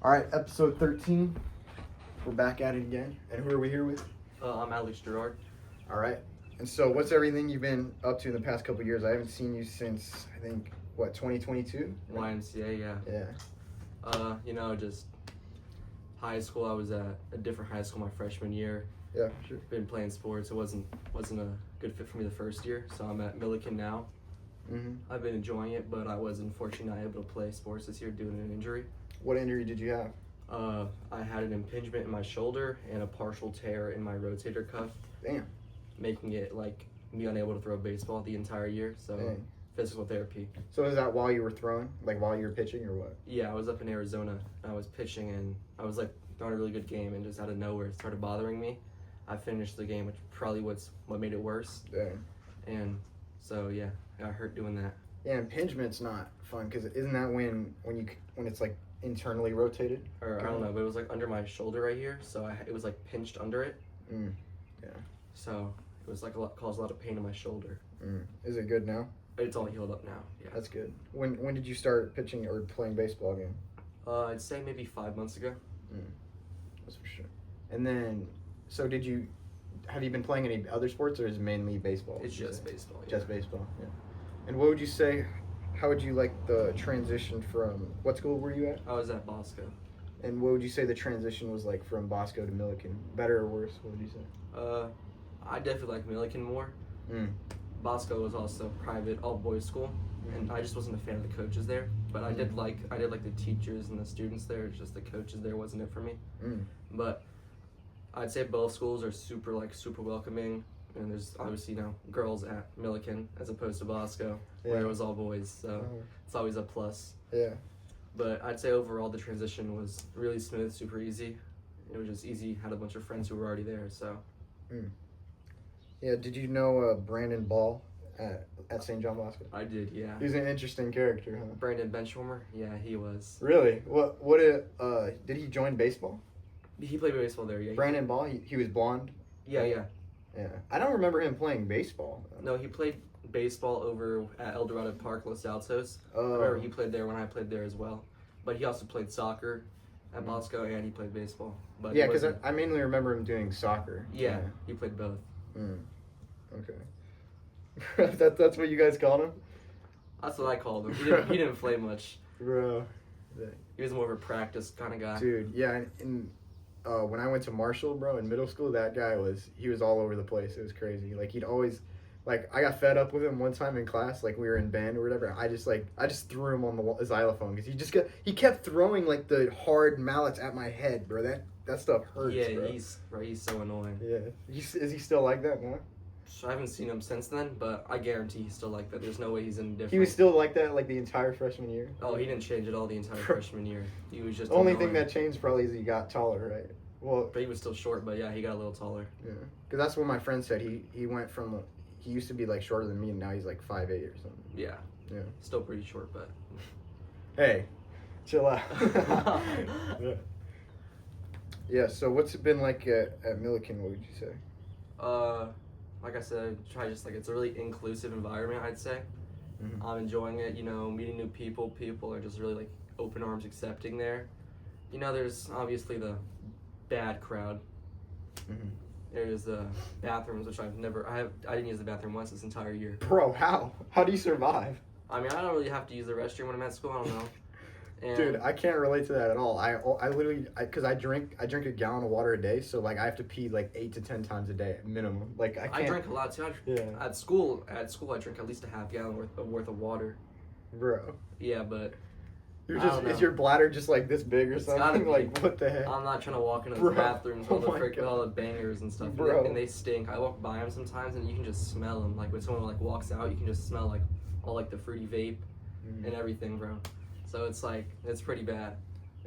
All right, episode 13. We're back at it again. And who are we here with? I'm Alex Gerard. All right. And so what's everything you've been up to in the past couple of years? I haven't seen you since, I think, 2022? YMCA, yeah. Yeah. Just high school. I was at a different high school my freshman year. Yeah, sure. Been playing sports. It wasn't a good fit for me the first year, so I'm at Millikan now. Mm-hmm. I've been enjoying it, but I was unfortunately not able to play sports this year due to an injury. What injury did you have? I had an impingement in my shoulder and a partial tear in my rotator cuff. Damn. Making it like me unable to throw baseball the entire year. So Dang. Physical therapy. So is that while you were throwing? Like while you were pitching or what? Yeah, I was up in Arizona. I was pitching and I was like throwing a really good game, and just out of nowhere it started bothering me. I finished the game, which probably what made it worse. Dang. And so yeah, I got hurt doing that. Yeah, impigement's not fun because isn't that when it's like internally rotated? Or I don't know, but it was like under my shoulder right here, so it was like pinched under it. Yeah. So it was like caused a lot of pain in my shoulder. Is it good now? It's all healed up now. Yeah. That's good. When did you start pitching or playing baseball again? I'd say maybe 5 months ago. That's for sure. And then, so have you been playing any other sports, or is it mainly baseball? It's just baseball. Yeah. Just baseball, yeah. And what would you say, how would you like the transition from, what school were you at? I was at Bosco. And what would you say the transition was like from Bosco to Millikan? Better or worse, what would you say? I definitely like Millikan more. Bosco was also private, all-boys school, and I just wasn't a fan of the coaches there. But I did like the teachers and the students there. It's just the coaches there wasn't it for me. But I'd say both schools are super welcoming, and there's obviously girls at Millikan as opposed to Bosco, where it was all boys. So it's always a plus. Yeah. But I'd say overall the transition was really smooth, super easy. It was just easy. Had a bunch of friends who were already there, so. Yeah, did you know Brandon Ball at St. John Bosco? I did, yeah. He's an interesting character, huh? Brandon Benchwarmer? Yeah, he was. Really? Did he join baseball? He played baseball there, yeah. Brandon Ball? He was blonde? Yeah. Yeah. I don't remember him playing baseball. No, he played baseball over at El Dorado Park, Los Altos. Oh. I remember he played there when I played there as well. But he also played soccer at Bosco, and he played baseball. But yeah, because I mainly remember him doing soccer. Yeah, he played both. Okay. That's what you guys called him? That's what I called him. He didn't play much. Bro. He was more of a practice kind of guy. Dude, yeah, and when I went to Marshall, bro, in middle school, that guy he was all over the place. It was crazy. Like, he'd always, like, I got fed up with him one time in class, like, we were in band or whatever. I just threw him on the xylophone, because he kept throwing, like, the hard mallets at my head, bro. That stuff hurts, yeah, bro. He's so annoying. Yeah. Is he still like that, man? So I haven't seen him since then, but I guarantee he's still like that. There's no way he's indifferent. He was still like that, like, the entire freshman year? Oh, he didn't change at all the entire freshman year. He was just the only annoying. thing that changed probably is he got taller, right? Well, but he was still short, but yeah, he got a little taller. Yeah, because that's what my friend said. He went from, he used to be like shorter than me, and now he's like 5'8" or something. Yeah. Yeah. Still pretty short, but. Hey, chill out. Yeah. So what's it been like at Millikan? What would you say? Like I said, it's a really inclusive environment, I'd say. I'm enjoying it. Meeting new people. People are just really like open arms, accepting there. There's obviously the bad crowd. There's the bathrooms, which I didn't use the bathroom once this entire year. Bro, how? How do you survive? I mean, I don't really have to use the restroom when I'm at school. I don't know. And dude, I can't relate to that at all. I literally, because I drink a gallon of water a day, so like I have to pee like 8 to 10 times a day minimum. Like I drink a lot too. At school, I drink at least a half gallon worth of water. Bro. Yeah, but. Is your bladder just like this big or something? Like, what the heck? I'm not trying to walk into the bathrooms with all the bangers and stuff. Bro. And they stink. I walk by them sometimes, and you can just smell them. Like when someone like walks out, you can just smell like all like the fruity vape and everything, bro. So it's pretty bad.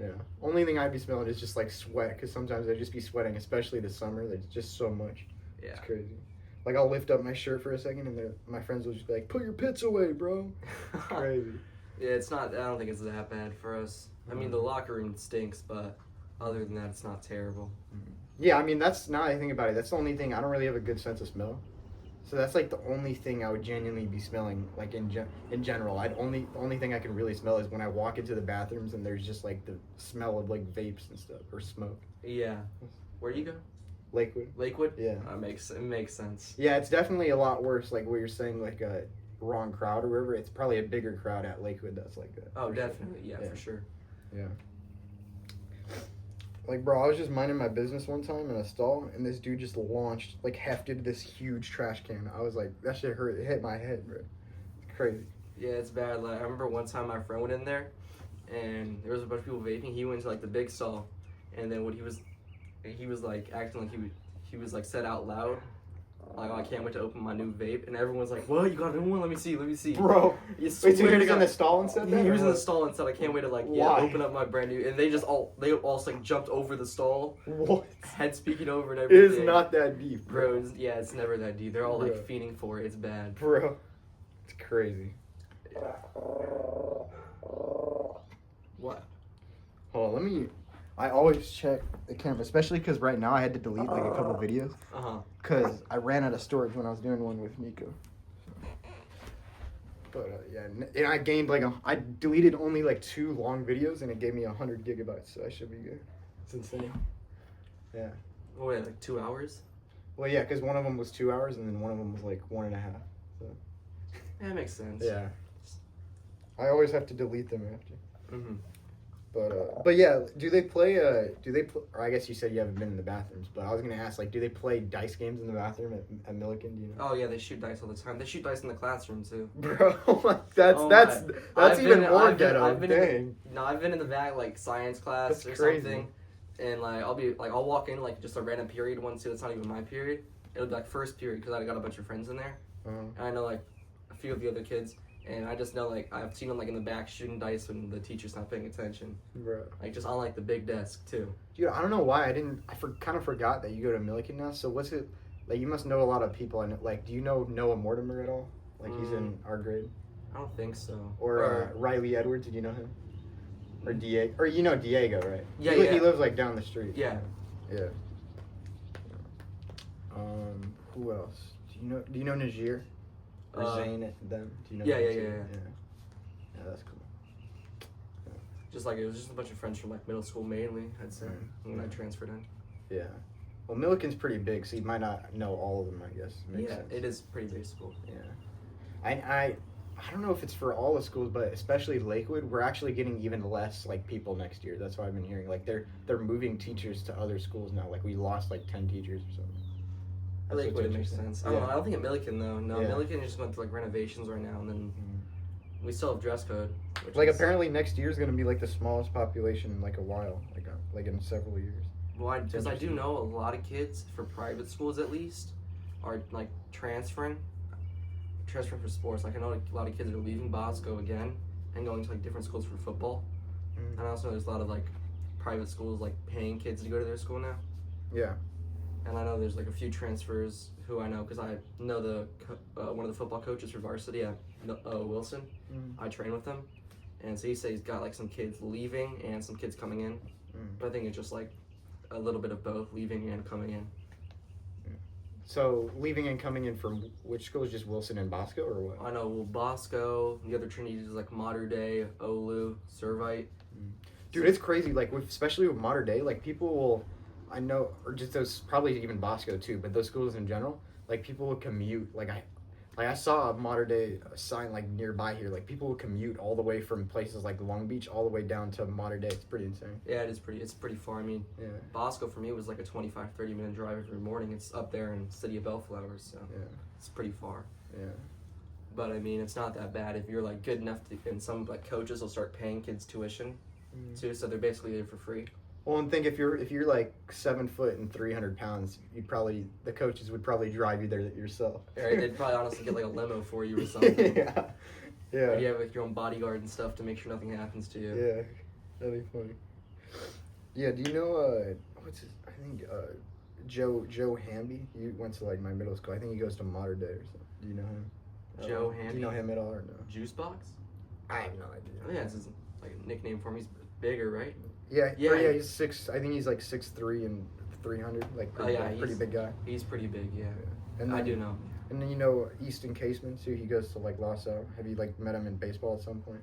Yeah. Only thing I'd be smelling is just like sweat, because sometimes I'd just be sweating, especially this summer. There's just so much. Yeah. It's crazy. Like I'll lift up my shirt for a second, and my friends will just be like, "Put your pits away, bro." It's crazy. Yeah, it's not. I don't think it's that bad for us. I mean, the locker room stinks, but other than that, it's not terrible. Yeah, I mean, now I think about it, that's the only thing. I don't really have a good sense of smell. So that's like the only thing I would genuinely be smelling, like in general. The only thing I can really smell is when I walk into the bathrooms and there's just like the smell of like vapes and stuff or smoke. Yeah. Where do you go? Lakewood. Lakewood? Yeah. It makes sense. Yeah, it's definitely a lot worse. Like what you're saying, like a wrong crowd or whatever. It's probably a bigger crowd at Lakewood that's like that. Oh, definitely. Sure. Yeah, for sure. Yeah. Like, bro, I was just minding my business one time in a stall, and this dude just launched, like, hefted this huge trash can. I was like, that shit hurt. It hit my head, bro. It's crazy. Yeah, it's bad. Like, I remember one time my friend went in there, and there was a bunch of people vaping. He went to, like, the big stall, and then he was like, acting like he was, like, said out loud, like, oh, I can't wait to open my new vape. And everyone's like, what? You got a new one? Let me see. Bro. Wait, so he was in the stall and said that? He was in the stall and said, I can't wait to, like, open up my brand new. And they all like, jumped over the stall. What? Head speaking over and everything. It is not that deep, bro. It's never that deep. They're all, like, fiending for it. It's bad. Bro. It's crazy. What? Hold on, I always check the camera, especially because right now I had to delete like a couple videos. Because I ran out of storage when I was doing one with Nico. But yeah, and I gained I deleted only like 2 long videos and it gave me 100 gigabytes, so I should be good. It's insane. Yeah. Oh, wait, like 2 hours? Well, yeah, because one of them was 2 hours and then one of them was like 1.5. So. Yeah, that makes sense. Yeah. I always have to delete them after. Mm-hmm. But yeah, do they play, or I guess you said you haven't been in the bathrooms, but I was going to ask, like, do they play dice games in the bathroom at Millikan, do you know? Oh, yeah, they shoot dice all the time. They shoot dice in the classroom, too. Bro, that's even more ghetto, dang. I've been in the back, like, science class or something, and, like, I'll walk in, like, just a random period once, that's not even my period. It'll be, like, first period, because I got a bunch of friends in there, and I know, like, a few of the other kids. And I just know, like, I've seen them, like, in the back shooting dice when the teacher's not paying attention. Bro. Like, just on, like, the big desk, too. Dude, I don't know why kind of forgot that you go to Millikan now. So what's it, like, you must know a lot of people. And like, do you know Noah Mortimer at all? Like, he's in our grade. I don't think so. Or Riley Edwards, did you know him? Or Diego, or you know Diego, right? Yeah, He lives, like, down the street. Yeah. Yeah. Who else? Do you know Najir? Or Zane, them? Do you know Yeah, Yeah, that's cool. Yeah. Just like, it was just a bunch of friends from, like, middle school mainly, I'd say, when I transferred in. Yeah. Well, Millikan's pretty big, so you might not know all of them, I guess. Makes sense. It is pretty big school. Yeah. I don't know if it's for all the schools, but especially Lakewood, we're actually getting even less, like, people next year. That's what I've been hearing. Like, they're moving teachers to other schools now. Like, we lost, like, 10 teachers or something. Lakewood makes sense. I don't think at Millikan, though. No, Millikan is just going through, like, renovations right now, and then we still have dress code. Like, apparently next year is going to be, like, the smallest population in, like, a while. Like in several years. Well, because I do know a lot of kids, for private schools at least, are, like, transferring for sports. Like, I know a lot of kids are leaving Bosco again and going to, like, different schools for football. And I also know there's a lot of, like, private schools, like, paying kids to go to their school now. Yeah. And I know there's, like, a few transfers who I know, because I know one of the football coaches for varsity at Wilson. I train with him. And so he said he's got, like, some kids leaving and some kids coming in. But I think it's just, like, a little bit of both, leaving and coming in. So, leaving and coming in from which schools? Just Wilson and Bosco, or what? I know, Bosco, the other Trinities is, like, Mater Dei, Olu, Servite. Dude, it's crazy, like, especially with Mater Dei, like, people will... I know, or just those, probably even Bosco too, but those schools in general, like, people would commute, I saw a Mater Dei sign, like, nearby here, like, people would commute all the way from places like Long Beach all the way down to Mater Dei. It's pretty insane. Yeah, it's pretty far. I mean, Bosco for me was like a 25-30 minute drive every morning. It's up there in the city of Bellflower, so it's pretty far. Yeah. But, I mean, it's not that bad if you're, like, good enough to, and some, like, coaches will start paying kids tuition, too, so they're basically there for free. Well, and think if you're like 7 foot and 300 pounds, the coaches would probably drive you there yourself. Right, they'd probably honestly get like a limo for you or something. Yeah. Or you have like your own bodyguard and stuff to make sure nothing happens to you. Yeah, that'd be funny. Yeah, do you know I think Joe Hamby? He went to like my middle school. I think he goes to Mater Dei or something. Do you know him? Joe Hamby. Do you know him at all or no? Juice Box? I have no idea. Oh, yeah, it's his like nickname for him. He's bigger, right? Yeah, he's 6. I think he's like 6'3" and 300, like pretty big guy. He's pretty big, yeah. And I do know. And then Easton Caseman too. He goes to like LaSalle. Have you like met him in baseball at some point?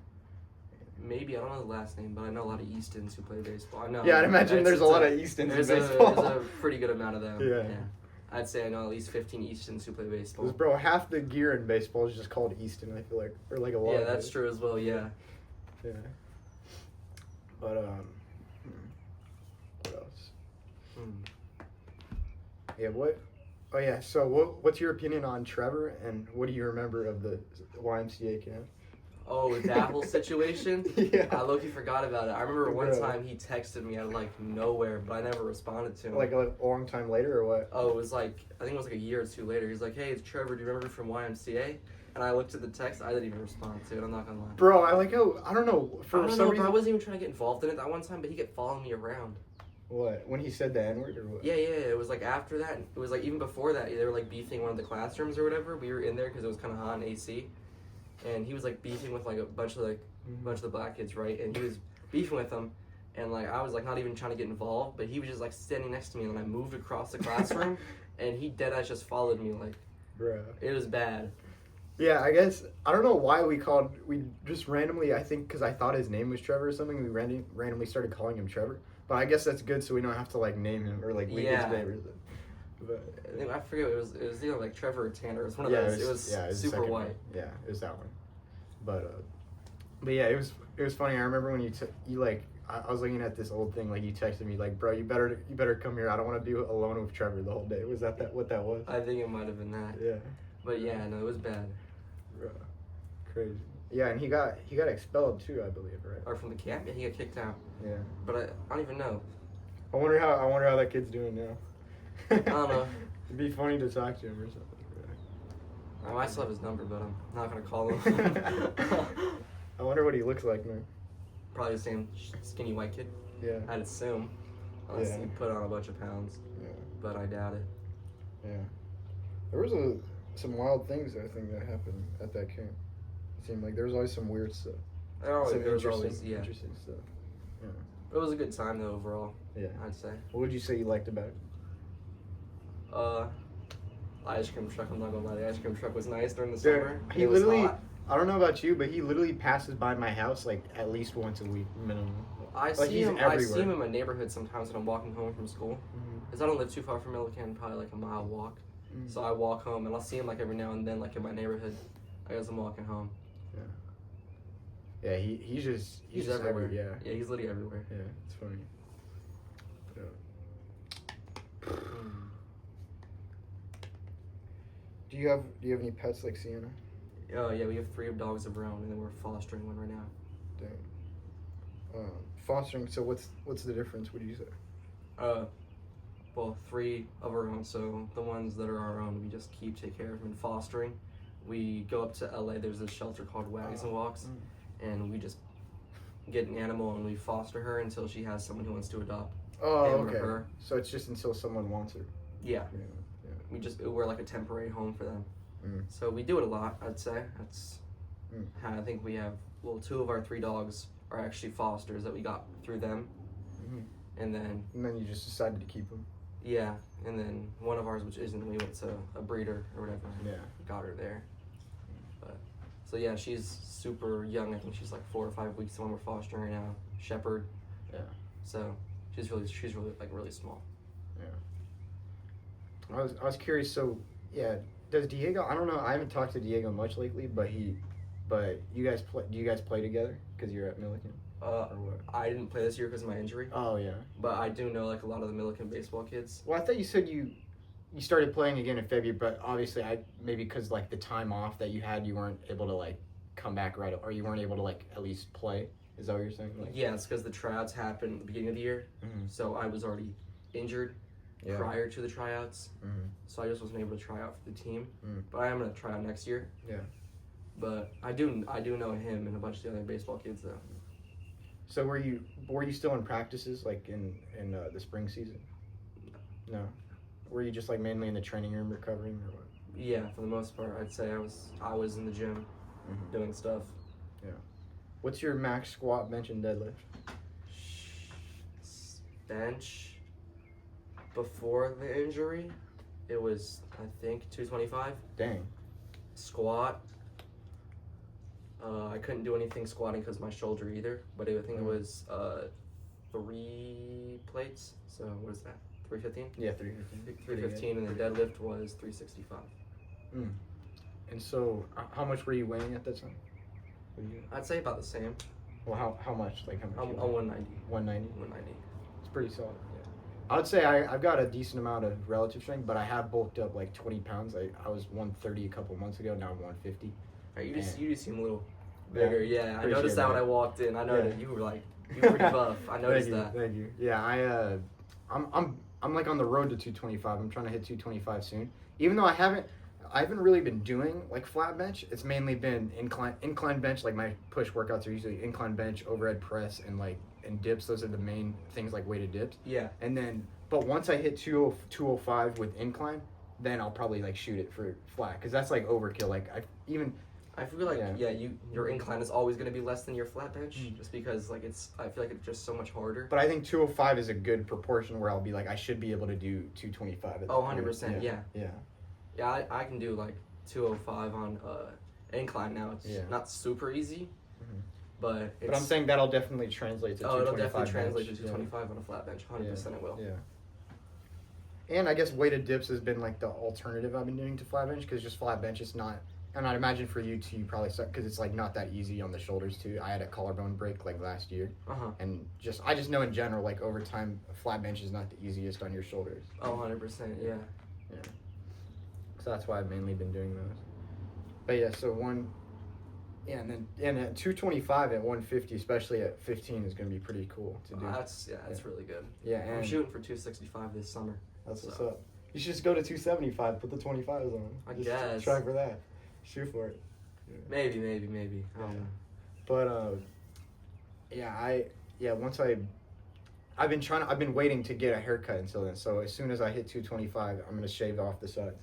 Maybe I don't know the last name, but I know a lot of Eastons who play baseball. I know. Yeah, I'd imagine there's a lot of Eastons in baseball. There's a pretty good amount of them. Yeah. I'd say I know at least 15 Eastons who play baseball. Because, bro, half the gear in baseball is just called Easton, I feel like. Or, like, a lot Yeah, of that's it. true as well, yeah. Yeah. But, what else? Yeah, what? Oh, yeah, so what's your opinion on Trevor, and what do you remember of the YMCA camp? Oh, with that whole situation? Yeah. I low-key forgot about it. I remember one Bro. time he texted me out of, like, nowhere, but I never responded to him. Like a long time later, or what? Oh, it was like, I think it was like a year or two later. He's like, hey, it's Trevor. Do you remember from YMCA? And I looked at the text. I didn't even respond to it. I'm not going to lie. Bro, I like how, I don't know, for I don't some know, reason. bro. I wasn't even trying to get involved in it that one time, but he kept following me around. What? When he said the N-word, or what? Yeah. It was like after that. It was like even before that. They were like beefing one of the classrooms or whatever. We were in there because it was kind of hot in AC. And he was like beefing with like a bunch of the black kids, right? And he was beefing with them. And like I was like not even trying to get involved, but he was just like standing next to me, and then I moved across the classroom, and he deadass just followed me. Like, Bro. it was bad. Yeah, I guess, I don't know why we just randomly, I think because I thought his name was Trevor or something, we randomly started calling him Trevor. But I guess that's good so we don't have to like name him or like leak his name or something. But, I forget, it was either like Trevor or Tanner. It was one of yeah, those. It was super second white. one. Yeah, it was that one. But yeah, it was funny. I remember when you like, I was looking at this old thing, like you texted me like, bro, you better come here. I don't want to be alone with Trevor the whole day. Was that what that was? I think it might have been that. Yeah. But yeah, no, it was bad. Bro, crazy. Yeah, and he got expelled too, I believe, right? Or from the camp, yeah, he got kicked out. Yeah. But I don't even know. I wonder how that kid's doing now. I don't know. It'd be funny to talk to him or something. I might still have his number, but I'm not gonna call him. I wonder what he looks like, man. Probably the same skinny white kid. Yeah. I'd assume. Unless Yeah. he put on a bunch of pounds. Yeah. But I doubt it. Yeah. There was some wild things I think that happened at that camp. It seemed like there was always some weird stuff. There was always, yeah. Interesting stuff. Yeah. It was a good time though overall. Yeah. I'd say. What would you say you liked about it? Ice cream truck. I'm not gonna lie. The ice cream truck was nice during the Dude, summer. he It was literally. hot. I don't know about you, but he literally passes by my house like at least once a week minimum. I Like, see he's him. I everywhere. see him in my neighborhood sometimes when I'm walking home from school. Mm-hmm. Cause I don't live too far from Millikan, probably like a mile walk. Mm-hmm. So I walk home and I'll see him like every now and then, like in my neighborhood. I guess I'm walking home. Yeah, he's just everywhere. Yeah, he's literally everywhere. yeah, it's funny. Do you have any pets like Sienna? Oh yeah, we have 3 dogs of our own, and then we're fostering one right now. Dang. Fostering. So what's the difference? What do you say? Well, 3 of our own. So the ones that are our own, we just take care of them. And fostering, we go up to LA. There's this shelter called Wags and Walks, and we just get an animal and we foster her until she has someone who wants to adopt. Oh, him or okay. her. So it's just until someone wants her. Yeah. Yeah. We're like a temporary home for them. Mm. So we do it a lot, I'd say. That's I think we have 2 of our 3 dogs are actually fosters that we got through them. Mm-hmm. And then you just decided to keep them. yeah, and then one of ours which isn't, we went to a breeder or whatever. Yeah. Got her there. But so yeah, she's super young. I think she's like 4 or 5 weeks the one we're fostering right now. Shepherd. Yeah. So she's really like really small. Yeah. I was curious. So yeah, does Diego? I don't know. I haven't talked to Diego much lately, but you guys play? Do you guys play together? Because you're at Millikan. Or what? I didn't play this year because of my injury. Oh yeah. But I do know like a lot of the Millikan baseball kids. Well, I thought you said you started playing again in February, but obviously maybe because like the time off that you had, you weren't able to like come back right, or you weren't able to like at least play. Is that what you're saying? Like, Yeah, it's because the tryouts happened at the beginning of the year, so I was already injured prior to the tryouts, so I just wasn't able to try out for the team. But I am gonna try out next year. Yeah. But I do know him and a bunch of the other baseball kids though. So were you still in practices like in the spring season? No. Were you just like mainly in the training room recovering or what? Yeah, for the most part, I'd say I was in the gym doing stuff. Yeah. What's your max squat, bench, and deadlift? Bench before the injury, It was, I think, 225. Dang. Squat. I couldn't do anything squatting because my shoulder either, but I think it was 3 plates. So what is that? 315? Yeah, 315. 315, and the deadlift was 365. And so, how much were you weighing at that time? I'd say about the same. Well, how much? Like how much? I'm 190. 190? 190. It's pretty solid. Yeah. I would say I've got a decent amount of relative strength, but I have bulked up like 20 pounds. I was 130 a couple months ago. Now I'm 150. Right, you just seem a little bigger. Yeah, I noticed that when I walked in. I know that you were pretty buff. I noticed that. Thank you. Yeah, I'm like on the road to 225. I'm trying to hit 225 soon. Even though I haven't really been doing like flat bench. It's mainly been incline bench. Like my push workouts are usually incline bench, overhead press, and dips. Those are the main things, like weighted dips. Yeah. And then, but once I hit 205 with incline, then I'll probably like shoot it for flat, because that's like overkill. Like I feel like your incline is always going to be less than your flat bench, just because I feel like it's just so much harder. But I think 205 is a good proportion where I'll be like, I should be able to do 225. Oh, 100%. Yeah. Yeah. Yeah, I can do like 205 on incline now. It's not super easy, but I'm saying that'll definitely translate to 225. It'll definitely translate bench. to 225 on a flat bench. 100% it will. Yeah. And I guess weighted dips has been like the alternative I've been doing to flat bench, because just flat bench is not. And I'd imagine for you too, you probably suck, because it's like not that easy on the shoulders too. I had a collarbone break like last year, and I just know in general, like over time, a flat bench is not the easiest on your shoulders. Oh, 100%. Yeah. So that's why I've mainly been doing those. But yeah, so and at 225 at 150, especially at 15, is going to be pretty cool to do. That's really good. Yeah, and I'm shooting for 265 this summer. That's what's up. You should just go to 275, put the 25s on. I guess. Try for that. Shoot for it. Yeah. Maybe. I don't know. But I've been waiting to get a haircut until then. So as soon as I hit 225, I'm gonna shave off the sides.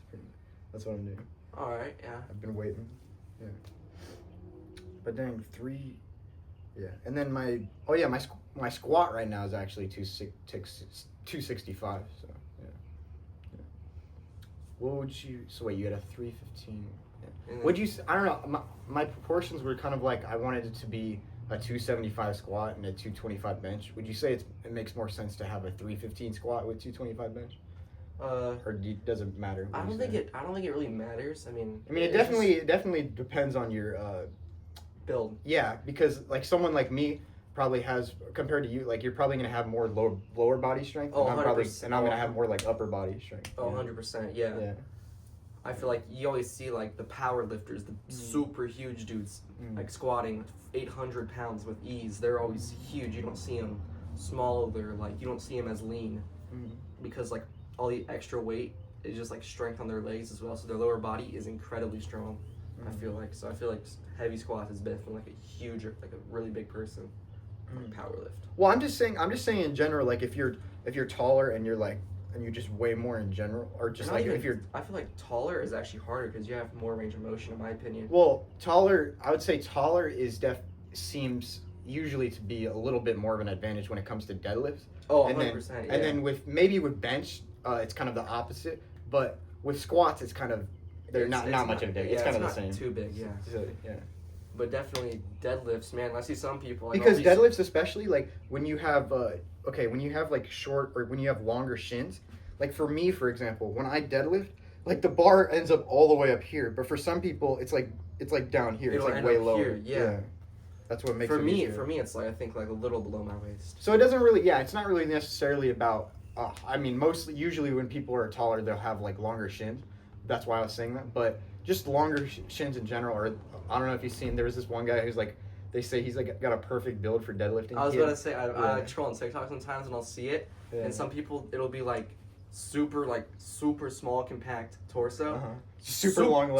That's what I'm doing. All right. Yeah. I've been waiting. Yeah. But dang, 3. Yeah. And then my squat right now is actually 265. So yeah. What would you? So wait, you had a 315. Would you? I don't know. My proportions were kind of like, I wanted it to be a 275 squat and a 225 bench. Would you say it makes more sense to have a 315 squat with 225 bench? Or does it matter? I don't think it really matters. I mean, it definitely depends on your build. Yeah, because like someone like me probably has, compared to you, like you're probably gonna have more lower body strength. Oh, and I'm gonna have more like upper body strength. Oh, 100%. Yeah. I feel like you always see like the power lifters, the super huge dudes, like squatting 800 pounds with ease. They're always huge. You don't see them small. You don't see them as lean, because like all the extra weight is just like strength on their legs as well. So their lower body is incredibly strong. I feel like heavy squats is definitely like a huge, like a really big person, like power lift. Well, I'm just saying in general, like if you're taller and you're like, and you just weigh more in general, or just like if you're. I feel like taller is actually harder because you have more range of motion, in my opinion. Well, taller, I would say taller seems usually to be a little bit more of an advantage when it comes to deadlifts. Oh, 100%. And then with bench, it's kind of the opposite. But with squats, it's kind of not much of a difference. It's kind of the same. Too big, yeah. So, yeah. But definitely deadlifts, man. I see some people. Because deadlifts, especially like when you have like short or when you have longer shins, like for me, for example, when I deadlift, like the bar ends up all the way up here, but for some people, it's like down here. It's like way lower. Yeah. That's what makes it easier. For me, it's like I think like a little below my waist. So it doesn't really, it's not really necessarily about. Usually when people are taller, they'll have like longer shins. That's why I was saying that, but just longer shins in general. Or I don't know if you've seen. There was this one guy who's like, they say he's like got a perfect build for deadlifting. I was about to say, I troll on TikTok sometimes and I'll see it, and some people it'll be like super small compact torso, super long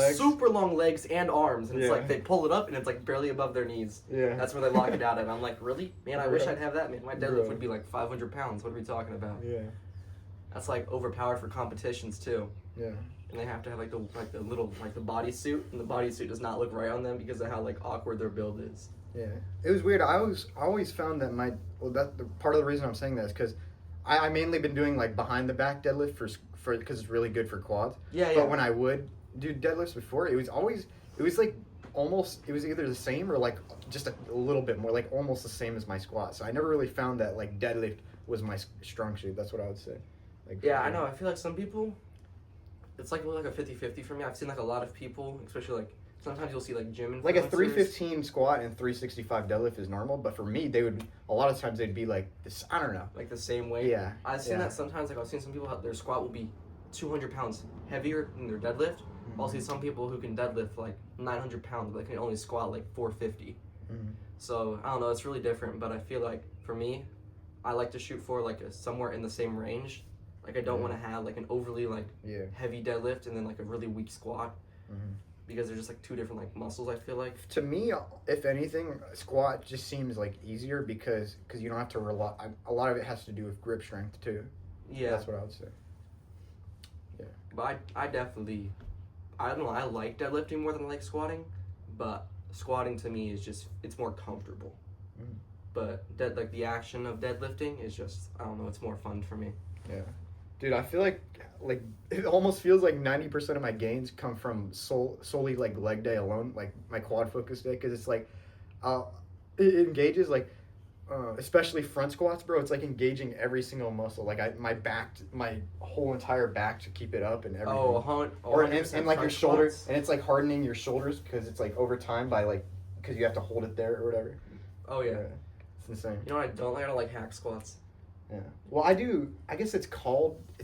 legs and arms, and it's like they pull it up and it's like barely above their knees. Yeah, that's where they lock it out at. I'm like, really, man? I wish I'd have that, man. My deadlift would be like 500 pounds. What are we talking about? Yeah, that's like overpowered for competitions too. Yeah. And they have to have like the bodysuit, and the bodysuit does not look right on them because of how like awkward their build is. Yeah, it was weird. I always found that the part of the reason I'm saying that is because I mainly been doing like behind the back deadlift for because it's really good for quads. Yeah, But when I would do deadlifts before, it was like almost, it was either the same or like just a little bit more, like almost the same as my squat. So I never really found that like deadlift was my strong suit. That's what I would say. Like, Yeah, I know. I feel like some people, it's like a 50-50 for me. I've seen like a lot of people, especially like sometimes you'll see like gym influencers. Like a 315 squat and 365 deadlift is normal, but for me, they would, a lot of times they'd be like this, I don't know. Like the same weight. Yeah. I've seen that sometimes. Like I've seen some people, their squat will be 200 pounds heavier than their deadlift. Mm-hmm. I'll see some people who can deadlift like 900 pounds, but they can only squat like 450. Mm-hmm. So I don't know. It's really different, but I feel like for me, I like to shoot for like somewhere in the same range. Like I don't want to have like an overly like heavy deadlift and then like a really weak squat. Mm-hmm. Because they're just like two different like muscles. I feel like to me, if anything, squat just seems like easier because you don't have to rely. A lot of it has to do with grip strength too. Yeah, that's what I would say. Yeah, but I definitely, I don't know. I like deadlifting more than I like squatting, but squatting to me is just it's more comfortable. Mm-hmm. But like the action of deadlifting is just I don't know. It's more fun for me. Yeah. Dude, I feel like it almost feels like 90% of my gains come from solely like leg day alone, like my quad focus day, because it's like it engages like especially front squats, bro. It's like engaging every single muscle, like my whole entire back to keep it up and everything. And like your shoulders, squats. and it's like hardening your shoulders because it's like over time by like because you have to hold it there or whatever. Oh yeah, it's insane. You know what I don't like? I don't like hack squats. Yeah. Well, I do. I guess it's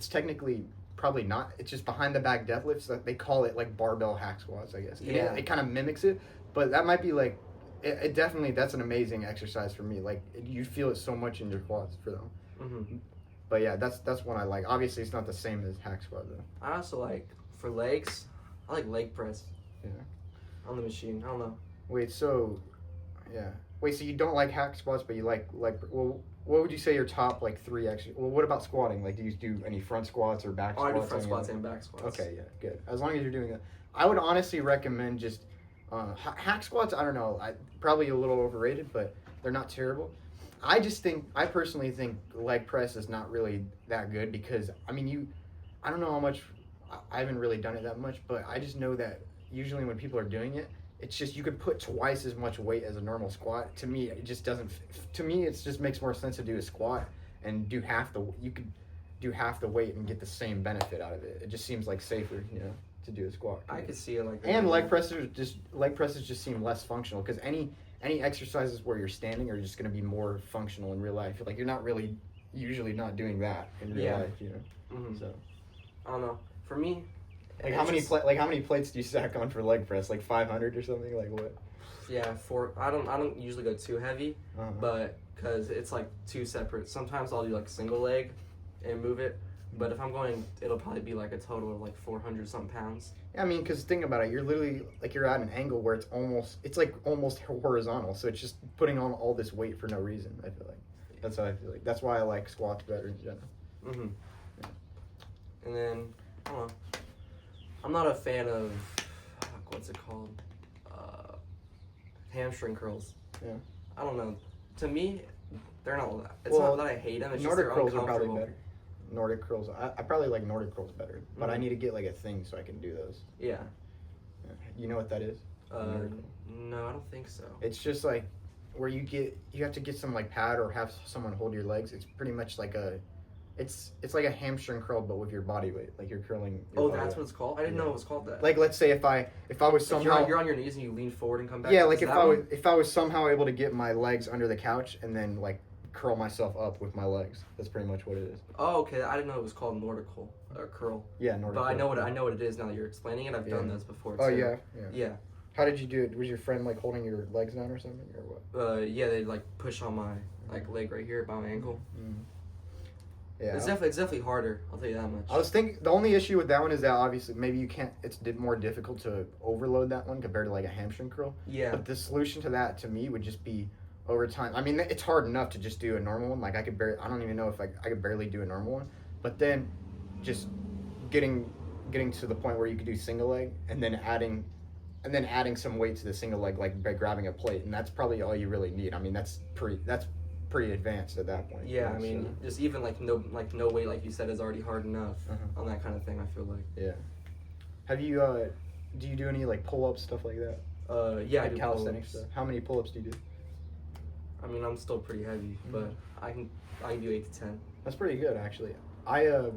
technically probably not. It's just behind the back deadlifts. They call it like barbell hack squats, I guess. Yeah. It kind of mimics it, but that might be like, it definitely, that's an amazing exercise for me. Like, you feel it so much in your quads for them. Mm-hmm. But yeah, that's one I like. Obviously, it's not the same as hack squat, though. I also like, for legs, I like leg press. Yeah. On the machine. I don't know. Wait, so you don't like hack squats, but you like, well, what would you say your top like three actually? Well, what about squatting? Like, do you do any front squats or back squats? I do front squats and back squats. Okay, yeah, good. As long as you're doing that, I would honestly recommend just hack squats. I don't know, probably a little overrated, but they're not terrible. I personally think leg press is not really that good because I don't know how much. I haven't really done it that much, but I just know that usually when people are doing it, it's just you could put twice as much weight as a normal squat. To me, it just doesn't. To me, it just makes more sense to do a squat and do half the. You could do half the weight and get the same benefit out of it. It just seems like safer, to do a squat. I could see it like that. And leg presses just seem less functional because any exercises where you're standing are just going to be more functional in real life. Like you're not really usually not doing that in real life, Mm-hmm. So I don't know. For me. Like how many plates do you stack on for leg press? Like 500 or something? Like what? Yeah, I don't usually go too heavy, but because it's like two separate. Sometimes I'll do like single leg, and move it. But if I'm going, it'll probably be like a total of like 400 something pounds. Yeah, because think about it. You're literally like you're at an angle where it's almost horizontal. So it's just putting on all this weight for no reason. I feel like that's how I feel like. That's why I like squats better in general. Mm-hmm. Yeah. And then I don't know. I'm not a fan of what's it called, hamstring curls. Yeah. I don't know. To me, they're not. It's not that I hate them. It's Nordic just curls they're are probably uncomfortable. better. Nordic curls. I probably like Nordic curls better, but I need to get like a thing so I can do those. Yeah. You know what that is? No, I don't think so. It's just like where you have to get some like pad or have someone hold your legs. It's pretty much like it's like a hamstring curl but with your body weight. Like you're curling your body That's weight. what it's called? I didn't know it was called that. Like let's say if I was somehow you're on your knees and you lean forward and come back. Yeah, like if I was somehow able to get my legs under the couch and then like curl myself up with my legs. That's pretty much what it is. Oh, okay. I didn't know it was called Nordic curl. Yeah, Nordic. But curl. I know what it is now that you're explaining it. I've done those before too. Oh yeah. Yeah. How did you do it? Was your friend like holding your legs down or something, or what? Yeah, they like push on my leg right here by my ankle. Mm. Yeah. It's definitely harder. I'll tell you that much. I was thinking the only issue with that one is that obviously maybe you can't. It's more difficult to overload that one compared to like a hamstring curl. Yeah. But the solution to that to me would just be over time. I mean, it's hard enough to just do a normal one. Like I don't even know if I could barely do a normal one. But then, just getting to the point where you could do single leg and then adding some weight to the single leg, like by grabbing a plate, and that's probably all you really need. I mean, that's pretty advanced at that point. Yeah, I mean, just even like no weight, like you said, is already hard enough on that kind of thing. I feel like. Yeah. Have you do you do any like pull-ups, stuff like that? Yeah, like I do calisthenics pull-ups. stuff. How many pull-ups do you do? I mean, I'm still pretty heavy, but I can do 8 to 10. That's pretty good, actually. That's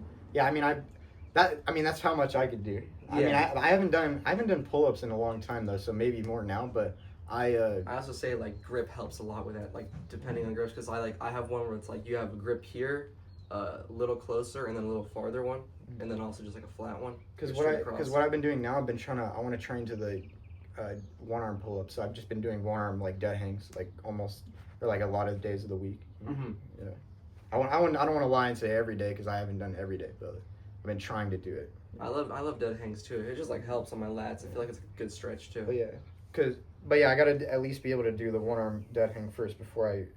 how much I could do. Yeah. I haven't done pull-ups in a long time though, so maybe more now. But I also say like grip helps a lot with that, like depending on grips, because I have one where it's like you have a grip here, a little closer, and then a little farther one, and then also just like a flat one. Because what I've been doing now, I want to train to the one arm pull-ups. So I've just been doing one arm like dead hangs, like almost or like a lot of days of the week. Mm-hmm. Yeah. I don't want to lie and say every day because I haven't done it every day, but I've been trying to do it. I love dead hangs too. It just like helps on my lats. I feel like it's a good stretch too. But yeah, I gotta at least be able to do the one arm dead hang first before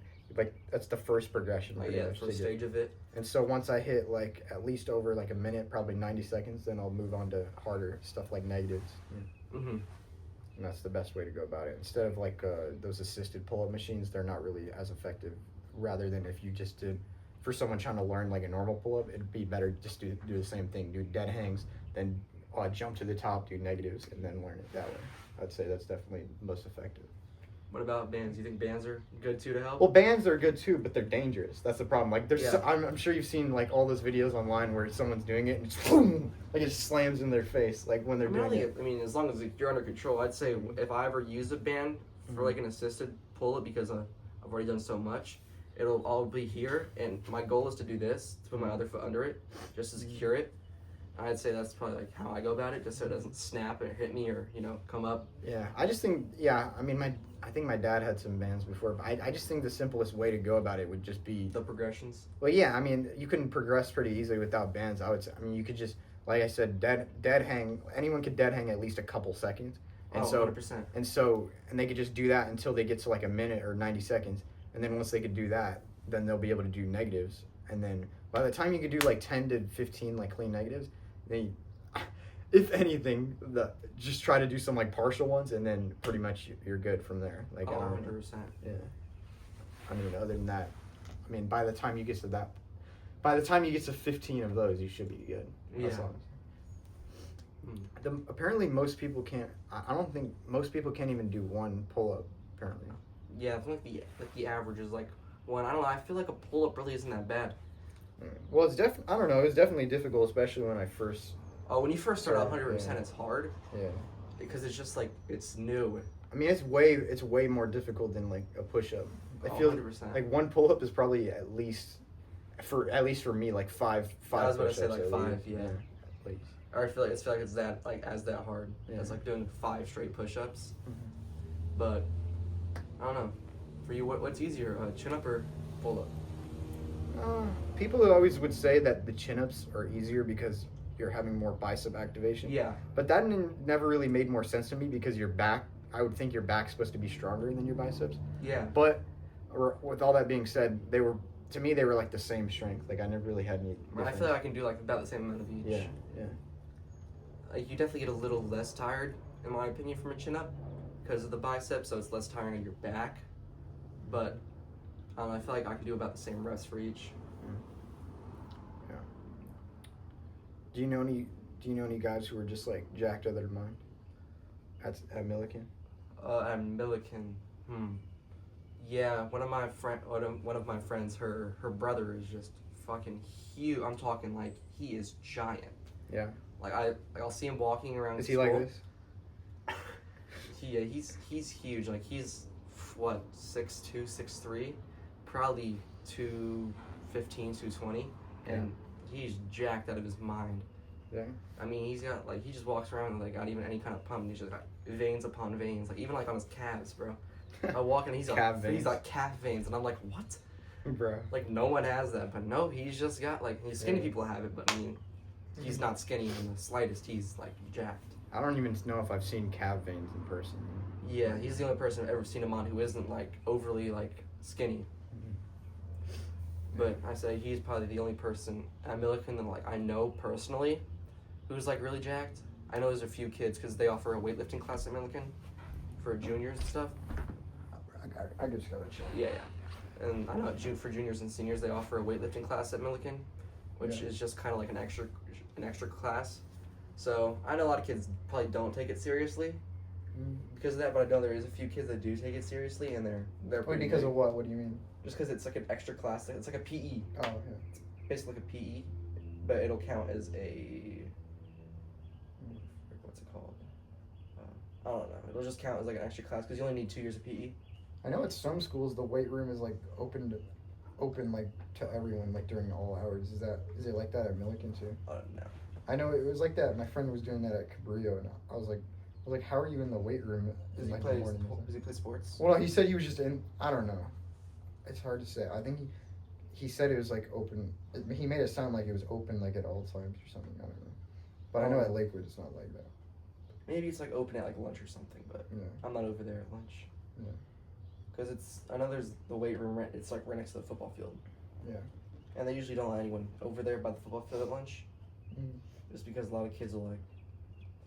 that's the first progression. Like, yeah, first stage of it. And so once I hit like at least over like a minute, probably 90 seconds, then I'll move on to harder stuff like negatives. Mm-hmm. And that's the best way to go about it. Instead of like those assisted pull-up machines, they're not really as effective. Rather than if you just did, for someone trying to learn like a normal pull-up, it'd be better just to do the same thing. Do dead hangs, then jump to the top, do negatives, and then learn it that way. I'd say that's definitely most effective. What about bands? You think bands are good too to help? Well, bands are good too, but they're dangerous. That's the problem. Like, Yeah. I'm sure you've seen like all those videos online where someone's doing it and just boom, like it just slams in their face, like when they're doing it. I mean, as long as you're under control, I'd say if I ever use a band for like an assisted pull-up, because I've already done so much, it'll all be here, and my goal is to do this, to put my other foot under it, just to secure it. I'd say that's probably like how I go about it, just so it doesn't snap and hit me or come up. Yeah, I just think I think my dad had some bands before, but I just think the simplest way to go about it would just be the progressions. Well, yeah, I mean you can progress pretty easily without bands. I would say, I mean you could just, like I said, dead hang. Anyone could dead hang at least a couple seconds, and 100%. And they could just do that until they get to like a minute or 90 seconds, and then once they could do that, then they'll be able to do negatives, and then by the time you could do like 10 to 15 like clean negatives, then if anything, just try to do some like partial ones, and then pretty much you're good from there. Like 100%. Yeah. I mean, other than that, I mean, by the time you get to 15 of those, you should be good. Yeah. Apparently, most people can't. I don't think most people can't even do one pull-up. Apparently. Yeah, I think the average is like one. I don't know. I feel like a pull-up really isn't that bad. Well, I don't know. It was definitely difficult, especially when I first. Oh, when you first start out 100%, it's hard. Yeah. Because it's just like it's new. I mean, it's way more difficult than like a push-up. I feel 100%. like one pull-up is probably at least for me like five. I was push-ups about to say like 5, least. yeah. At least. Or I feel like it's that hard. Yeah. It's like doing 5 straight push-ups. Mm-hmm. But I don't know. For you, what's easier, chin-up or pull-up? People always would say that the chin-ups are easier because you're having more bicep activation. Yeah. But that never really made more sense to me because your back, I would think your back's supposed to be stronger than your biceps. Yeah. But with all that being said, they were like the same strength. Like I never really had any difference. I feel like I can do like about the same amount of each. Yeah. Like you definitely get a little less tired, in my opinion, from a chin-up because of the biceps, so it's less tiring on your back. But I feel like I can do about the same reps for each. Yeah. Do you know any guys who are just like jacked out of their mind at Millikan? At Millikan, yeah, one of my friends, her brother is just fucking huge. I'm talking like he is giant. Yeah. I'll see him walking around. Is he like this? He's huge. Like he's what 6'2", 6'3", probably 215, 220, and he's jacked out of his mind. Yeah. I mean, he's got he just walks around with not even any kind of pump. And he's just got veins upon veins, even on his calves, bro. I walk and he's got calf veins, and I'm like, what? Bro. Like no one has that, but no, he's just got skinny people have it, but I mean, he's not skinny in the slightest. He's jacked. I don't even know if I've seen calf veins in person. Yeah, he's the only person I've ever seen him on who isn't overly skinny. Mm-hmm. But I say he's probably the only person at Millikan that I know personally who's really jacked. I know there's a few kids because they offer a weightlifting class at Millikan for juniors and stuff. I just gotta check. Yeah. And I know for juniors and seniors they offer a weightlifting class at Millikan, which is just kind of like an extra class. So I know a lot of kids probably don't take it seriously because of that, but I know there is a few kids that do take it seriously, and they're Wait, pretty because big. of what? What do you mean? Just because it's like an extra class, it's like a PE. Oh, yeah. It's basically like a PE, but it'll count as a what's it called? I don't know. It'll just count as like an extra class because you only need 2 years of PE. I know at some schools the weight room is like open like to everyone like during all hours. Is it like that at Millikan too? No. I know it was like that. My friend was doing that at Cabrillo, and I was like, how are you in the weight room in like the morning? Does he play sports? Well, he said he was just in. I don't know. It's hard to say. I think he said it was like open. He made it sound like it was open like at all times or something. I don't know. But I know at Lakewood it's not like that. Maybe it's like open at like lunch or something, but Yeah. I'm not over there at lunch. Yeah. Because I know there's the weight room. It's like right next to the football field. Yeah. And they usually don't let anyone over there by the football field at lunch. Mm. Just because a lot of kids will like,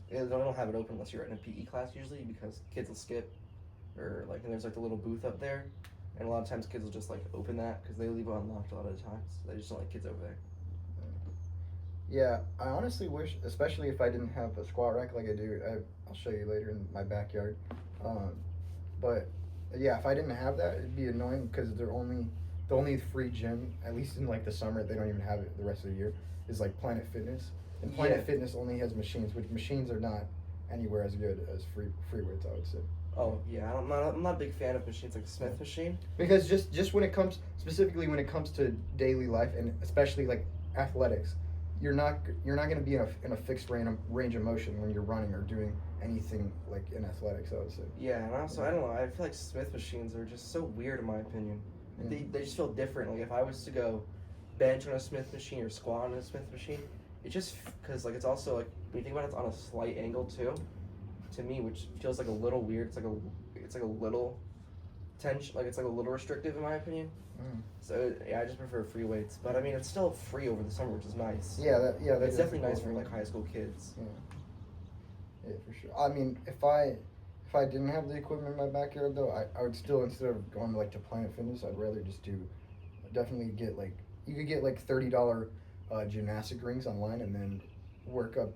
they don't have it open unless you're in a PE class usually because kids will skip, or like, and there's like the little booth up there, and a lot of times kids will just like open that because they leave it unlocked a lot of the times. They just don't like kids over there. Yeah, I honestly wish, especially if I didn't have a squat rack like I do. I'll show you later in my backyard. But yeah, if I didn't have that, it'd be annoying because the only free gym, at least in like the summer, they don't even have it the rest of the year, is like Planet Fitness. And Planet Fitness only has machines, which machines are not anywhere as good as free weights, I would say. Oh yeah, I'm not a big fan of machines like the Smith machine. Because just when it comes, specifically when it comes to daily life and especially like athletics, you're not going to be in a fixed range of motion when you're running or doing anything like in athletics, I would say. Yeah, and also I don't know. I feel like Smith machines are just so weird in my opinion. Yeah. They just feel different. Like if I was to go bench on a Smith machine or squat on a Smith machine, it just because like it's also like when you think about it, it's on a slight angle too. To me, which feels like a little weird. It's like a little tension. Like it's like a little restrictive in my opinion. Mm. So yeah, I just prefer free weights. But I mean, it's still free over the summer, which is nice. Yeah, It's definitely nice for like high school kids. Yeah, for sure. I mean, if I didn't have the equipment in my backyard though, I would still, instead of going like to Planet Fitness, I'd rather just definitely get like, you could get like $30 gymnastic rings online and then work up.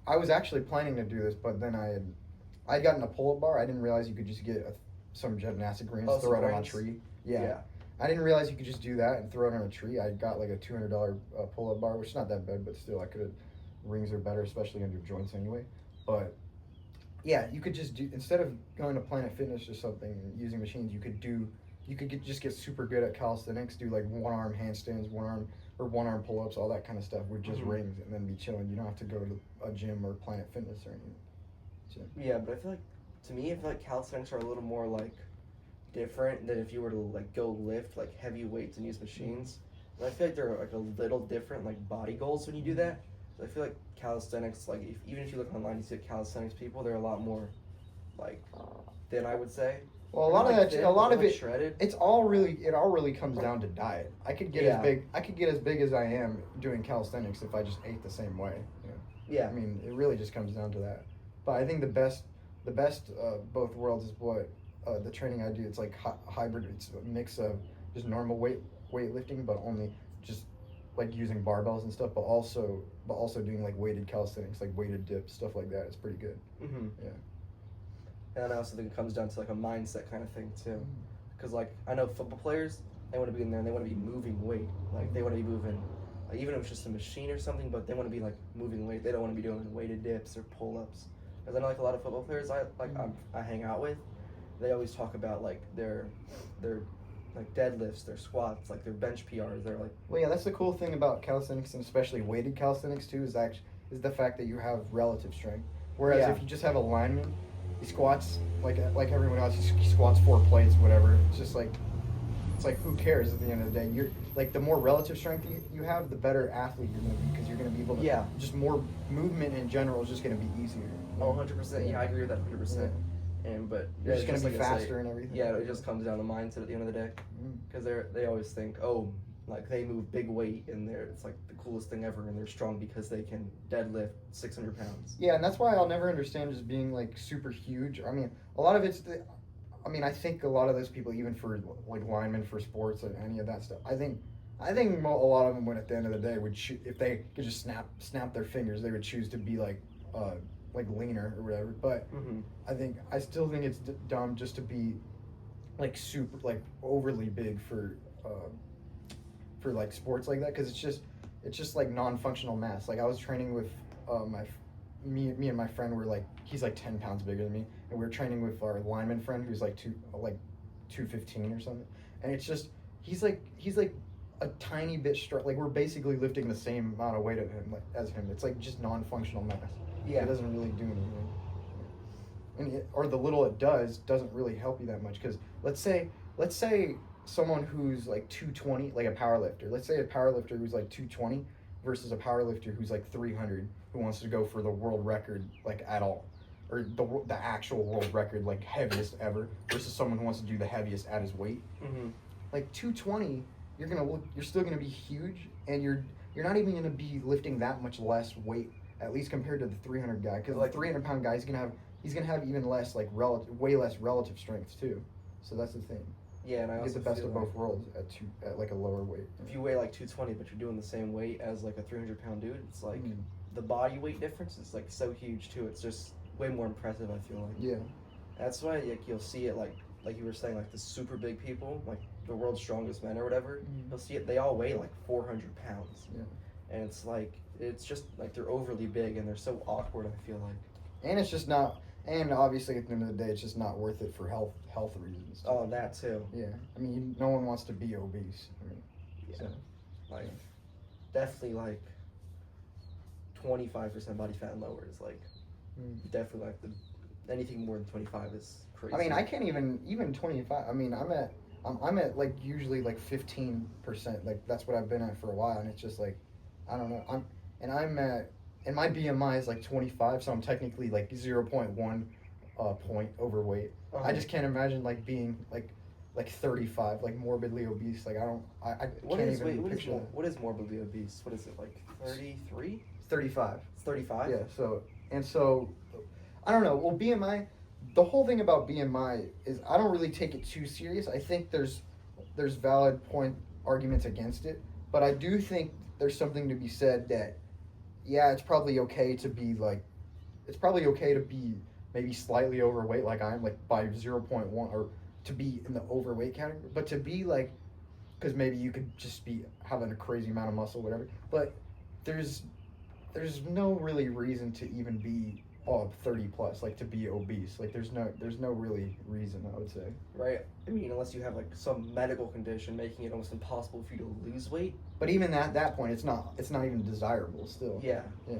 I was actually planning to do this, but then I'd gotten a pull-up bar. I didn't realize you could just get some gymnastic rings, throw it on a tree. Yeah. I didn't realize you could just do that and throw it on a tree. I got like a $200 pull-up bar, which is not that bad, but still, rings are better, especially on your joints anyway. But yeah, you could just do, instead of going to Planet Fitness or something and using machines, you could just get super good at calisthenics, do like one-arm handstands, one-arm pull-ups, all that kind of stuff with just rings, and then be chilling. You don't have to go to a gym or Planet Fitness or anything. So. Yeah, but I feel like calisthenics are a little more like different than if you were to like go lift like heavy weights and use machines. And I feel like they're like a little different like body goals when you do that. So I feel like calisthenics, like even if you look online, you see calisthenics people, they're a lot more like thin, I would say. Well, a lot of it, shredded. it all really comes down to diet. I could get as big as I am doing calisthenics if I just ate the same way. Yeah. I mean, it really just comes down to that. But I think the best both worlds is what the training I do. It's like hybrid. It's a mix of just normal weightlifting, but only just like using barbells and stuff, but also doing like weighted calisthenics, like weighted dips, stuff like that. It's pretty good. Mm-hmm. Yeah. And I also think it comes down to like a mindset kind of thing too, because like I know football players, they want to be in there and they want to be moving weight, like they want to be moving, like, even if it's just a machine or something, but they want to be like moving weight. They don't want to be doing weighted dips or pull-ups. Because I know like a lot of football players I hang out with, they always talk about like their like deadlifts, their squats, like their bench PRs. They're like, well, yeah, that's the cool thing about calisthenics, and especially weighted calisthenics too, is the fact that you have relative strength. Whereas if you just have a lineman, he squats like everyone else. He squats 4 plates, whatever. It's just like, it's like, who cares at the end of the day? You're like, the more relative strength you have, the better athlete you're going to be, because you're going to be able to. Just more movement in general is just going to be easier. Oh, 100%. Yeah, I agree with that 100%. But you're just going to be faster and everything. Yeah, it just comes down to mindset at the end of the day. Because they always think, oh, like they move big weight and it's like the coolest thing ever, and they're strong because they can deadlift 600 pounds. Yeah, and that's why I'll never understand just being like super huge. I mean, a lot of it's I mean, I think a lot of those people, even for like linemen for sports and any of that stuff, I think a lot of them would at the end of the day would if they could just snap their fingers, they would choose to be like leaner or whatever. But I still think it's dumb just to be like super like overly big for like sports like that, because it's just like non-functional mass. Like I was training with me and my friend were like, he's like 10 pounds bigger than me, and we were training with our lineman friend who's like 215 or something, and it's just he's like a tiny bit strong. Like we're basically lifting the same amount of weight of him as him. It's like just non-functional mass. Yeah, it doesn't really do anything, and or the little it doesn't really help you that much. Because let's say someone who's like 220, like a powerlifter. Let's say a powerlifter who's like 220 versus a powerlifter who's like 300, who wants to go for the world record like at all, or the actual world record like heaviest ever, versus someone who wants to do the heaviest at his weight. Like 220, you're still gonna be huge, and you're not even gonna be lifting that much less weight, at least compared to the 300 guy. Because like 300-pound guy, he's gonna have even less way less relative strength too. So that's the thing. Yeah, and I also get the best of like both worlds at like a lower weight. If you weigh like 220, but you're doing the same weight as like a 300-pound dude, it's like the body weight difference is like so huge too. It's just way more impressive, I feel like. Yeah. That's why like you'll see it like you were saying, like the super big people, like the world's strongest men or whatever. You'll see it. They all weigh like 400 pounds. Yeah. And it's just like they're overly big and they're so awkward, I feel like. And it's just not. And obviously, at the end of the day, it's just not worth it for health reasons. Oh, that too. Yeah, I mean, no one wants to be obese. I mean, yeah, so. like definitely like 25% body fat and lower is like definitely like anything more than 25 is crazy. I mean, I can't even 25. I mean, I'm at like usually like 15%. Like that's what I've been at for a while, and it's just like, I don't know. And my BMI is like 25, so I'm technically like 0.1 point overweight. I just can't imagine like being like 35, like morbidly obese. Like I can't even picture that. What is morbidly obese? What is it, like 33? 35. It's 35? Yeah, so I don't know. Well, BMI, the whole thing about BMI is I don't really take it too serious. I think there's valid arguments against it, but I do think there's something to be said that yeah, it's probably okay to be maybe slightly overweight, like I'm like by 0.1, or to be in the overweight category, but to be like, because maybe you could just be having a crazy amount of muscle, whatever. But there's no really reason to even be 30 plus, like to be obese. Like there's no really reason, I would say. Right. I mean, unless you have like some medical condition making it almost impossible for you to lose weight. But even at that point, it's not even desirable still. Yeah. Yeah.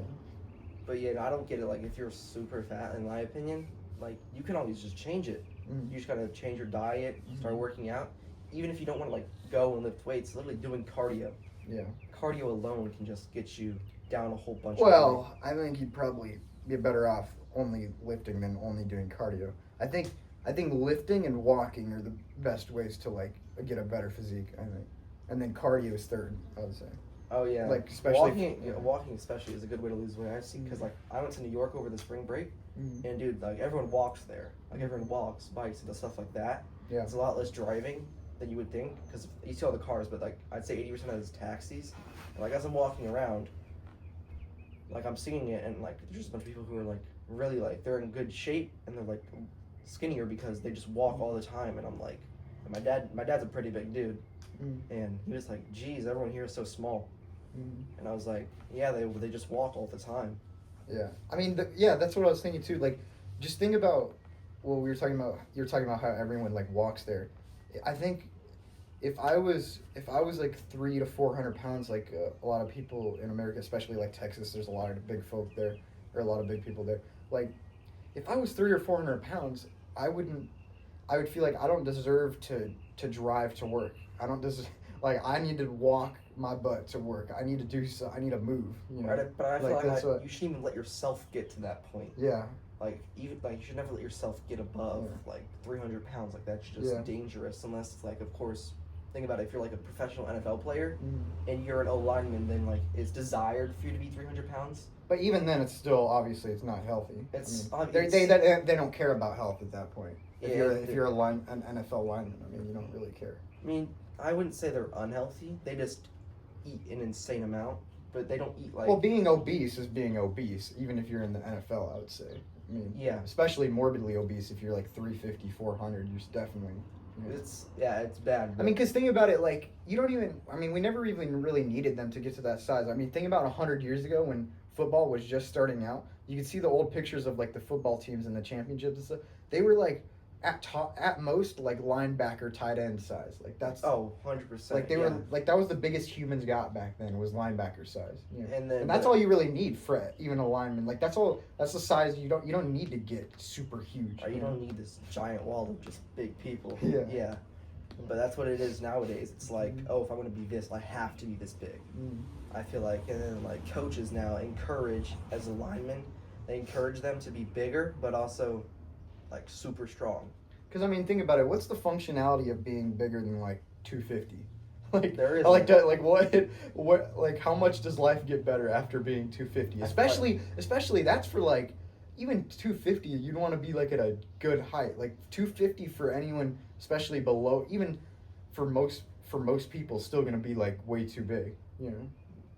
But yeah, I don't get it. Like if you're super fat, in my opinion, like you can always just change it. You just gotta change your diet, start working out. Even if you don't want to like go and lift weights, literally doing cardio. Yeah. Cardio alone can just get you down a whole bunch. Well, I think you'd probably be better off only lifting than only doing cardio. I think lifting and walking are the best ways to like get a better physique, I think. And then cardio is third, I would say. Oh yeah, like especially walking especially is a good way to lose weight. I see, because like I went to New York over the spring break, and dude, like everyone walks there. Like everyone walks, bikes, and stuff like that. Yeah, it's a lot less driving than you would think, because you see all the cars, but like I'd say 80% of it is taxis. And, like as I'm walking around, like I'm seeing it, and like there's just a bunch of people who are like really like they're in good shape, and they're like skinnier because they just walk all the time. And I'm like, and my dad's a pretty big dude, and he was like, geez, everyone here is so small. And I was like, yeah, they just walk all the time. Yeah, I mean, that's what I was thinking too. Like, just think about what we were talking about. You're talking about how everyone like walks there. I think if I was like 300 to 400 pounds, like a lot of people in America, especially like Texas, there's a lot of big folk there, or a lot of big people there. Like, if I was 300 or 400 pounds, I would feel like I don't deserve to drive to work. I don't like I need to walk my butt to work. I need to move. You know? Right, but I feel like you shouldn't even let yourself get to that point. Yeah. Like even like you should never let yourself get above like 300 pounds. Like that's just dangerous, unless it's like, of course, think about it. If you're like a professional NFL player and you're an O lineman, then like it's desired for you to be 300 pounds. But even then, it's still obviously it's not healthy. They don't care about health at that point. If you're an NFL lineman, I mean, you don't really care. I mean, I wouldn't say they're unhealthy. They just eat an insane amount, but they don't eat like. Well, being obese is being obese, even if you're in the NFL, I would say. I mean, yeah, especially morbidly obese. If you're like 350, 400, you're definitely. It's bad. I mean, because think about it, like, you don't even, I mean, we never even really needed them to get to that size. I mean, think about 100 years ago when football was just starting out. You could see the old pictures of, like, the football teams and the championships and stuff. They were, like, at most, like, linebacker, tight end size. Like, that's... 100%. Like, they were, like, that was the biggest humans got back then, was linebacker size. You know? And that's all you really need for even a lineman. Like, that's the size you don't need to get super huge. Or you don't need this giant wall of just big people. Yeah. Yeah. But that's what it is nowadays. It's like, if I'm going to be this, I have to be this big. I feel like, and then, like, coaches now encourage, as a lineman, they encourage them to be bigger, but also, like, super strong. Because, I mean, think about it. What's the functionality of being bigger than, like, 250? Like, there is what, like, how much does life get better after being 250? Especially that's for, like, even 250, you'd want to be, like, at a good height. Like, 250 for anyone, especially below, even for most people, still going to be, like, way too big, you know?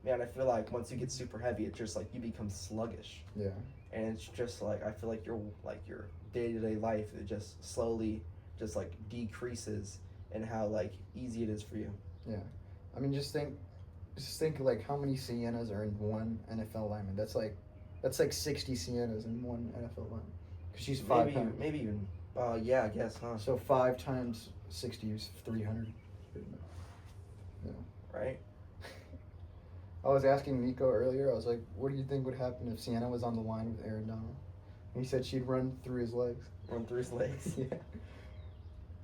Man, I feel like once you get super heavy, it's just, like, you become sluggish. Yeah. And it's just, like, I feel like your day-to-day life, it just slowly just, like, decreases in how, like, easy it is for you. Yeah. I mean, just think, like, how many Siennas are in one NFL lineman. That's like 60 Siennas in one NFL lineman. Because she's 5 pounds. Maybe even, yeah, I guess, huh? So 5 times 60 is 300. Yeah. Right? I was asking Nico earlier, I was like, what do you think would happen if Sienna was on the line with Aaron Donald? And he said she'd run through his legs. Run through his legs? Yeah.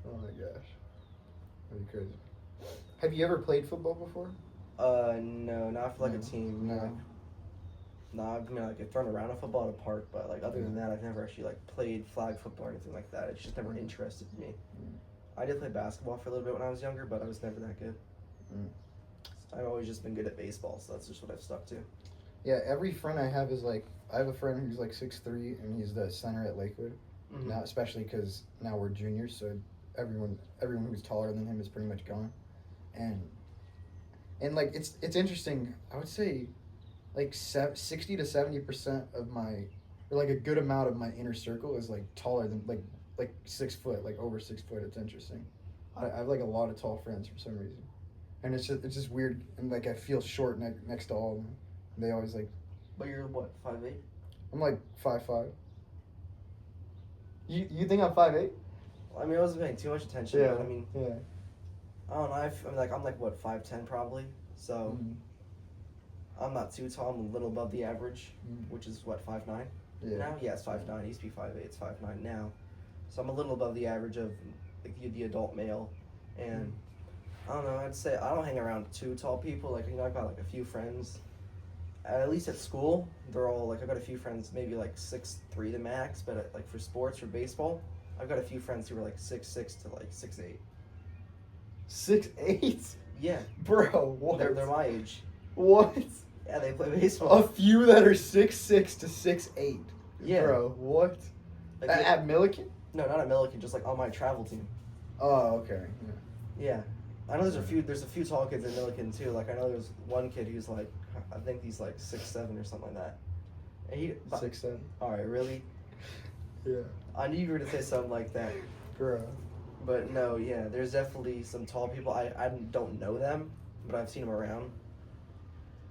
Oh my gosh. That'd be crazy. Have you ever played football before? No, not for, like, a team. No. No, I mean, like, I've thrown around a football at a park, but, like, other than that, I've never actually, like, played flag football or anything like that. It's just never interested me. I did play basketball for a little bit when I was younger, but I was never that good. I've always just been good at baseball, so that's just what I've stuck to. Yeah, every friend I have is like, I have a friend who's like 6'3", and he's the center at Lakewood. Now, especially because now we're juniors, so everyone who's taller than him is pretty much gone. And like, it's interesting. I would say like 60 to 70% of my, or like a good amount of my inner circle is like taller than like 6 foot, like over 6 foot. It's interesting. I have like a lot of tall friends for some reason. And it's just weird, and like I feel short next to all of them. They always like. But you're what, 5'8"? I'm like 5'5". You think I'm 5'8"? Well, I mean, I wasn't paying too much attention. Yeah. But I mean, yeah. I don't know. I'm like what, 5'10" probably. So I'm not too tall. I'm a little above the average, which is what, 5'9". Yeah. Now, yeah, it's 5'9". It used to be 5'8". It's 5'9" now. So I'm a little above the average of like the adult male, and. I don't know, I'd say I don't hang around too tall people. Like, you know, I've got like a few friends, at least at school, they're all like, I've got a few friends maybe like 6'3" the max, but like for sports, for baseball, I've got a few friends who are like 6'6" to like 6'8". 6'8"? Yeah. Bro, what? They're my age. What? Yeah, they play baseball. A few that are 6'6" to 6'8". Yeah. Bro, what? Like at Millikan? No, not at Millikan, just like on my travel team. Oh, okay. Yeah. I know there's a few tall kids at Millikan too. Like, I know there's one kid who's like, I think he's like 6'7" or something like that. And he 6'7". All right, really? Yeah. I knew you were gonna say something like that. Bro. But no, yeah, there's definitely some tall people. I don't know them, but I've seen them around.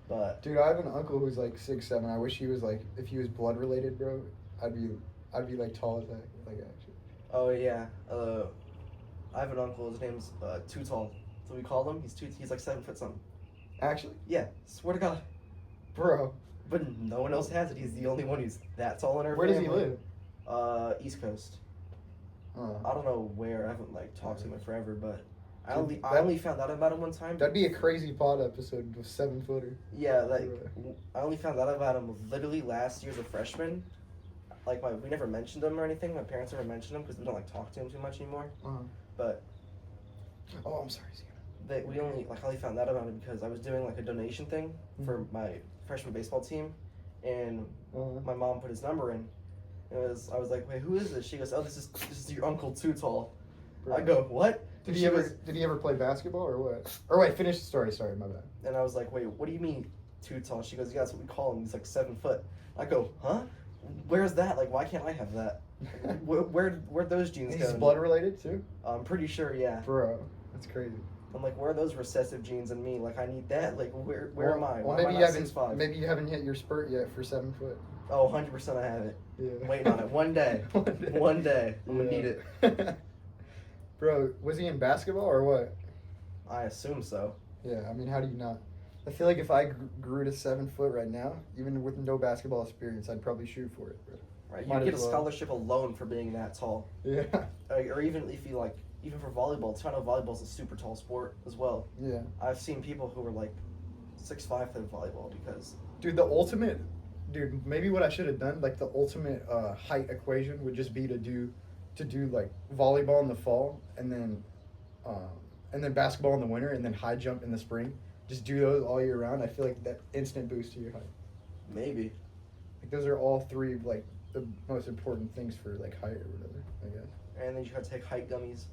But dude, I have an uncle who's like 6'7". I wish he was like, if he was blood related, bro, I'd be like tall as that, like actually. Oh yeah, I have an uncle. His name's Too Tall. So we call him. He's like 7 foot something. Actually? Yeah, swear to God. Bro. But no one else has it. He's the only one who's that tall in our Where family. does he live? East Coast. Oh. I don't know where. I haven't like talked to him in forever, but I only found out about him one time. That'd be a crazy pod episode with 7-footer. Yeah, like I only found out about him literally last year as a freshman. Like we never mentioned him or anything. My parents never mentioned him because we don't like talk to him too much anymore. But oh, I'm sorry. I only found out about him because I was doing like a donation thing for my freshman baseball team, and my mom put his number in, I was like, wait, who is this? She goes, oh, this is your uncle Too Tall. Bro. I go, what? Did he ever play basketball or what? Or wait, finish the story. Sorry, my bad. And I was like, wait, what do you mean Too Tall? She goes, yeah, that's what we call him. He's like 7 foot. I go, huh? Where's that? Like, why can't I have that? Where'd those genes go? He's blood related too? I'm pretty sure, yeah. Bro, that's crazy. I'm like, where are those recessive genes in me? Like, I need that. Like, where am I? Well, Why maybe am I you not haven't 6'5"? maybe you haven't hit your spurt yet for 7 foot. Oh, 100% I have it. Yeah. Waiting on it. One day. One day. I'm gonna need it. Bro, was he in basketball or what? I assume so. Yeah, I mean, how do you not? I feel like if I grew to 7 foot right now, even with no basketball experience, I'd probably shoot for it, bro. Right, Might you get a as well. scholarship alone for being that tall. Yeah. Or even if you like, even for volleyball, I know volleyball's a super tall sport as well. Yeah. I've seen people who were like 6'5" for volleyball because. Dude, maybe what I should have done, like the ultimate height equation would just be to do like volleyball in the fall and then basketball in the winter and then high jump in the spring. Just do those all year round. I feel like that instant boost to your height. Maybe. Like those are all three like the most important things for like height or whatever, I guess. And then you gotta take height gummies.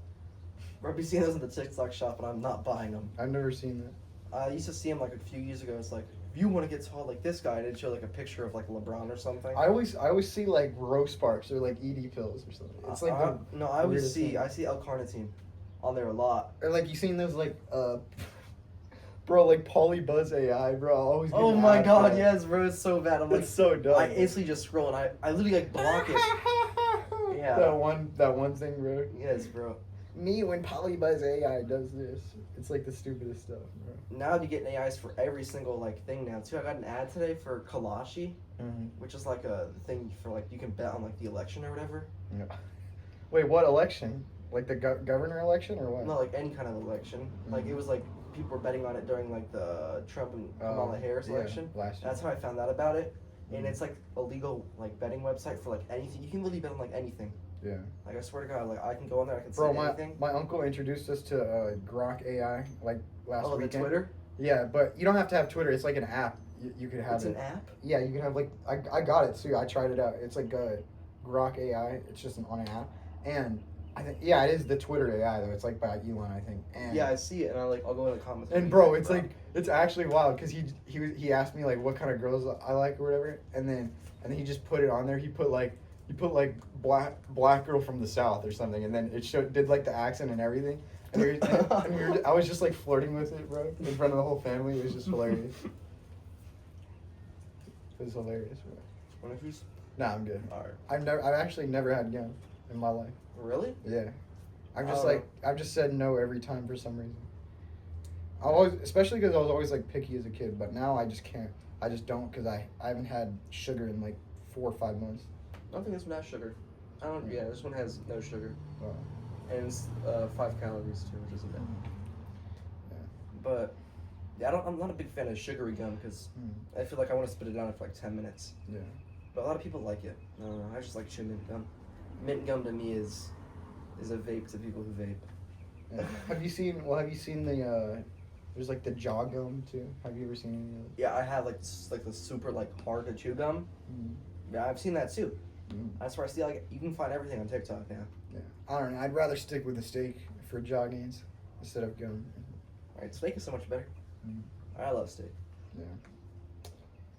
I've been seeing those in the TikTok shop, and I'm not buying them. I've never seen that. I used to see them like a few years ago. It's like, if you want to get tall like this guy, it'd show like a picture of like LeBron or something. I always see like Rose Sparks or like ED pills or something. It's like no, I always weirdest see thing. I see L-carnitine on there a lot. Or like you seen those like bro, like Polybuzz AI, bro. I always get Oh an my ad god, for it. yes, bro, it's so bad. I'm like, It's so dumb. I instantly just scroll and I literally like block it. Yeah. That one thing, bro. Yes, bro. Me when Polybuzz AI does this, it's like the stupidest stuff, bro. Now I'd be getting AIs for every single like thing now too. I got an ad today for Kalashi, which is like a thing for like you can bet on like the election or whatever. Yeah. Wait, what election? Like the governor election or what? No, like any kind of election. Like it was like people were betting on it during like the Trump and Kamala Harris election. Last year. That's how I found out about it. And it's like a legal like betting website for like anything. You can literally bet on like anything. Yeah. Like I swear to God, like I can go on there, I can Bro, say anything. my uncle introduced us to Grok AI like last weekend. The Twitter? Yeah, but you don't have to have Twitter. It's like an app. You could have It's an app? Yeah, you can have like I got it too. I tried it out. It's like Grok AI. It's just on an app, and I think it is the Twitter AI though. It's like by Elon, I think. And Yeah, I see it, and I'll go in the comments. And bro, it's like it's actually wild because he asked me like what kind of girls I like or whatever, and then he just put it on there. He put like black girl from the South or something, and then it did like the accent and everything. And, I was just like flirting with it, bro, in front of the whole family. It was just hilarious. It was hilarious, bro. One of these? Nah, I'm good. Alright. I've actually never had gum in my life. Really? Yeah. Oh. I've just said no every time for some reason. Especially because I was always like picky as a kid, but now I just can't. I just don't because I haven't had sugar in like 4 or 5 months. I don't think this one has sugar. Yeah, this one has no sugar. Wow. And it's 5 calories too, which isn't bad. Yeah. But yeah, I'm not a big fan of sugary gum because I feel like I want to spit it out in like 10 minutes. Yeah. But a lot of people like it. I don't know. I just like chewing mint gum. Mint gum to me is a vape to people who vape. Yeah. Have you seen the there's like the jaw gum too? Have you ever seen any of those? Yeah, I have like the super like hard to chew gum. Yeah, I've seen that too. That's where I see like you can find everything on TikTok now. Yeah. I don't know. I'd rather stick with the steak for jaw gains instead of gum. Right, steak is so much better. I love steak. Yeah.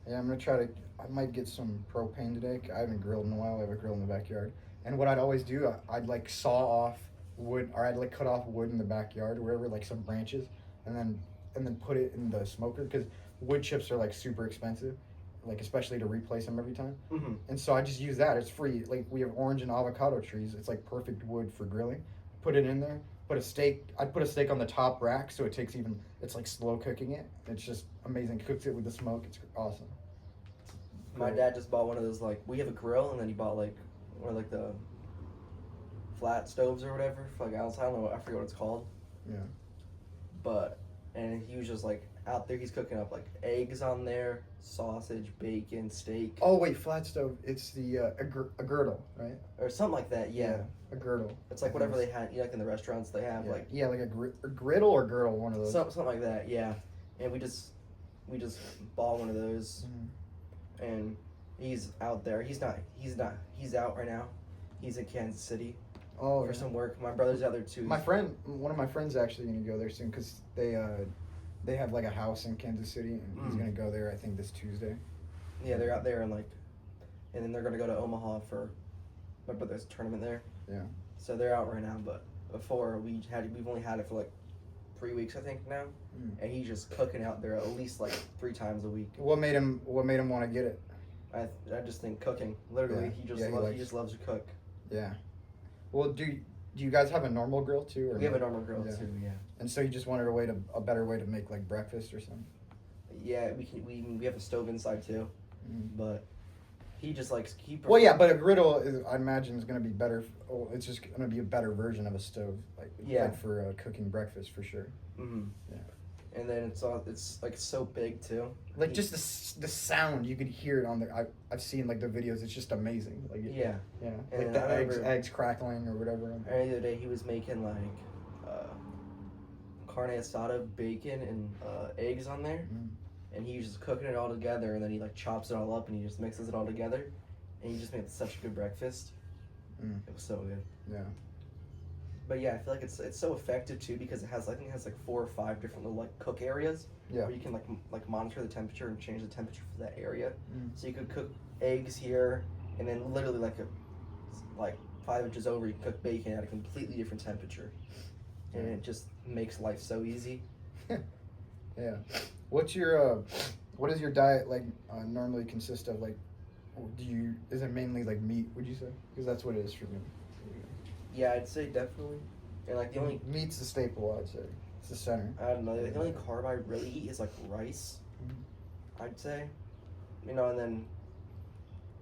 Yeah, I'm gonna try to. I might get some propane today. I haven't grilled in a while. I have a grill in the backyard. And what I'd always do, I'd like saw off wood, or I'd like cut off wood in the backyard, or wherever, like some branches, and then put it in the smoker because wood chips are like super expensive, like especially to replace them every time. And so I just use that. It's free. Like we have orange and avocado trees. It's like perfect wood for grilling. Put it in there. Put a steak. I'd put a steak on the top rack so it takes even. It's like slow cooking it. It's just amazing. Cooks it with the smoke. It's awesome. My dad just bought one of those, like, we have a grill, and then he bought, like, one of, like, the flat stoves or whatever, for, like, outside. I don't know, I forget what it's called. Yeah. But, and he was just, like, out there, he's cooking up, like, eggs on there, sausage, bacon, steak. Oh, wait, flat stove. It's the, a girdle, right? Or something like that, yeah. A girdle. It's like whatever they had, you know, like in the restaurants they have, Yeah. like. Yeah, like a griddle or girdle, one of those. Something like that, yeah. And we just bought one of those. And He's out there. He's not. He's out right now. He's in Kansas City for some work. My brother's out there too. One of my friends actually gonna go there soon because they have like a house in Kansas City and he's gonna go there I think this Tuesday. Yeah, they're out there and then they're gonna go to Omaha for my brother's tournament there. Yeah. So they're out right now, but before we've only had it for like 3 weeks I think now, and he's just cooking out there at least like 3 times a week. What made him want to get it? I just think cooking. Literally, he just loves to cook. Yeah. Well, do you guys have a normal grill too? Or we have a normal grill too. Yeah. And so you just wanted a better way to make like breakfast or something? Yeah, we have a stove inside too, but he just likes Well, yeah, but a griddle I imagine is going to be better. It's just going to be a better version of a stove, like for cooking breakfast for sure. Mm-hmm. Yeah. And then it's like so big too. Like just the sound you could hear it on the. I've seen like the videos. It's just amazing. Like yeah. Like the eggs crackling or whatever. The other day he was making like carne asada, bacon and eggs on there, and he was just cooking it all together, and then he like chops it all up and he just mixes it all together, and he just made such a good breakfast. It was so good. Yeah. But yeah, I feel like it's so effective too because it has like 4 or 5 different little like cook areas where you can like monitor the temperature and change the temperature for that area. So you could cook eggs here, and then literally like 5 inches over you can cook bacon at a completely different temperature, and it just makes life so easy. Yeah. What does your diet like normally consist of? Like, is it mainly like meat? Would you say? Because that's what it is for me. Yeah, I'd say definitely. And like the only meat's the staple, I'd say. It's the center. I don't know. The only carb I really eat is like rice. I'd say, and then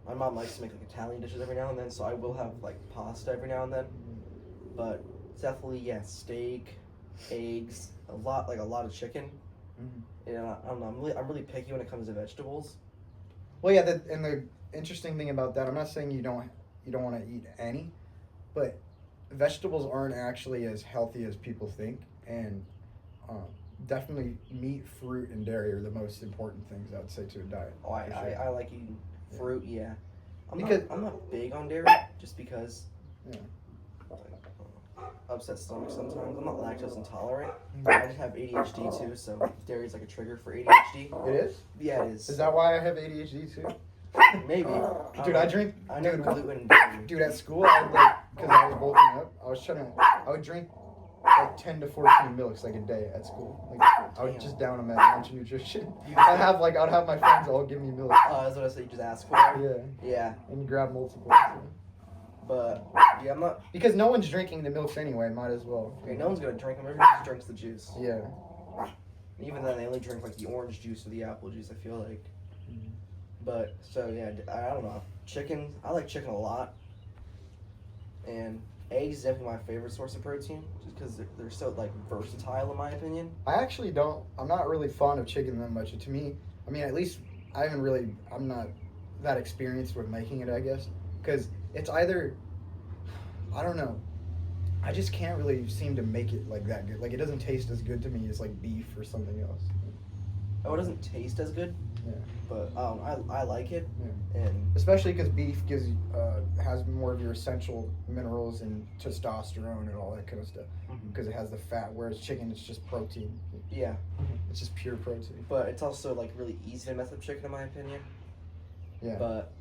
my mom likes to make like Italian dishes every now and then, so I will have like pasta every now and then. But definitely, steak, eggs, a lot of chicken. And I don't know. I'm really picky when it comes to vegetables. Well, yeah, and the interesting thing about that, I'm not saying you don't want to eat any, but vegetables aren't actually as healthy as people think, and definitely meat, fruit, and dairy are the most important things I would say to a diet. Oh, I like eating fruit. Yeah, I'm not big on dairy just because. Yeah. Upset stomach sometimes. I'm not lactose intolerant. I just have ADHD too, so dairy is like a trigger for ADHD. It is? Yeah, it is. Is that why I have ADHD too? Maybe. Dude, I drink. I know gluten and dairy. Dude, at school, because I was bulking up, I would drink like 10 to 14 milks like a day at school. Like, I would just down them at lunch and nutrition. I'd have my friends all give me milk. Oh, that's what I said. You just ask for it? Yeah. Yeah. And you grab multiple. But yeah, I'm not. Because no one's drinking the milks anyway. Might as well. Okay, no one's gonna drink them. Everyone just drinks the juice. Yeah. Even then, they only drink like the orange juice or the apple juice. I feel like. But so yeah, I don't know. Chicken. I like chicken a lot. And eggs is definitely my favorite source of protein, just because they're so like versatile in my opinion. I actually don't. I'm not really fond of chicken that much. To me, I mean, at least I'm not that experienced with making it, I guess, because it's either, I don't know, I just can't really seem to make it like that good. Like, it doesn't taste as good to me as like beef or something else. Oh, it doesn't taste as good. Yeah. But I like it. Yeah. And especially because beef has more of your essential minerals and testosterone and all that kind of stuff. Because it has the fat, whereas chicken is just protein. Yeah. It's just pure protein. But it's also like really easy to mess up chicken in my opinion. Yeah. But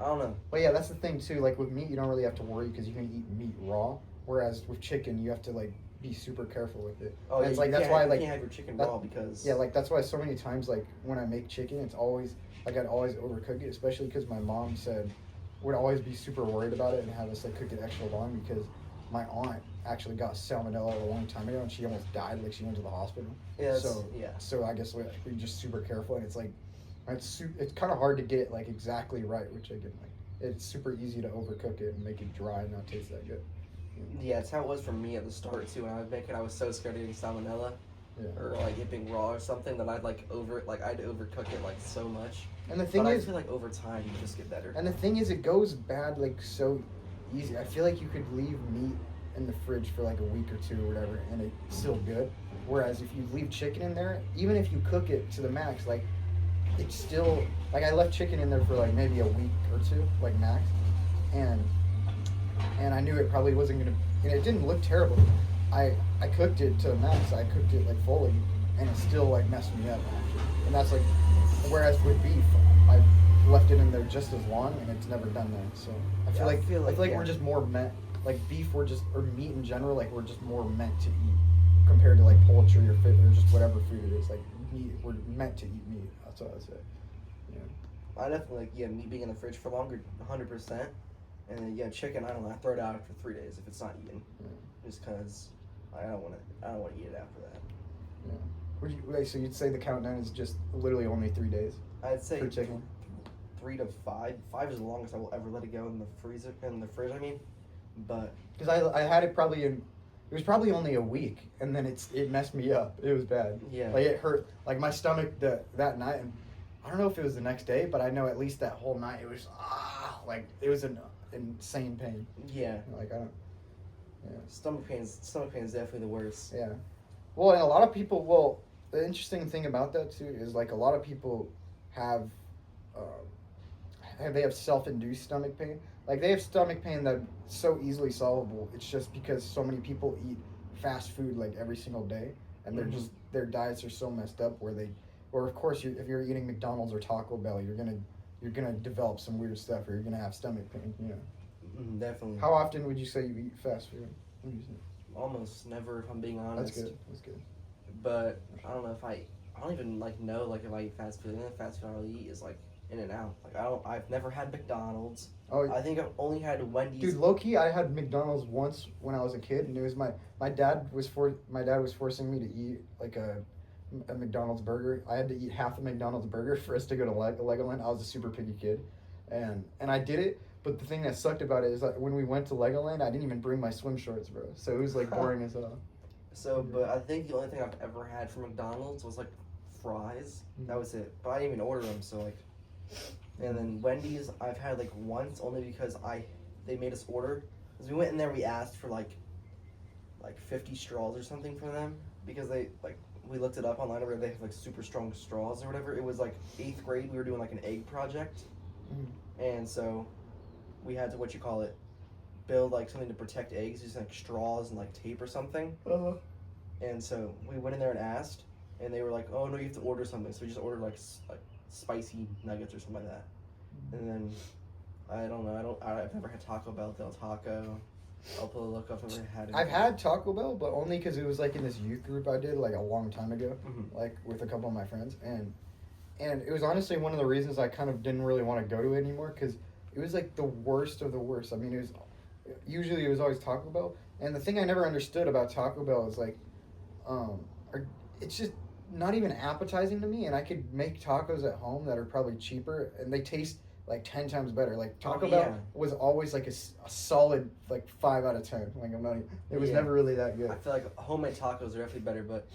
I don't know. Well, yeah, that's the thing too. Like with meat, you don't really have to worry because you can eat meat raw. Whereas with chicken, you have to like be super careful with it. Oh, and yeah, that's why you can't have your chicken raw because that's why so many times like when I make chicken, it's always like I'd always overcook it, especially because my mom would always be super worried about it and have us like cook it extra long because my aunt actually got salmonella a long time ago and she almost died. Like she went to the hospital. Yeah. So I guess we're just super careful, and it's like it's kind of hard to get like exactly right, which I get like. It's super easy to overcook it and make it dry and not taste that good. Yeah, it's how it was for me at the start too. When I would make it, I was so scared of getting salmonella, or like it being raw or something that I'd I'd overcook it like so much. And the thing is, I feel like over time you just get better. And the thing is, it goes bad like so easy. I feel like you could leave meat in the fridge for like a week or two or whatever, and it's still good. Whereas if you leave chicken in there, even if you cook it to the max, like it's still like I left chicken in there for like maybe a week or two, like max, and I knew it probably wasn't gonna. And it didn't look terrible. I cooked it to max. I cooked it like fully, and it still like messed me up. And that's like, whereas with beef, I've left it in there just as long, and it's never done that. So I feel like we're just more meant, like beef, we're just, or meat in general, like we're just more meant to eat compared to like poultry or fish or just whatever food it is. Like meat, we're meant to eat meat. That's what I say. Yeah. I definitely like meat being in the fridge for longer, 100%. And then chicken, I don't know, I throw it out after 3 days if it's not eaten, just because I don't want to eat it after that. Yeah. So you'd say the countdown is just literally only 3 days? I'd say for chicken. 3 to 5. 5 is the longest I will ever let it go in the fridge. I mean, but because I had it probably it was probably only a week, and then it messed me up. It was bad. Yeah. Like it hurt. Like my stomach that night, and I don't know if it was the next day, but I know at least that whole night it was like it was an insane pain. Yeah. Like I don't. Yeah. Stomach pain is definitely the worst. Yeah. Well, and a lot of people. Well, the interesting thing about that too is like a lot of people have self-induced stomach pain. Like they have stomach pain that's so easily solvable. It's just because so many people eat fast food like every single day, and they're just their diets are so messed up or of course if you're eating McDonald's or Taco Bell, you're gonna develop some weird stuff, or you're gonna have stomach pain. Definitely. How often would you say you eat fast food? Almost never, if I'm being honest. That's good. But I don't know if I don't even know if I eat fast food. The only fast food I really eat is like In-N-Out. I've never had McDonald's. Oh, I think I've only had Wendy's. Dude, low key, I had McDonald's once when I was a kid, and it was my dad was forcing me to eat like a McDonald's burger. I had to eat half a McDonald's burger for us to go to Legoland. I was a super picky kid, and I did it. But the thing that sucked about it is that when we went to Legoland, I didn't even bring my swim shorts, bro. So it was like boring as hell. So, but I think the only thing I've ever had from McDonald's was like fries. That was it. But I didn't even order them, so like. And then Wendy's, I've had like once, only because they made us order. Because we went in there, we asked for like 50 straws or something for them, because we looked it up online, where they have like super strong straws or whatever. It was like 8th grade, we were doing like an egg project, and so we had to build like something to protect eggs using like straws and like tape or something. And so we went in there and asked, and they were like, "Oh no, you have to order something." So we just ordered like spicy nuggets or something like that. And then I don't know. I've never had Taco Bell, Del Taco. I'll pull a look up. I've never had it. I've had Taco Bell, but only because it was like in this youth group I did like a long time ago, like with a couple of my friends, and it was honestly one of the reasons I kind of didn't really want to go to it anymore, because it was like the worst of the worst. I mean, it was always Taco Bell, and the thing I never understood about Taco Bell is like, it's just not even appetizing to me, and I could make tacos at home that are probably cheaper, and they taste like 10 times better. Like Taco Bell was always like a solid like 5 out of 10. Like it was never really that good. I feel like homemade tacos are definitely better, but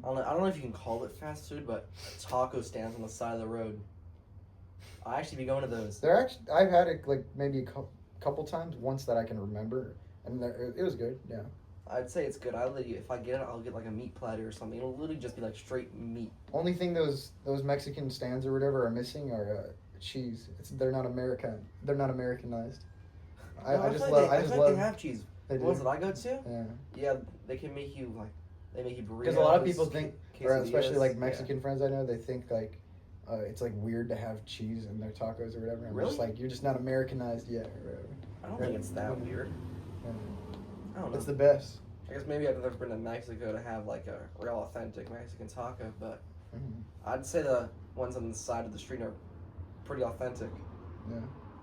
I don't know if you can call it fast food, but taco stands on the side of the road. I actually be going to those. I've had it like maybe a couple times, once that I can remember, and it was good. Yeah. I'd say it's good. If I get it, I'll get like a meat platter or something. It'll literally just be like straight meat. Only thing those Mexican stands or whatever are missing are cheese. They're not American. They're not Americanized. I just love. They have cheese. The ones that I go to. Yeah. Yeah, they can make you they make you burritos. Because a lot of people think, or quesadillas. especially like Mexican friends I know, they think like it's like weird to have cheese in their tacos or whatever. I'm just like, you're just not Americanized yet or whatever. I don't think it's that weird. I don't know. It's the best. I guess maybe I've never been to Mexico to have like a real authentic Mexican taco, but I'd say the ones on the side of the street are pretty authentic. Yeah.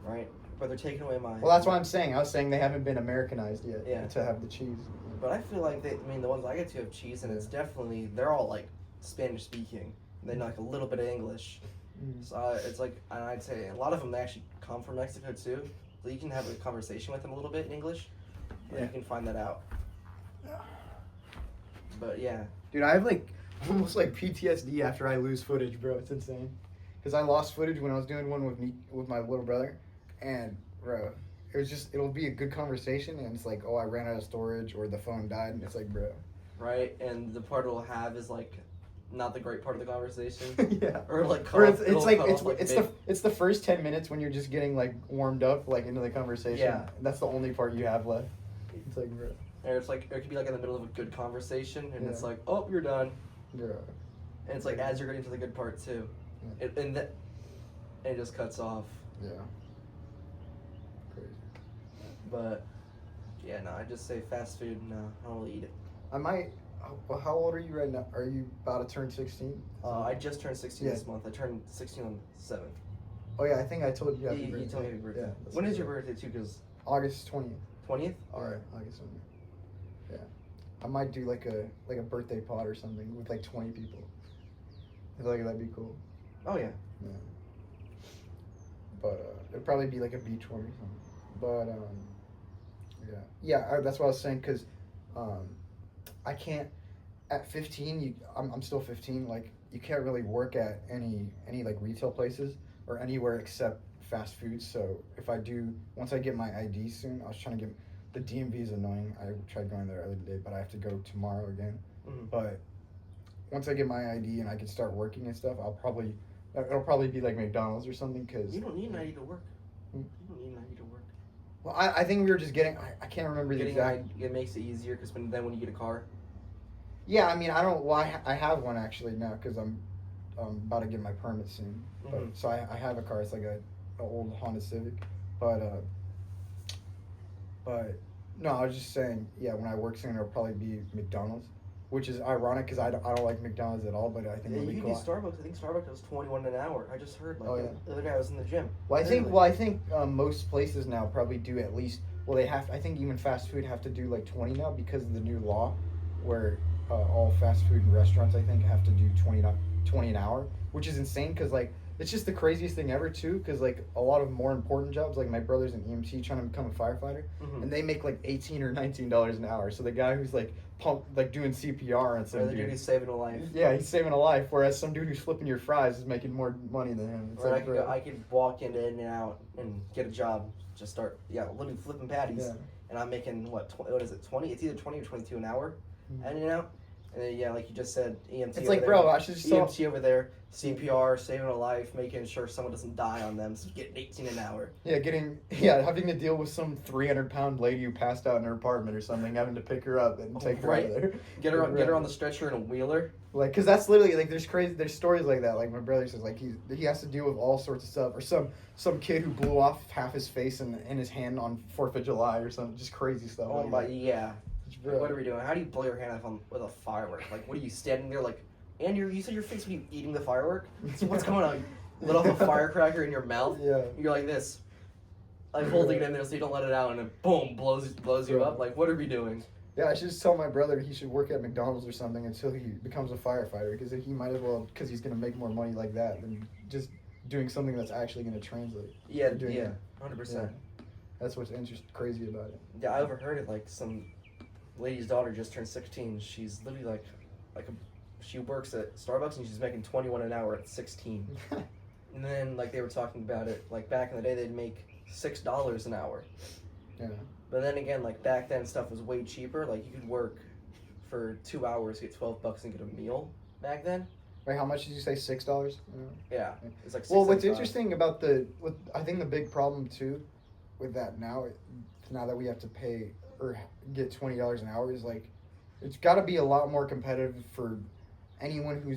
Right? But they're taking away my... Well, that's what I'm saying. I was saying they haven't been Americanized yet to have the cheese. But I feel like the ones I get to have cheese, and it's definitely, they're all like Spanish speaking. And they know like a little bit of English. So it's like, and I'd say a lot of them actually come from Mexico too. So you can have a conversation with them a little bit in English. And you can find that out. But yeah. Dude, I have like almost like PTSD after I lose footage, bro. It's insane. Because I lost footage when I was doing one with my little brother. And, bro, it'll be a good conversation, and it's like, oh, I ran out of storage, or the phone died, and it's like, bro. Right, and the part it'll have is like not the great part of the conversation. Yeah. Or like Or it's it'll like cut it's off, like, it's mid- the first 10 minutes when you're just getting like warmed up like into the conversation. Yeah. That's the only part you have left. It's like, bro. or it's like it could be like in the middle of a good conversation, and it's Yeah. like, oh, you're done. Yeah. And it's like as you're getting to the good part too, Yeah. and it just cuts off. Yeah. Crazy. But yeah, no, I just say fast food. No, I don't really eat it. I might. Well, how old are you right now? Are you about to turn 16? I just turned 16 Yeah. this month. I turned 16 on the 7th. Oh yeah, I think I told you. Yeah, Happy you birthday. told me happy birthday. Yeah, that's When is good. your birthday too? Because August 20th. 20th. All right. Yeah, August 20th. Yeah, I might do like a birthday pod or something with like 20 people. I feel like that'd be cool. Oh yeah. Yeah. But it'd probably be like a beach one or something. But that's what I was saying because I can't. At 15, I'm still 15. Like you can't really work at any like retail places or anywhere except fast food. So if I do, once I get my ID soon, I was trying to get the DMV is annoying. I tried going there the other day, but I have to go tomorrow again. Mm-hmm. But once I get my ID and I can start working and stuff, it'll probably be like McDonald's or something. Cause You don't need an ID to work. Hmm? You don't need an ID to work. well, I think we were just getting. I can't remember the Getting exact. an ID, it makes it easier because then when you get a car. Yeah, I mean, I don't. Well, I have one actually now because I'm about to get my permit soon. But, Mhm. so I have a car. It's like an old Honda Civic, but no, I was just saying. Yeah, when I work soon, it'll probably be McDonald's, which is ironic because I don't like McDonald's at all. But I think Yeah, it'll be you do cool. Starbucks. I think Starbucks is 21 an hour. I just heard like Oh, yeah. the other day I was in the gym. Well, I think Literally. most places now probably do at least. Well, they have. I think even fast food have to do like 20 now because of the new law, where all fast food and restaurants I think have to do 20 an hour, which is insane because like it's just the craziest thing ever too. Because like a lot of more important jobs, like my brother's an EMT trying to become a firefighter, Mhm. and they make like $18 or $19 an hour. So the guy who's like doing CPR on some Or the dude, dude who's saving a life. yeah, he's saving a life, whereas some dude who's flipping your fries is making more money than him. It's Or like, bro. I could walk in and out and get a job. Just start literally flipping patties. Yeah. And I'm making what is it 20? It's either 20 or 22 an hour. Mhm. And you know. And then, like you just said, EMT. It's over like, there. bro, I should just EMT over there, CPR, saving a life, making sure someone doesn't die on them. So getting 18 an hour. Yeah, having to deal with some 300-pound lady who passed out in her apartment or something, having to pick her up and take her out of there. Get her on the stretcher in a wheeler. Like, cause that's literally like there's stories like that. Like my brother says, like he has to deal with all sorts of stuff, or some kid who blew off half his face and his hand on 4th of July or something, just crazy stuff. Oh like my, that. yeah. Bro. What are we doing? How do you blow your hand off with a firework? Like, what are you standing there like? And you said your face when you eating the firework. So what's going on? You lit off a firecracker in your mouth. Yeah. You're like this, like holding it in there so you don't let it out, and it boom blows you up. Like, what are we doing? Yeah, I should just tell my brother he should work at McDonald's or something until he becomes a firefighter, because he might as well, because he's gonna make more money like that than just doing something that's actually gonna translate. Yeah, Doing yeah, it. 100%. That's what's crazy about it. Yeah, I overheard it. Like some lady's daughter just turned 16. She's literally she works at Starbucks and she's making 21 an hour at 16. And then like they were talking about it, like back in the day they'd make $6 an hour. Yeah. But then again, like back then stuff was way cheaper. Like you could work for 2 hours, get $12 and get a meal back then. Wait, how much did you say? $6? Yeah, it's like. Well, what's $6.75. interesting about I think the big problem too, with that now that we have to pay or get $20 an hour is like, it's got to be a lot more competitive for anyone who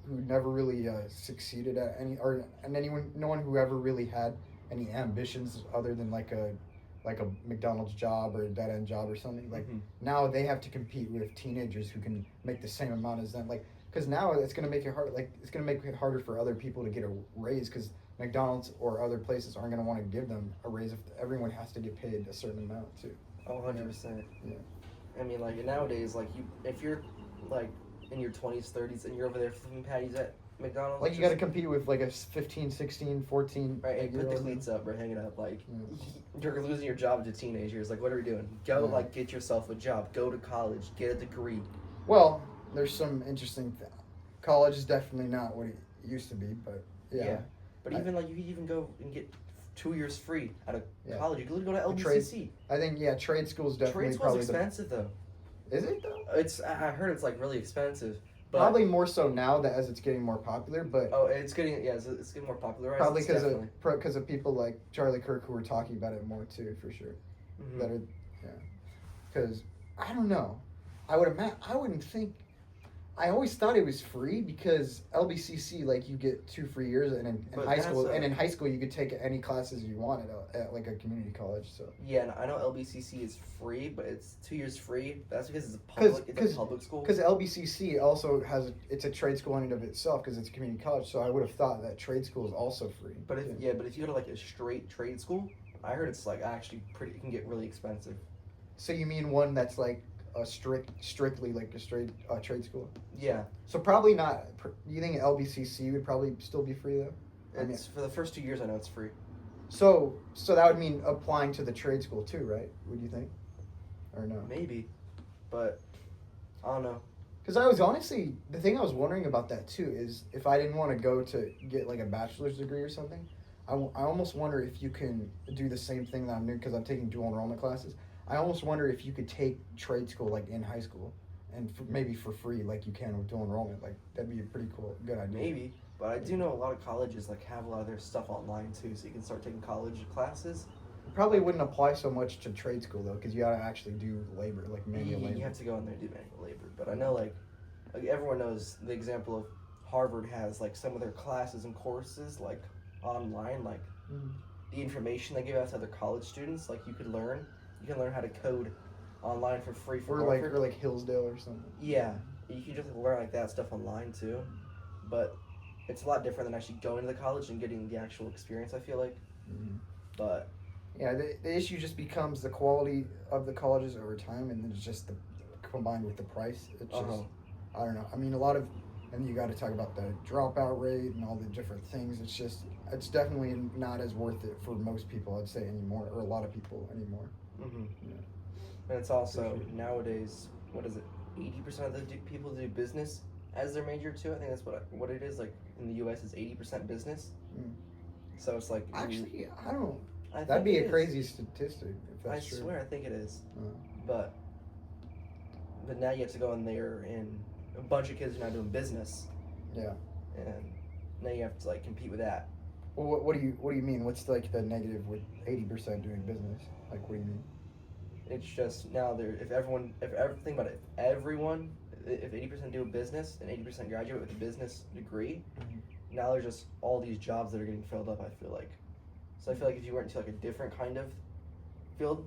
never really succeeded at no one who ever really had any ambitions other than like a McDonald's job or a dead end job or something. Like now they have to compete with teenagers who can make the same amount as them. Like, because now it's gonna make it hard. Like it's gonna make it harder for other people to get a raise because McDonald's or other places aren't gonna want to give them a raise if everyone has to get paid a certain amount too. Oh, 100%. Yeah. I mean, like nowadays, like if you're like in your 20s, 30s, and you're over there flipping patties at McDonald's, Like you got to compete with like a 15, 16, 14. right, and put the year-old. cleats up or hang it up. Like you're losing your job to teenagers. Like, what are we doing? Go like get yourself a job. Go to college. Get a degree. Well, there's some interesting. College is definitely not what it used to be, but yeah. But even like you could even go and get 2 years free out of Yeah. college. You could go to Trade- LBCC. I think trade school is definitely Trade school's probably expensive though. Is it though? I heard it's like really expensive, But, probably more so now that as it's getting more popular, but it's getting more popularized. probably because of people like Charlie Kirk who were talking about it more too, for sure. Mm-hmm. That are, yeah, because I don't know, I wouldn't think. I always thought it was free because LBCC, like, you get 2 free years, and in high school, and in high school you could take any classes you wanted at like a community college. So yeah, and I know LBCC is free, but it's 2 years free. That's because it's a public school. Because LBCC also it's a trade school in and of itself because it's a community college. So I would have thought that trade school is also free. But if you go to like a straight trade school, I heard it's like actually it can get really expensive. So you mean one that's like a strictly like a straight trade school? Yeah. So probably not. You think LBCC would probably still be free though? It's for the first 2 years. I know it's free. So that would mean applying to the trade school too, right? Would you think? Or no? Maybe, but I don't know. Because I was honestly, the thing I was wondering about that too is if I didn't want to go to get like a bachelor's degree or something, I almost wonder if you can do the same thing that I'm doing because I'm taking dual enrollment classes. I almost wonder if you could take trade school like in high school, and maybe for free like you can with dual enrollment. Like that'd be a pretty good idea. Maybe, but I do know a lot of colleges like have a lot of their stuff online too, so you can start taking college classes. It probably wouldn't apply so much to trade school though, because you gotta actually do labor, like manual labor. You have to go in there and do manual labor. But I know like everyone knows the example of Harvard has like some of their classes and courses like online, like the information they give out to other college students, like you can learn how to code online for free for Harvard. Or like Hillsdale or something. Yeah, you can just learn like that stuff online too, but it's a lot different than actually going to the college and getting the actual experience, I feel like. But yeah, the issue just becomes the quality of the colleges over time, and then it's just combined with the price. It's just I don't know. I mean, and you got to talk about the dropout rate and all the different things. It's definitely not as worth it for most people, I'd say, anymore, or a lot of people anymore. Yeah. And it's also nowadays, what is it? 80% of the people do business as their major too. I think that's what it is. Like in the U.S., is 80% business. So it's like actually, I don't. That'd be a crazy statistic if that's true. I swear, I think it is. But now you have to go in there, and a bunch of kids are now doing business. Yeah. And now you have to like compete with that. Well, what do you mean? What's like the negative with 80% doing business? Like, what do you mean? It's just now if everyone, think about it, if 80% do a business and 80% graduate with a business degree, now there's just all these jobs that are getting filled up, I feel like. So I feel like if you went into like a different kind of field,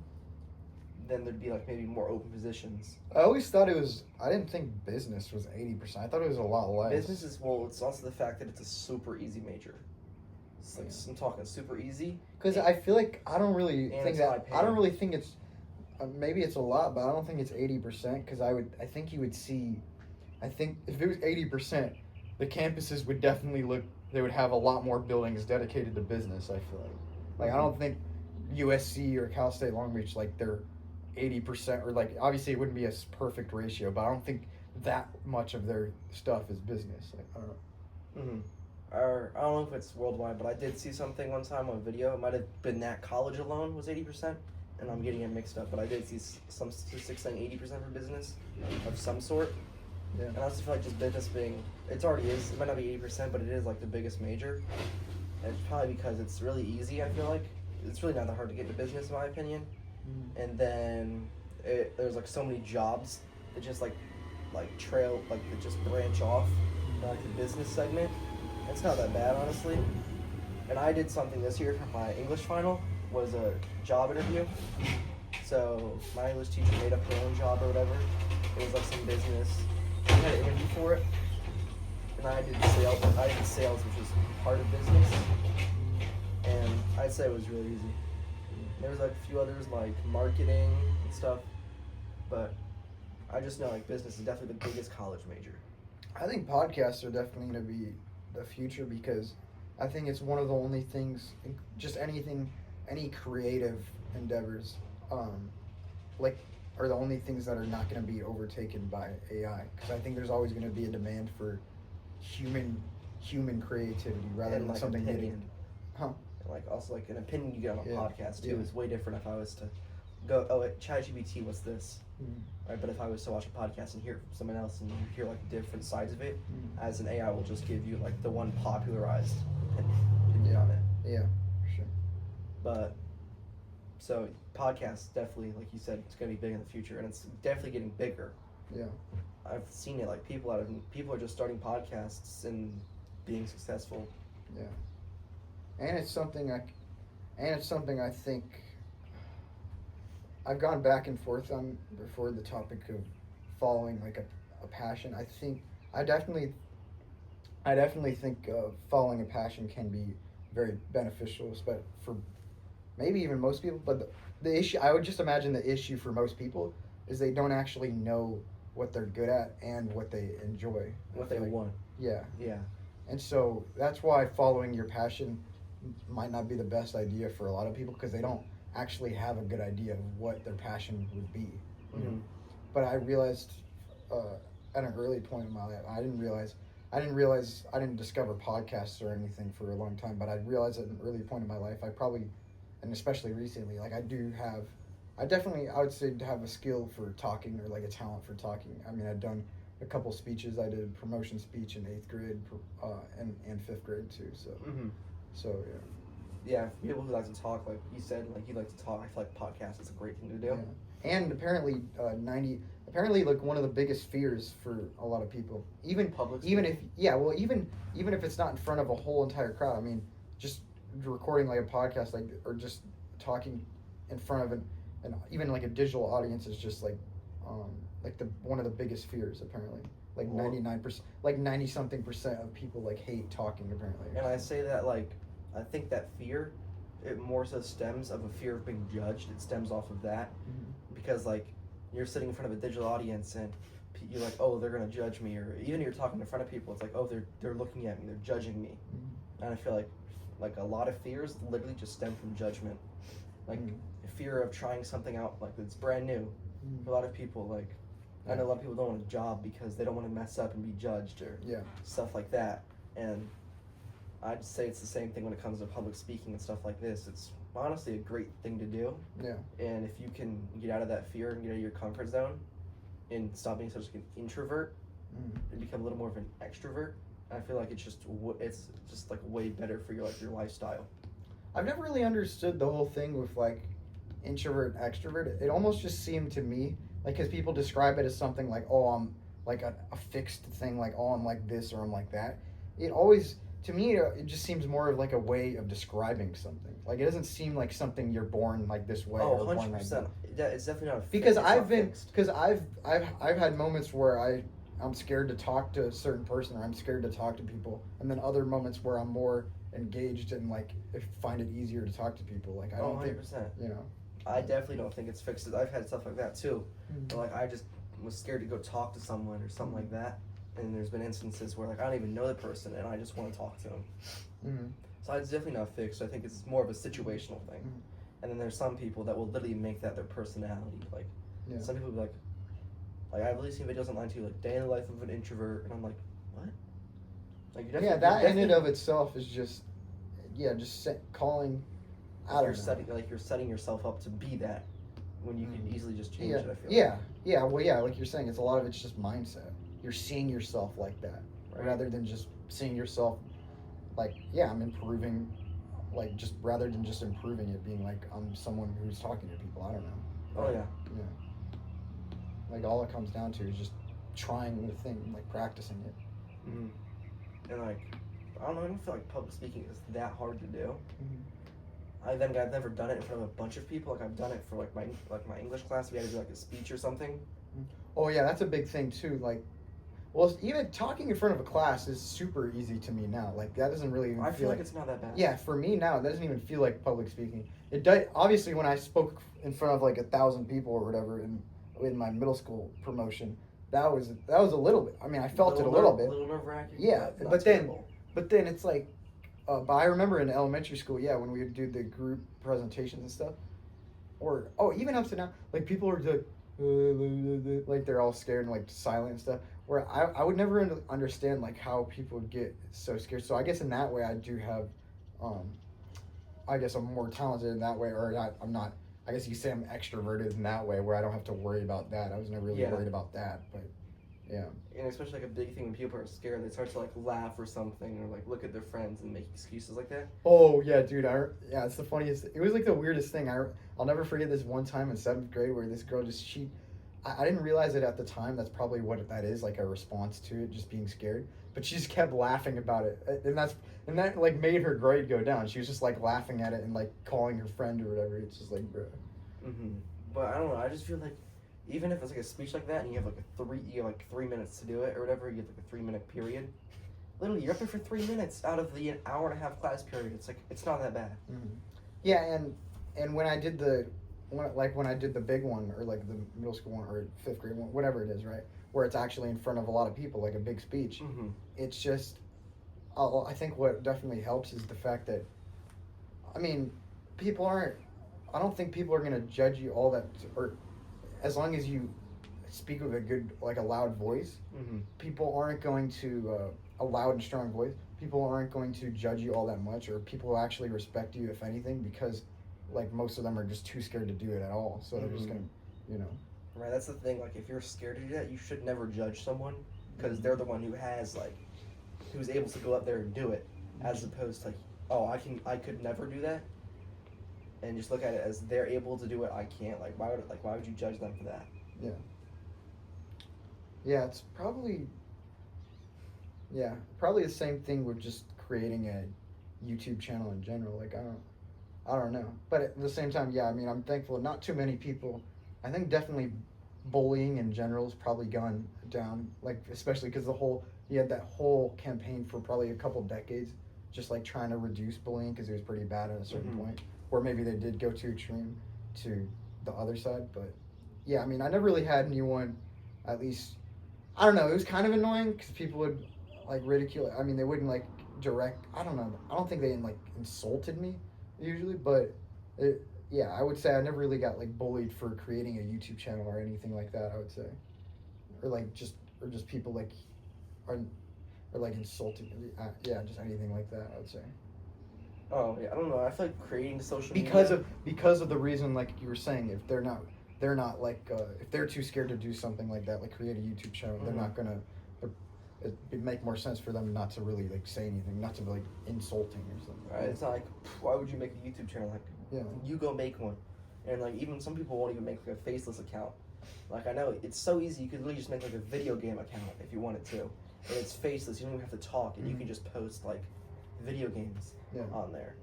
then there'd be like maybe more open positions. I always thought I didn't think business was 80%. I thought it was a lot less. Business is, it's also the fact that it's a super easy major. It's like, I'm talking super easy. Because I feel like I don't really think it's, maybe it's a lot, but I don't think it's 80%, because I think you would see, I think if it was 80%, the campuses would definitely they would have a lot more buildings dedicated to business, I feel like. Like, I don't think USC or Cal State Long Beach, like, they're 80%, or like, obviously it wouldn't be a perfect ratio, but I don't think that much of their stuff is business. Like, I don't know. Or I don't know if it's worldwide, but I did see something one time on a video. It might have been that college alone was 80%, and I'm getting it mixed up. But I did see some statistics saying 80% for business of some sort. Yeah. And I also feel like just business it already is. It might not be 80%, but it is like the biggest major. And it's probably because it's really easy. I feel like it's really not that hard to get into business, in my opinion. And then there's like so many jobs that just that just branch off like the business segment. It's not that bad, honestly. And I did something this year for my English final, was a job interview. So my English teacher made up her own job or whatever. It was like some business. I had an interview for it. And I did sales, which was part of business. And I'd say it was really easy. There was like a few others like marketing and stuff. But I just know like business is definitely the biggest college major. I think podcasts are definitely going to be the future, because I think it's one of the only things, just any creative endeavors, are the only things that are not going to be overtaken by AI. Because I think there's always going to be a demand for human creativity rather and than like something opinion. And like also like an opinion you get on a podcast too is way different if I was to go, oh, ChatGPT, what's this? Mhm. Right, but if I was to watch a podcast and hear it from someone else and hear like different sides of it, as an AI will just give you like the one popularized opinion on it. Yeah, for sure. But so podcasts definitely, like you said, it's gonna be big in the future, and it's definitely getting bigger. Yeah. I've seen it, like people are just starting podcasts and being successful. Yeah. And it's something I think I've gone back and forth on before, the topic of following like a passion. I definitely think following a passion can be very beneficial, but for maybe even most people. But the issue, I would just imagine the issue for most people is they don't actually know what they're good at and what they enjoy. What they want. Yeah. Yeah. And so that's why following your passion might not be the best idea for a lot of people, because they don't actually have a good idea of what their passion would be. Mm-hmm. But I realized at an early point in my life, I didn't discover podcasts or anything for a long time, but I realized at an early point in my life, I probably, and especially recently, like I would say have a skill for talking, or like a talent for talking. I mean, I've done a couple speeches. I did a promotion speech in 8th grade and 5th grade too. So, so yeah. Yeah, people who like to talk, like you said, like you like to talk. I feel like podcasts is a great thing to do. Yeah. And apparently, like one of the biggest fears for a lot of people, even if it's not in front of a whole entire crowd. I mean, just recording like a podcast, like, or just talking in front of and even like a digital audience is just like one of the biggest fears apparently. Like 99%, like 90-something% of people like hate talking apparently. And I say that like, I think that fear, it more so stems of a fear of being judged. It stems off of that, because like you're sitting in front of a digital audience and you're like, oh, they're gonna judge me, or even you're talking in front of people, it's like, oh, they're looking at me, they're judging me, and I feel like a lot of fears literally just stem from judgment, like fear of trying something out like it's brand new. For a lot of people, like I know a lot of people don't want a job because they don't want to mess up and be judged or stuff like that, and I'd say it's the same thing when it comes to public speaking and stuff like this. It's honestly a great thing to do. Yeah. And if you can get out of that fear and get out of your comfort zone and stop being such an introvert and become a little more of an extrovert, I feel like it's just like way better for your lifestyle. I've never really understood the whole thing with like introvert and extrovert. It almost just seemed to me like, because people describe it as something like, oh, I'm like a fixed thing, like, oh, I'm like this or I'm like that. It always, to me, it just seems more of like a way of describing something. Like, it doesn't seem like something you're born like this way. Oh, 100%. Yeah, it's definitely not a fixed. Because I've had moments where I'm scared to talk to a certain person, or I'm scared to talk to people, and then other moments where I'm more engaged and like find it easier to talk to people. Like, I don't 100%. think, you know. I definitely don't think it's fixed. I've had stuff like that too. But like, I just was scared to go talk to someone or something like that. And there's been instances where like I don't even know the person and I just want to talk to them. So it's definitely not fixed. I think it's more of a situational thing. And then there's some people that will literally make that their personality. Like some people be like I've really seen videos online too, like day in the life of an introvert, and I'm like, what? Like that in and of itself is just calling. You're setting yourself up to be that when you can easily just change it. I feel like you're saying, it's a lot of it's just mindset. You're seeing yourself like that, rather than just seeing yourself like, I'm improving, like, just rather than just improving it, being like, I'm someone who's talking to people. I don't know. Oh yeah. Like, all it comes down to is just trying the thing, like practicing it. And like, I don't know, I don't feel like public speaking is that hard to do. I've never done it in front of a bunch of people. Like, I've done it for like my English class. We had to do like a speech or something. Oh yeah, that's a big thing too. Like, well, even talking in front of a class is super easy to me now. Like, that doesn't really even feel like it's not that bad. Yeah, for me now, it doesn't even feel like public speaking. It does. Obviously, when I spoke in front of like 1,000 people or whatever in my middle school promotion, that was a little bit. I mean, I felt it a little bit. A little nerve-wracking. Yeah, but then it's like. But I remember in elementary school, when we would do the group presentations and stuff, even up to now, like, people are like they're all scared and like silent and stuff. Where I would never understand like how people would get so scared. So I guess in that way I do have, I guess I'm more talented in that way, or I'm not. I guess you could say I'm extroverted in that way, where I don't have to worry about that. I was never really worried about that, but yeah. And especially like a big thing when people are scared, they start to like laugh or something, or like look at their friends and make excuses like that. Oh yeah, dude. Yeah, it's the funniest. It was like the weirdest thing. I'll never forget this one time in 7th grade where this girl I didn't realize it at the time. That's probably what that is, like a response to it, just being scared. But she just kept laughing about it, and that like made her grade go down. She was just like laughing at it and like calling her friend or whatever. It's just like, bro. But I don't know. I just feel like even if it's like a speech like that and you have like 3 minutes to do it or whatever, you have like a 3-minute period. Literally, you're up there for 3 minutes out of the hour and a half class period. It's like it's not that bad. Yeah, and when I did when I did the big one, or like the middle school one, or 5th grade one, whatever it is, right, where it's actually in front of a lot of people, like a big speech. It's just, I think what definitely helps is the fact that, I mean, I don't think people are gonna judge you all that, or as long as you speak with a loud voice, people aren't going to, a loud and strong voice, people aren't going to judge you all that much, or people will actually respect you, if anything, because like most of them are just too scared to do it at all, so they're just gonna, Right, that's the thing. Like, if you're scared to do that, you should never judge someone, because they're the one who's able to go up there and do it, as opposed to like, oh, I could never do that, and just look at it as they're able to do it, I can't. Like, why would you judge them for that? Yeah, it's probably the same thing with just creating a YouTube channel in general. Like, I don't know. But at the same time, yeah, I mean, I'm thankful not too many people. I think definitely bullying in general has probably gone down, like, especially because you had that whole campaign for probably a couple decades, just like trying to reduce bullying because it was pretty bad at a certain point, or maybe they did go too extreme to the other side. But yeah, I mean, I never really had anyone, at least, I don't know, it was kind of annoying because people would like ridicule it. I mean, they wouldn't like I don't know, I don't think they like insulted me usually, but yeah, I would say I never really got like bullied for creating a YouTube channel or anything like that, I would say. Or just people like are like insulting me. Yeah, just anything like that, I would say. Oh yeah, I don't know. I feel like creating social media because of the reason, like you were saying, if they're not like if they're too scared to do something like that, like create a YouTube channel, they're not gonna. It'd make more sense for them not to really like say anything, not to be like insulting or something. Right? It's not like, why would you make a YouTube channel? Like, you go make one, and like even some people won't even make like a faceless account. Like, I know it's so easy. You could literally just make like a video game account if you wanted to, and it's faceless. You don't even have to talk, and you can just post like video games on there.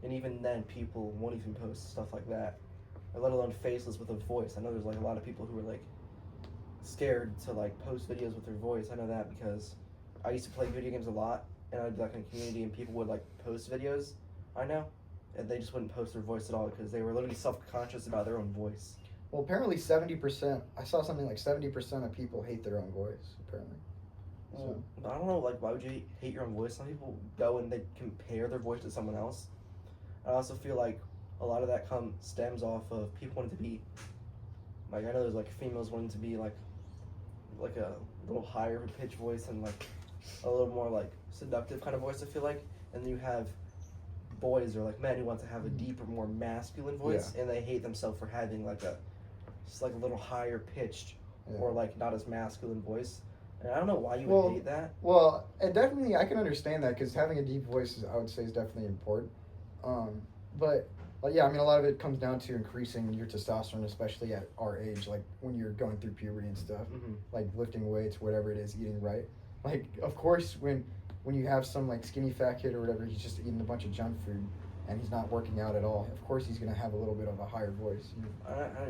And even then, people won't even post stuff like that, let alone faceless with a voice. I know there's like a lot of people who are like scared to like post videos with their voice. I know that because I used to play video games a lot, and I'd be like in a community and people would like post videos, I know, and they just wouldn't post their voice at all because they were literally self-conscious about their own voice. Well, apparently 70%, I saw something like 70% of people hate their own voice, apparently. So. But I don't know, like, why would you hate your own voice? Some people go and they compare their voice to someone else. I also feel like a lot of that stems off of people wanting to be, like, I know there's like females wanting to be like a little higher pitch voice and like a little more like seductive kind of voice, I feel like. And then you have boys or like men who want to have a deeper, more masculine voice, and they hate themselves for having like a little higher pitched or like not as masculine voice. And I don't know why you would hate that. Well, and definitely I can understand that because having a deep voice I would say is definitely important. But yeah, I mean, a lot of it comes down to increasing your testosterone, especially at our age, like when you're going through puberty and stuff, like lifting weights, whatever it is, eating right. Like, of course, when you have some like skinny fat kid or whatever, he's just eating a bunch of junk food and he's not working out at all. Of course, he's gonna have a little bit of a higher voice.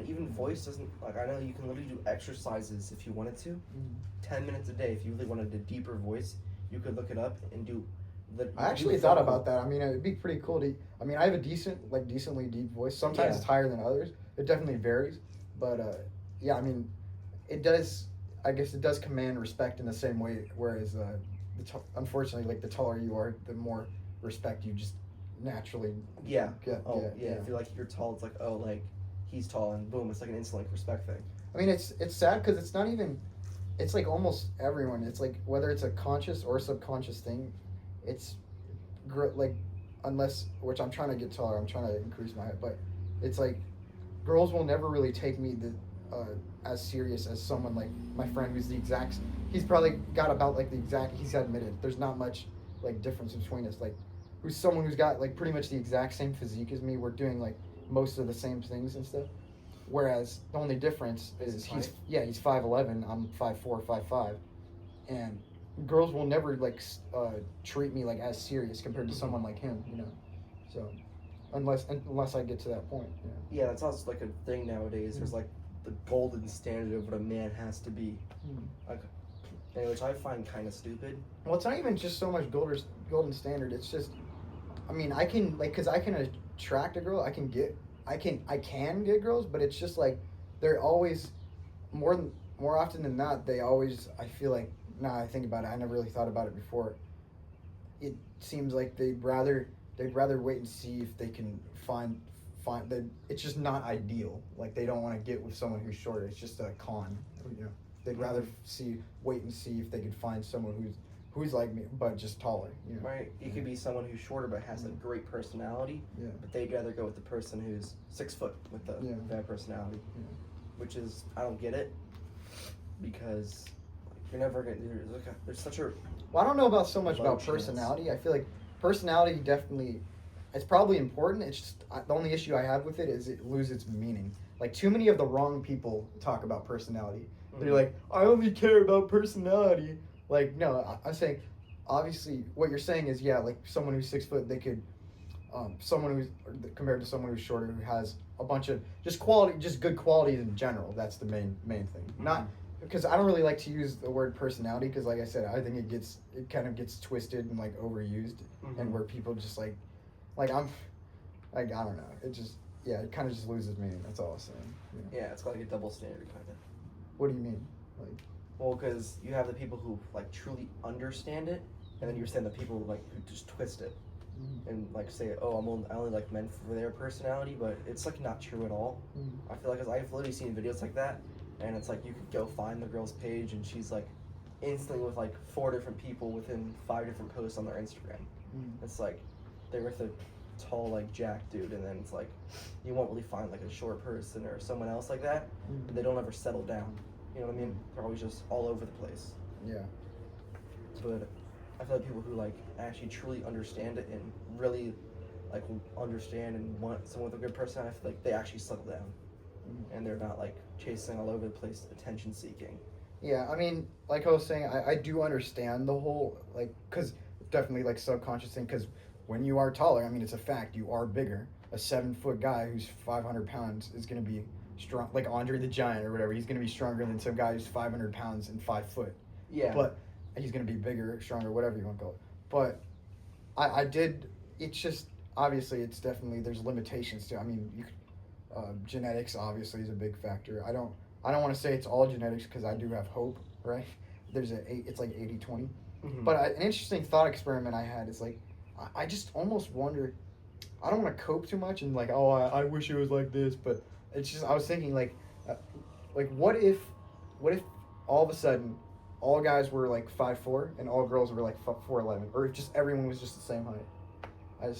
Even voice doesn't, like, I know you can literally do exercises if you wanted to. 10 minutes a day, if you really wanted a deeper voice, you could look it up and do. I actually thought about that. I mean, it'd be pretty cool to. I mean, I have a decently deep voice. Sometimes it's higher than others. It definitely varies, but yeah, I mean, it does. I guess it does command respect in the same way. Whereas, unfortunately, like the taller you are, the more respect you just naturally get. If you're like you're tall, it's like, oh, like he's tall, and boom, it's like an instant like respect thing. I mean, it's sad because it's not even. It's like almost everyone. It's like whether it's a conscious or subconscious thing. It's like, unless, which I'm trying to get taller, I'm trying to increase my height, but it's like girls will never really take me as serious as someone like my friend who's the exact. He's probably got about like the exact. He's admitted there's not much like difference between us. Like, who's someone who's got like pretty much the exact same physique as me. We're doing like most of the same things and stuff. Whereas the only difference is he's 5'11", I'm 5'4", 5'5", and girls will never like treat me like as serious compared to someone like him, you know. So unless I get to that point, you know. Yeah, that's also like a thing nowadays. There's like the golden standard of what a man has to be, like, which I find kind of stupid. Well, it's not even just so much golden standard. It's just, I mean, I can like, cause I can attract a girl. I can get girls, but it's just like they're always more often than not. They always, I feel like, now I think about it, I never really thought about it before. It seems like they'd rather wait and see if they can find that it's just not ideal. Like, they don't want to get with someone who's shorter. It's just a con, you know. They'd rather wait and see if they could find someone who's like me but just taller, you know. Right. You could be someone who's shorter but has a great personality. Yeah. But they'd rather go with the person who's 6 foot with the bad personality. Yeah. Which is, I don't get it, because you're never gonna. There's such a. Well, I don't know about so much about chance. personality. I feel like personality definitely, it's probably important. It's just the only issue I have with it is it loses its meaning. Like, too many of the wrong people talk about personality. They're like, I only care about personality. Like, no, I'm saying, obviously, what you're saying is, yeah, like someone who's 6 foot, they could, someone who's compared to someone who's shorter who has a bunch of just good qualities in general. That's the main thing. Not because I don't really like to use the word personality because, like I said, I think it kind of gets twisted and like overused, and where people just like I'm, like, I don't know. It just, yeah, it kind of just loses meaning. That's all I'm saying. Yeah, it's like a double standard kind of. What do you mean? Like, well, because you have the people who like truly understand it, and then you're saying the people like who just twist it and like say, oh, I only like men for their personality, but it's like not true at all. I feel like, 'cause I've literally seen videos like that, and it's like you could go find the girl's page, and she's like instantly with like 4 different people within 5 different posts on their Instagram. It's like they're with a tall like jack dude, and then it's like you won't really find like a short person or someone else like that, but they don't ever settle down. You know what I mean? They're always just all over the place. Yeah. But I feel like people who like actually truly understand it and really like understand and want someone with a good personality, I feel like they actually settle down, and they're not like chasing all over the place, attention seeking. Yeah, I mean, like I was saying, I do understand the whole, like, because definitely like subconscious thing, because when you are taller, I mean, it's a fact, you are bigger. A 7 foot guy who's 500 pounds is going to be strong, like Andre the Giant or whatever. He's going to be stronger than some guy who's 500 pounds and 5 foot. Yeah. But he's going to be bigger, stronger, whatever you want to call it. But I did, it's just, obviously, it's definitely, there's limitations to, I mean, you could, genetics obviously is a big factor. I don't want to say it's all genetics because I do have hope, right? It's like 80-20. But an interesting thought experiment I had is like, I just almost wonder, I don't want to cope too much and like, oh, I wish it was like this, but it's just, I was thinking like what if all of a sudden all guys were like 5'4" and all girls were like 4'11", or if just everyone was just the same height,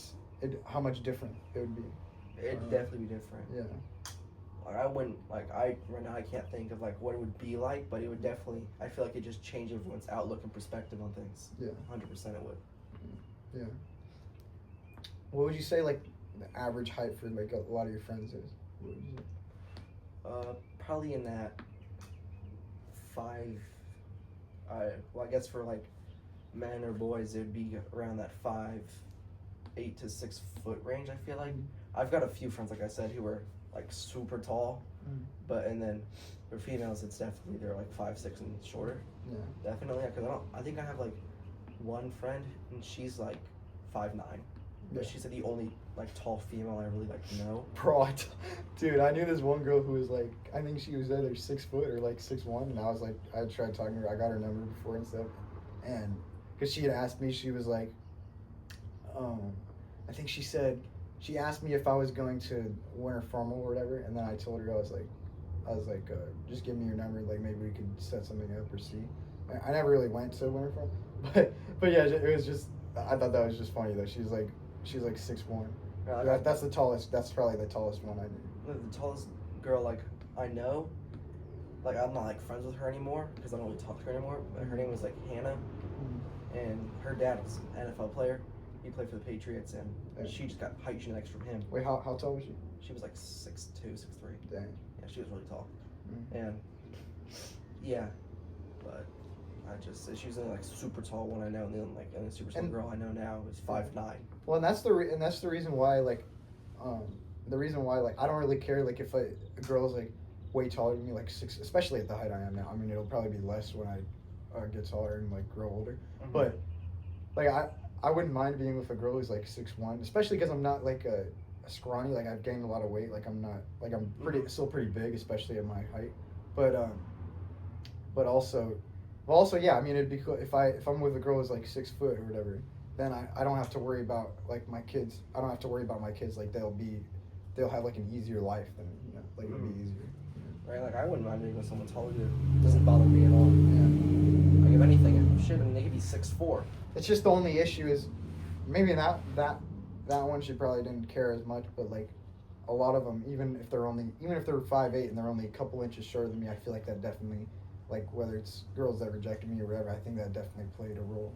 how much different it would be. It'd definitely be different. Yeah. Like, I wouldn't, like, right now I can't think of like what it would be like, but it would definitely, I feel like it just change everyone's outlook and perspective on things. Yeah. 100% it would. Yeah. What would you say like the average height for like a lot of your friends is? What would you say? Probably in that 5. Well, I guess for like men or boys, it would be around that 8 to 6 foot range. I feel like I've got a few friends, like I said, who are like super tall, and then for females, it's definitely they're like 5'6" and shorter. Yeah. Definitely, because I think I have like one friend, and she's like 5'9". But she's like the only like tall female I really like know. Bro, dude, I knew this one girl who was like, I think she was either 6 foot or like 6'1", and I was like, I tried talking to her. I got her number before and stuff, and because she had asked me, she was like, I think she asked me if I was going to Winter Formal or whatever, and then I told her I was like, just give me your number, like maybe we could set something up or see. I never really went to Winter Formal, but yeah, it was just, I thought that was just funny though. She's like 6'1". That's the tallest. That's probably the tallest one I knew. The tallest girl like I know. Like I'm not like friends with her anymore because I don't really talk to her anymore. But her name was like Hannah, and her dad was an NFL player. He played for the Patriots, and she just got height genetics from him. Wait, how tall was she? She was like 6'2", 6'3". Dang. Yeah, she was really tall. Mm-hmm. And yeah, but she was the like super tall one I know, and then like the super tall girl I know now is 5'9". Well, and that's the reason why like, I don't really care like if a girl's like way taller than me, like 6, especially at the height I am now. I mean, it'll probably be less when I get taller and like grow older. Mm-hmm. But like I wouldn't mind being with a girl who's like 6'1", especially because I'm not like a scrawny. Like I've gained a lot of weight. Like I'm not like I'm still pretty big, especially at my height. But also yeah. I mean, it'd be cool if I'm with a girl who's like 6 foot or whatever. Then I don't have to worry about like my kids. I don't have to worry about my kids. Like they'll have like an easier life than like it'll be easier. Right, like I wouldn't mind being with someone taller either. It doesn't bother me at all. Yeah. Like if anything, shit, I mean they could be 6'4". It's just the only issue is maybe that one she probably didn't care as much, but like a lot of them, even if they're 5'8" and they're only a couple inches shorter than me, I feel like that definitely, like whether it's girls that rejected me or whatever, I think that definitely played a role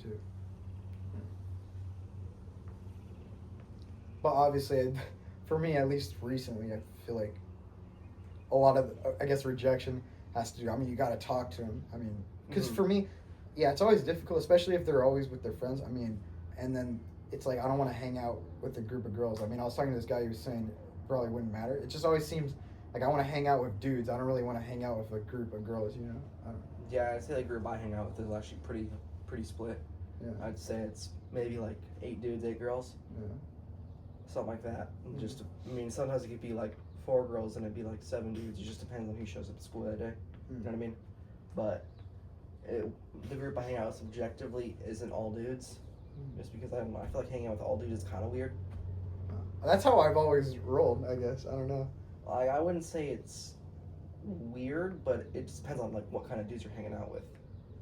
too. But obviously, for me at least recently, I feel like a lot of I guess rejection has to do. I mean, you got to talk to them. I mean, because for me, yeah, it's always difficult, especially if they're always with their friends. I mean, and then it's like I don't want to hang out with a group of girls. I mean, I was talking to this guy who was saying it probably wouldn't matter. It just always seems like I want to hang out with dudes. I don't really want to hang out with a group of girls, you know? I don't know. Yeah, I'd say the group I hang out with is actually pretty split. Yeah. I'd say it's maybe like 8 dudes, 8 girls. Yeah. Something like that. Mm-hmm. Just, I mean, sometimes it could be like 4 girls and it'd be like 7 dudes. It just depends on who shows up at school that day. You know what I mean? But the group I hang out with subjectively isn't all dudes. Just because I feel like hanging out with all dudes is kind of weird. That's how I've always rolled, I guess. I don't know. I wouldn't say it's weird, but it just depends on like what kind of dudes you're hanging out with.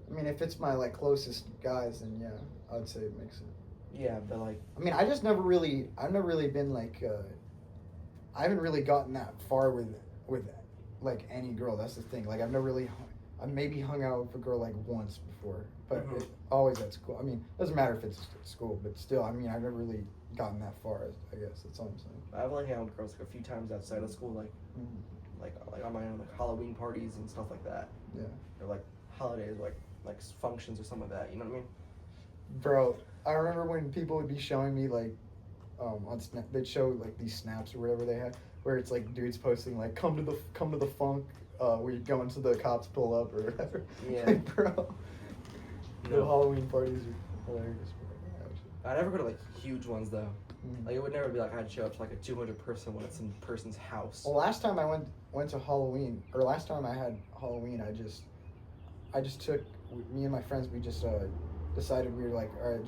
I mean, if it's my like closest guys, then yeah, I'd say it makes sense. Yeah, but like I mean, I've never really been like, I haven't really gotten that far with like any girl. That's the thing. Like I've maybe hung out with a girl like once before, but always at school. I mean, it doesn't matter if it's at school, but still, I mean, I've never really gotten that far. I guess that's all I'm saying. I've only hung out with girls like a few times outside of school, like like on my own like Halloween parties and stuff like that. Yeah. Or like holidays, like functions or something like that. You know what I mean? Bro, I remember when people would be showing me like, on Snap, they'd show like these snaps or whatever they had, where it's like dudes posting like, come to the funk, where you go into the cops pull up or whatever. Yeah. Like, bro, the Halloween parties are hilarious. I never go to like huge ones though. Mm. Like it would never be like I'd show up to like a 200-person when it's in person's house. Well, last time I went to Halloween, or last time I had Halloween, I just took me and my friends. We just decided we were like, all right,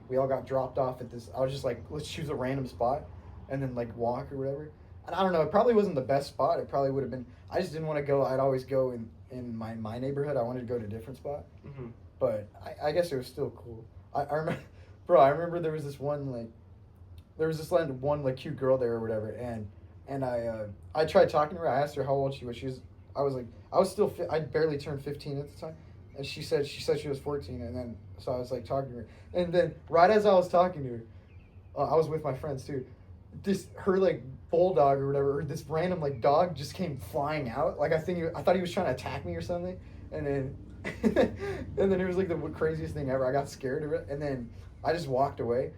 we all got dropped off at this. I was just like, let's choose a random spot, and then like walk or whatever. And I don't know, it probably wasn't the best spot. It probably would have been. I just didn't want to go. I'd always go in my neighborhood. I wanted to go to a different spot. Mm-hmm. But I guess it was still cool. I remember, bro. I remember there was this one like cute girl there or whatever, and I tried talking to her. I asked her how old she was. I'd barely turned 15 at the time, and she said she was 14, and then so I was like talking to her, and then right as I was talking to her, I was with my friends too. Her like bulldog or whatever, or this random like dog just came flying out. Like I thought he was trying to attack me or something, and then and then it was like the craziest thing ever. I got scared of it, and then I just walked away.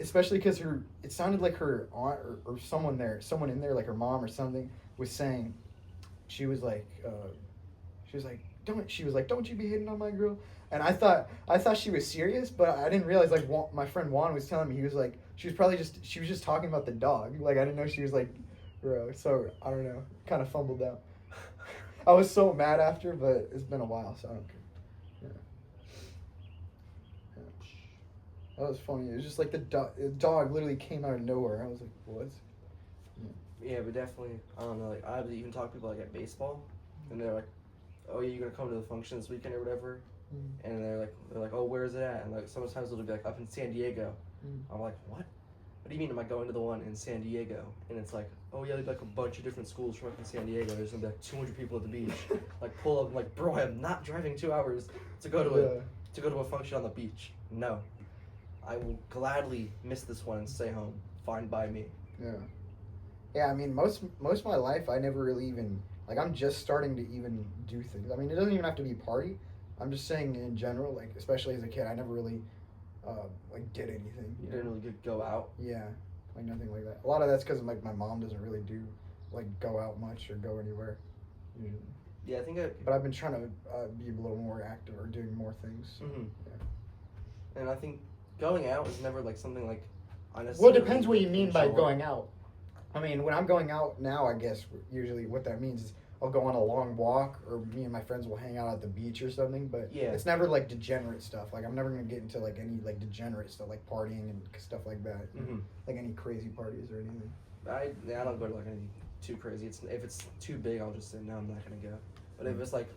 Especially because it sounded like her aunt or someone in there, like her mom or something, was saying, she was like, don't you be hitting on my girl? And I thought she was serious, but I didn't realize, like, my friend Juan was telling me, he was like, she was just talking about the dog. Like, I didn't know she was like, bro. So I don't know, kind of fumbled out. I was so mad after, but it's been a while, so I don't care. That was funny. It was just like the dog literally came out of nowhere. I was like, what? Yeah, but definitely, I don't know. Like I've even talked to people like at baseball, and they're like, "Oh, yeah, you're gonna come to the function this weekend or whatever," and they're like, "Oh, where is it at?" And like sometimes it'll be like up in San Diego. I'm like, what? do you mean am I going to the one in San Diego? And it's like, oh yeah, like a bunch of different schools from up in San Diego. There's gonna be like 200 people at the beach. Like pull up, like bro, I'm not driving 2 hours to go to a function on the beach. No, I will gladly miss this one and stay home. Fine by me. Yeah. Yeah, I mean, most of my life, I never really even, like, I'm just starting to even do things. I mean, it doesn't even have to be party. I'm just saying in general, like, especially as a kid, I never really, like, did anything. You didn't really go out? Yeah, like, nothing like that. A lot of that's because, like, my mom doesn't really do, like, go out much or go anywhere, usually. Yeah, I think But I've been trying to be a little more active or doing more things. Mm-hmm. Yeah. And I think going out is never, like, something, like, I Well, it necessarily depends what you mean by enjoy. going out. I mean, when I'm going out now, I guess usually what that means is I'll go on a long walk, or me and my friends will hang out at the beach or something. But Yeah. it's never like degenerate stuff. Like I'm never gonna get into like any like degenerate stuff, like partying and stuff like that. Mhm. Like any crazy parties or anything. I don't go to like anything too crazy. If it's too big, I'll just say no, I'm not gonna go. But if it's like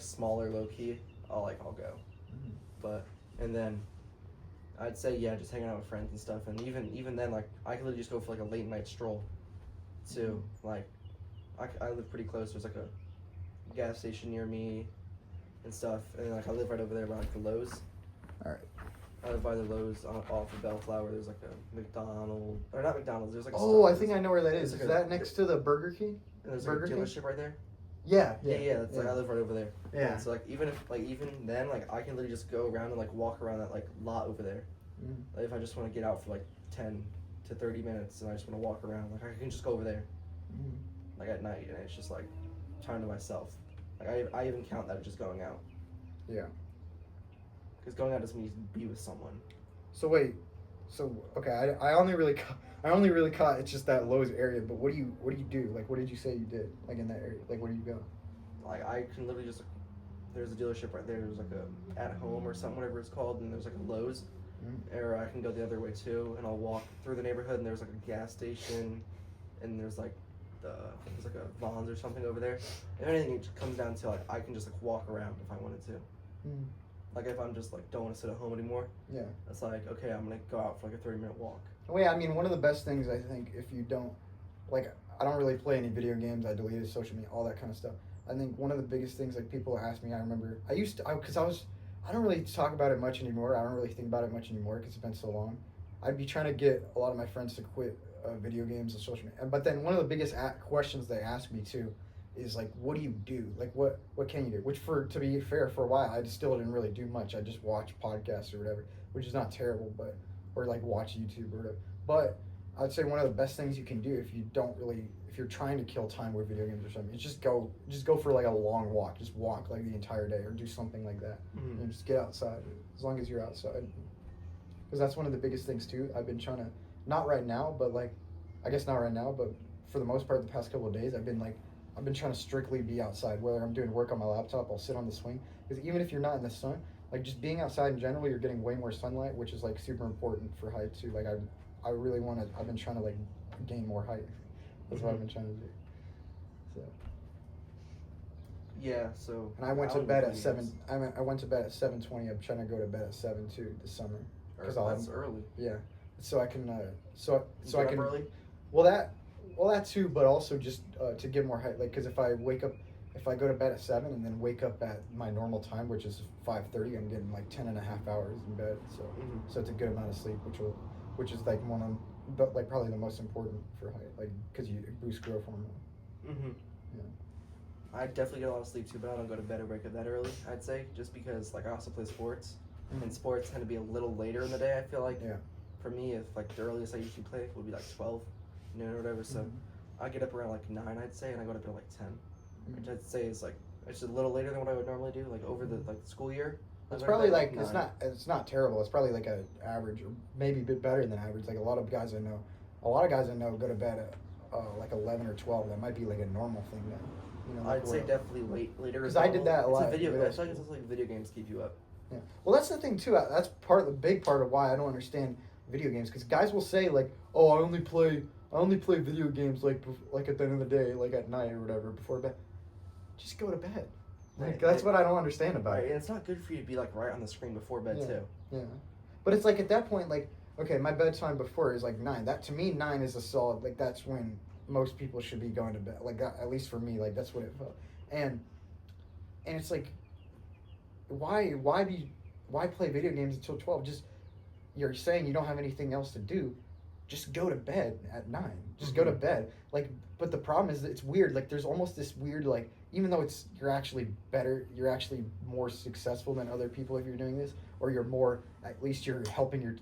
smaller, low key, I'll go. Mhm. But and then I'd say yeah, just hanging out with friends and stuff. And even then, like I could literally just go for like a late night stroll, too. Like I live pretty close. There's like a gas station near me and stuff. And like I live right over there by like the Lowe's. All right. I live by the Lowe's off of Bellflower. There's like a McDonald's, or not McDonald's. There's like a Oh, I Starbucks. think I know where that is. There's Is like a- that next to the Burger King? And there's Burger like a King? dealership right there. Yeah. Yeah. That's like I live right over there. Yeah. And so like even then like I can literally just go around and like walk around that like lot over there. Mhm. Like if I just want to get out for like 10 to 30 minutes and I just want to walk around, like I can just go over there Mhm. like at night and it's just like time to myself. Like I even count that as just going out. Yeah. Because going out doesn't mean to be with someone. So wait. So okay, I only really caught it's just that Lowe's area. But what do you do? Like what did you say you did? Like in that area? Like where do you go? Like I can literally just there's a dealership right there. There's like a at home or something, whatever it's called, and there's like a Lowe's. Or I can go the other way too, and I'll walk through the neighborhood, and there's like a gas station, and there's like a Vons or something over there. If anything, it comes down to like I can just like walk around if I wanted to. Mm. Like if I'm just like don't want to sit at home anymore. Yeah. It's like okay, I'm gonna go out for like a 30-minute walk. Well, yeah, I mean, one of the best things I think if you don't, like, I don't really play any video games. I deleted social media, all that kind of stuff. I think one of the biggest things, like, people ask me, I remember, I don't really talk about it much anymore. I don't really think about it much anymore because it's been so long. I'd be trying to get a lot of my friends to quit video games and social media. But then one of the biggest questions they ask me, too, is, like, what do you do? Like, what can you do? Which, to be fair, for a while, I just still didn't really do much. I just watch podcasts or whatever, which is not terrible, but... or like watch YouTube or whatever. But I'd say one of the best things you can do if you're trying to kill time with video games or something, is just go for like a long walk. Just walk like the entire day or do something like that. Mm-hmm. And just get outside as long as you're outside. Because that's one of the biggest things too. I've been trying to, not right now, but like, I guess not right now, but for the most part the past couple of days, I've been trying to strictly be outside. Whether I'm doing work on my laptop, I'll sit on the swing. Because even if you're not in the sun, like just being outside in general, you're getting way more sunlight, which is like super important for height too. Like I really want to. I've been trying to like gain more height. That's what I've been trying to do. So. Yeah. So. And I went to bed at 7. I went to bed at 7:20. I'm trying to go to bed at 7 too this summer. That's early. Yeah. So I can. So You I get can. up early? Well that too, but also just to get more height. Like because if I go to bed at 7 and then wake up at my normal time, which is 5:30, I'm getting like 10 and a half hours in bed. So so it's a good amount of sleep, which is like one of like probably the most important for height, like because you boost growth hormone. Mm-hmm. Yeah. I definitely get a lot of sleep too, but I don't go to bed or wake up that early. I'd say just because like I also play sports, and sports tend to be a little later in the day. I feel like. Yeah. For me, if like the earliest I usually play would be like 12 noon or whatever. So I get up around like 9, I'd say, and I go to bed at like 10. Which I'd say is like it's a little later than what I would normally do, like over the like school year. It's probably like it's not terrible. It's probably like an average or maybe a bit better than average. Like a lot of guys I know go to bed at like 11 or 12. That might be like a normal thing now. You know, like I'd say definitely later. Because I did that a lot. It's a video. I feel like it's like video games keep you up. Yeah. Well, that's the thing too. That's the big part of why I don't understand video games. Because guys will say like, "Oh, I only play video games like at the end of the day, like at night or whatever, before bed." Just go to bed. Like that's what I don't understand about Right, it. and it's not good for you to be like right on the screen before bed too. Yeah. But it's like at that point, like okay, my bedtime before is like 9. That to me 9 is a solid, like that's when most people should be going to bed. Like that, at least for me, like that's what it felt. And it's like why play video games until 12? Just you're saying you don't have anything else to do, just go to bed at 9. Just go to bed. Like, but the problem is that it's weird. Like, there's almost this weird, like, even though you're actually better, you're actually more successful than other people if you're doing this, or you're more, at least you're helping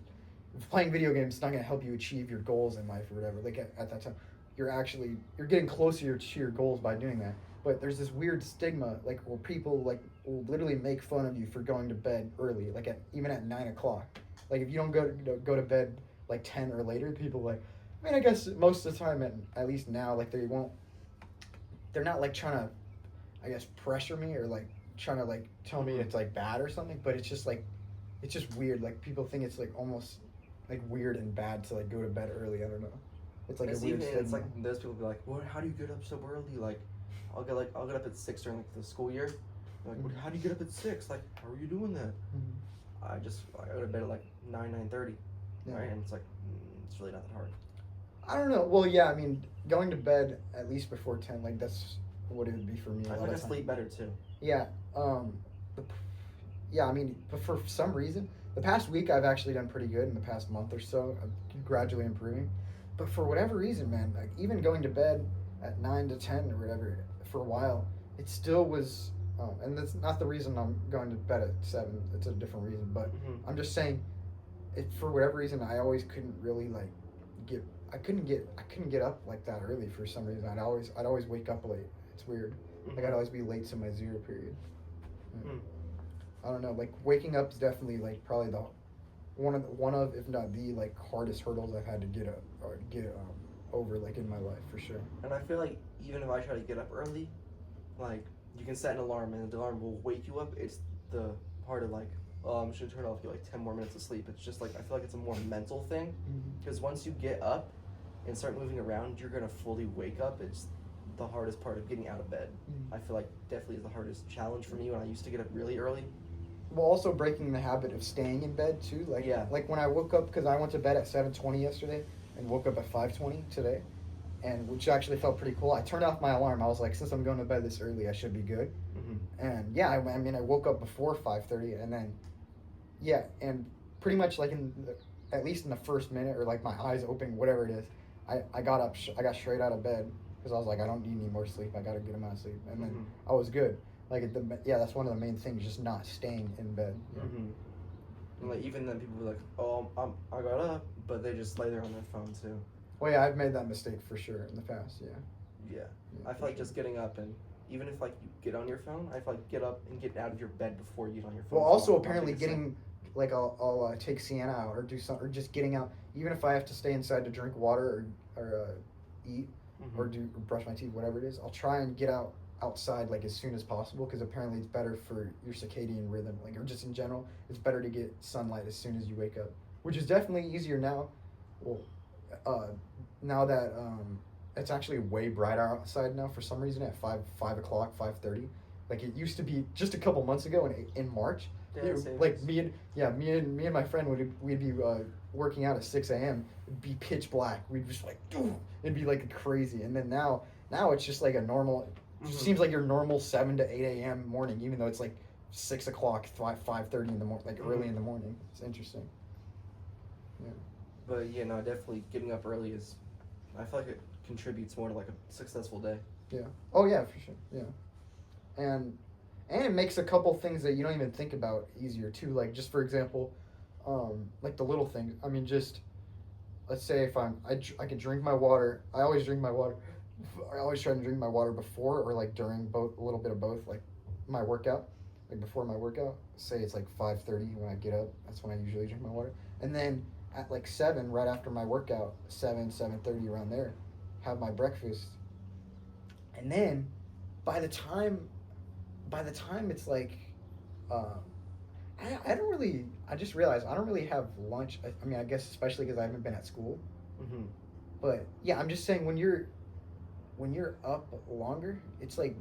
playing video games is not going to help you achieve your goals in life or whatever. Like, at that time, you're getting closer to your goals by doing that. But there's this weird stigma, like, where people, like, will literally make fun of you for going to bed early, like, even at 9 o'clock. Like, if you don't go to bed like 10 or later, people like, I mean, I guess most of the time, at least now, like they're not like trying to, I guess, pressure me or like trying to like tell me it's like bad or something, but it's just like, it's just weird. Like people think it's like almost like weird and bad to like go to bed early. I don't know. It's like a weird stigma. It's like those people be like, "What? How do you get up so early?" Like, I'll get up at 6 during like the school year. They're like, how do you get up at 6? Like, how are you doing that? I go to bed at like 9:30, right? And it's like, it's really not that hard. I don't know. Well, yeah, I mean, going to bed at least before 10, like that's what it would be for me. I think I sleep better too. Yeah. Yeah, I mean, but for some reason, the past week I've actually done pretty good. In the past month or so, I'm gradually improving. But for whatever reason, man, like even going to bed at 9 to 10 or whatever for a while, it still was. And that's not the reason I'm going to bed at 7. It's a different reason. But I'm just saying, for whatever reason, I always couldn't really like I couldn't get up like that early for some reason. I'd always wake up late. It's weird. Like I'd always be late to my 0 period. I don't know. Like waking up is definitely like probably the one of if not the like hardest hurdles I've had to get over like in my life for sure. And I feel like even if I try to get up early, like you can set an alarm and the alarm will wake you up. It's the part of like, oh, I'm just gonna turn it off, get like 10 more minutes of sleep. It's just like I feel like it's a more mental thing because once you get up and start moving around, you're gonna fully wake up. It's the hardest part of getting out of bed. I feel like definitely is the hardest challenge for me when I used to get up really early. Well, also breaking the habit of staying in bed too. Like like when I woke up, because I went to bed at 7:20 yesterday and woke up at 5:20 today, and which actually felt pretty cool. I turned off my alarm. I was like, since I'm going to bed this early, I should be good. And yeah, I mean, I woke up before 5:30, and then and pretty much like at least in the first minute or like my eyes open, whatever it is, I got up, I got straight out of bed because I was like, I don't need any more sleep. I got to get him out of sleep, and then I was good. Like that's one of the main things, just not staying in bed. And like even then, people were like, "Oh, I got up," but they just lay there on their phone too. Well, yeah, I've made that mistake for sure in the past. Yeah. I feel like just getting up and even if like you get on your phone, I feel like get up and get out of your bed before you get on your phone. Well, also apparently getting like I'll take Sienna out or do something, or just getting out, even if I have to stay inside to drink water or eat or brush my teeth, whatever it is. I'll try and get outside like as soon as possible because apparently it's better for your circadian rhythm, like or just in general, it's better to get sunlight as soon as you wake up, which is definitely easier now. Well, now that it's actually way brighter outside now for some reason at 5 o'clock, 5:30. Like it used to be just a couple months ago in March. Like me and my friend we'd be working out at 6 a.m. It'd be pitch black. We'd just like, it'd be like crazy. And then now it's just like a normal. It seems like your normal 7 to 8 a.m. morning, even though it's like 6 o'clock, 5:30 in the morning, like early in the morning. It's interesting. Yeah. But yeah, no, definitely getting up early is. I feel like it contributes more to like a successful day. Yeah. Oh yeah, for sure. Yeah. And it makes a couple things that you don't even think about easier too. Like just for example, like the little things. I mean, just let's say if I can drink my water. I always drink my water. I always try to drink my water before or like during both, a little bit of both, like my workout, like before my workout. Say it's like 5:30 when I get up. That's when I usually drink my water. And then at like 7, right after my workout, 7:30 around there, have my breakfast. And then by the time it's like, I just realized I don't really have lunch. I mean, I guess especially because I haven't been at school. But yeah, I'm just saying when you're up longer, it's like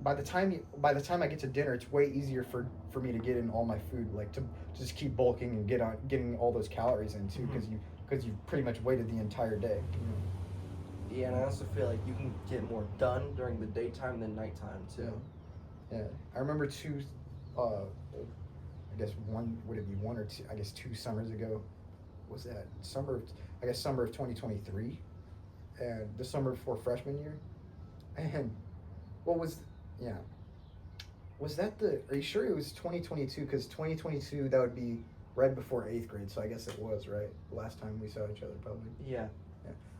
by the time I get to dinner, it's way easier for me to get in all my food, like to just keep bulking and getting all those calories in too, because you pretty much waited the entire day. Yeah, and I also feel like you can get more done during the daytime than nighttime too. Yeah, I remember I guess would it be one or two? I guess 2 summers ago. Was that summer of 2023, and the summer before freshman year, and was that are you sure it was 2022? Because 2022, that would be right before 8th grade, so I guess it was, right? The last time we saw each other, probably. Yeah.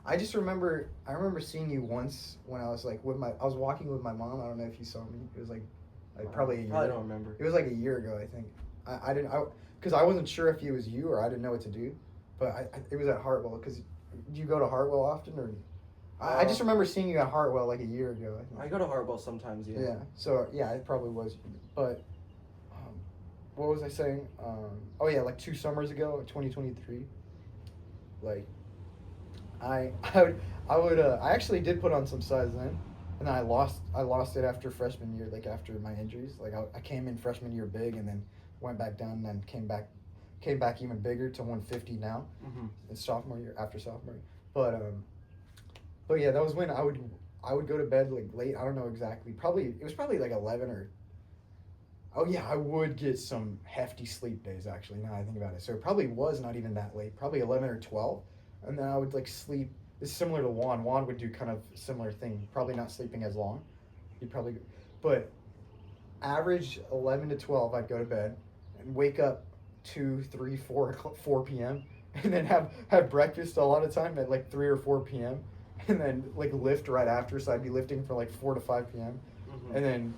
I remember seeing you once when I was like I was walking with my mom. I don't know if you saw me. It was like probably a year. I don't remember. It was like a year ago, I think. Because I wasn't sure if it was you or I didn't know what to do, but it was at Hartwell. Because do you go to Hartwell often, or I just remember seeing you at Hartwell like a year ago. I think. I go to Hartwell sometimes. Yeah. Yeah. So yeah, it probably was. But what was I saying? Oh yeah, like 2 summers ago, 2023. Like I actually did put on some size then, and then I lost it after freshman year, like after my injuries. Like I came in freshman year big, and then went back down, and then came back even bigger to 150 now. In sophomore year, after sophomore year. But yeah, that was when I would go to bed like late. I don't know exactly. It was probably like 11 or. Oh yeah, I would get some hefty sleep days actually. Now I think about it, so it probably was not even that late. Probably 11 or 12, and then I would like sleep. It's similar to Juan. Juan would do kind of similar thing. Probably not sleeping as long. But average 11 to 12, I'd go to bed and wake up 2, 3, 4 p.m. and then have breakfast a lot of time at like 3 or 4 p.m. and then like lift right after. So I'd be lifting for like 4 to 5 p.m. And then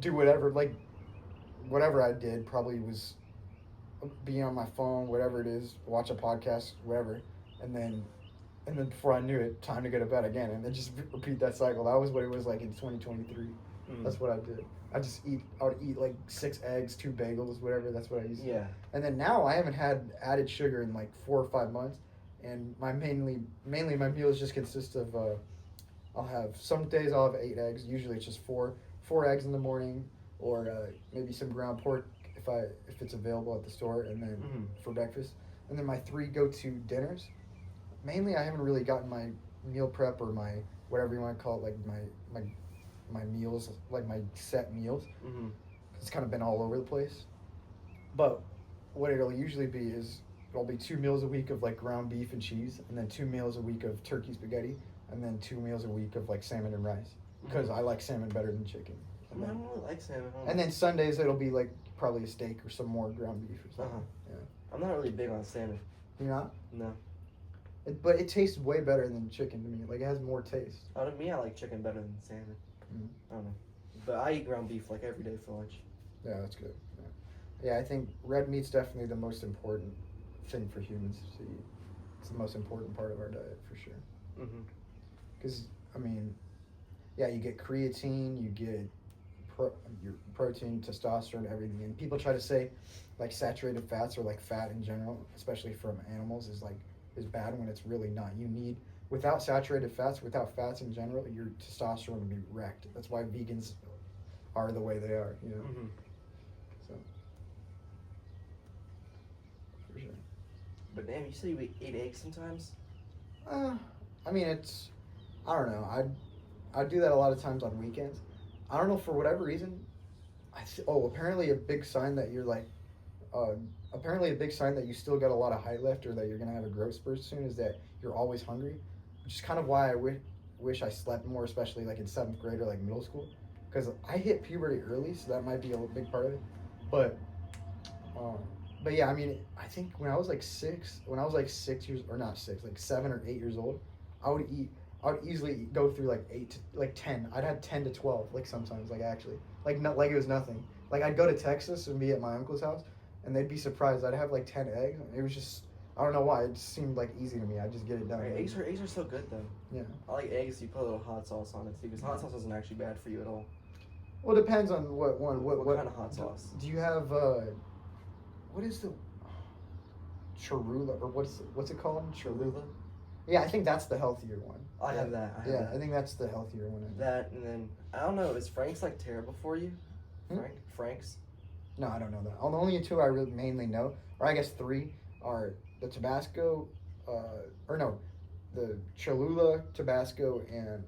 do whatever I did. Probably was be on my phone, whatever it is, watch a podcast, whatever, and then before I knew it, time to go to bed again, and then just repeat that cycle. That was what it was like in 2023. That's what I did. I would eat like 6 eggs, 2 bagels, whatever. That's what I used to do. And then now I haven't had added sugar in like 4 or 5 months, and mainly my meals just consist of some days I'll have 8 eggs. Usually it's just 4 eggs in the morning, or maybe some ground pork if it's available at the store, and then for breakfast, and then my 3 go-to dinners. Mainly, I haven't really gotten my meal prep or my whatever you want to call it, like my meals, like my set meals. It's kind of been all over the place. But what it'll usually be is it'll be 2 meals a week of like ground beef and cheese, and then 2 meals a week of turkey spaghetti, and then 2 meals a week of like salmon and rice, because I like salmon better than chicken. I don't really like salmon. And then Sundays it'll be like probably a steak or some more ground beef or something. Yeah. I'm not really big on salmon. You're not? No. But it tastes way better than chicken to me. Like, it has more taste. To me, I like chicken better than salmon. I don't know. But I eat ground beef like every day for lunch. Yeah, that's good. Yeah, I think red meat's definitely the most important thing for humans to eat. It's the most important part of our diet, for sure. Because, I mean, yeah, you get creatine, you get your protein, testosterone, everything. And people try to say, like, saturated fats or, like, fat in general, especially from animals, is bad when it's really not. You need, without saturated fats, without fats in general, your testosterone would be wrecked. That's why vegans are the way they are, you know. So, for sure. But damn, you say you eat eggs sometimes? I mean, I don't know. I do that a lot of times on weekends. I don't know, for whatever reason. Apparently a big sign that you're like, apparently a big sign that you still got a lot of height left, or that you're going to have a growth spurt soon, is that you're always hungry, which is kind of why I wish I slept more, especially like in 7th grade or like middle school, because I hit puberty early, so that might be a big part of it. But yeah, I mean, I think when I was like 6 years, or not 6, like 7 or 8 years old, I would easily go through like 8 to like 10. I'd have 10 to 12, like sometimes, like actually, like not like it was nothing. Like I'd go to Texas and be at my uncle's house, and they'd be surprised. I'd have like 10 eggs. It was just, I don't know why. It just seemed like easy to me. I'd just get it done. Right, eggs are so good though. Yeah. I like eggs. You put a little hot sauce on it too, because hot sauce isn't actually bad for you at all. Well, it depends on what kind of hot sauce. Do you have what is the Cholula, or what's it called? Cholula? Yeah, I think that's the healthier one. I have that. I have that. I think that's the healthier one. That, and then I don't know. Is Frank's like terrible for you? Hmm? Frank's. No, I don't know that. The only two I really mainly know, or I guess three, are the Tabasco, the Cholula, Tabasco, and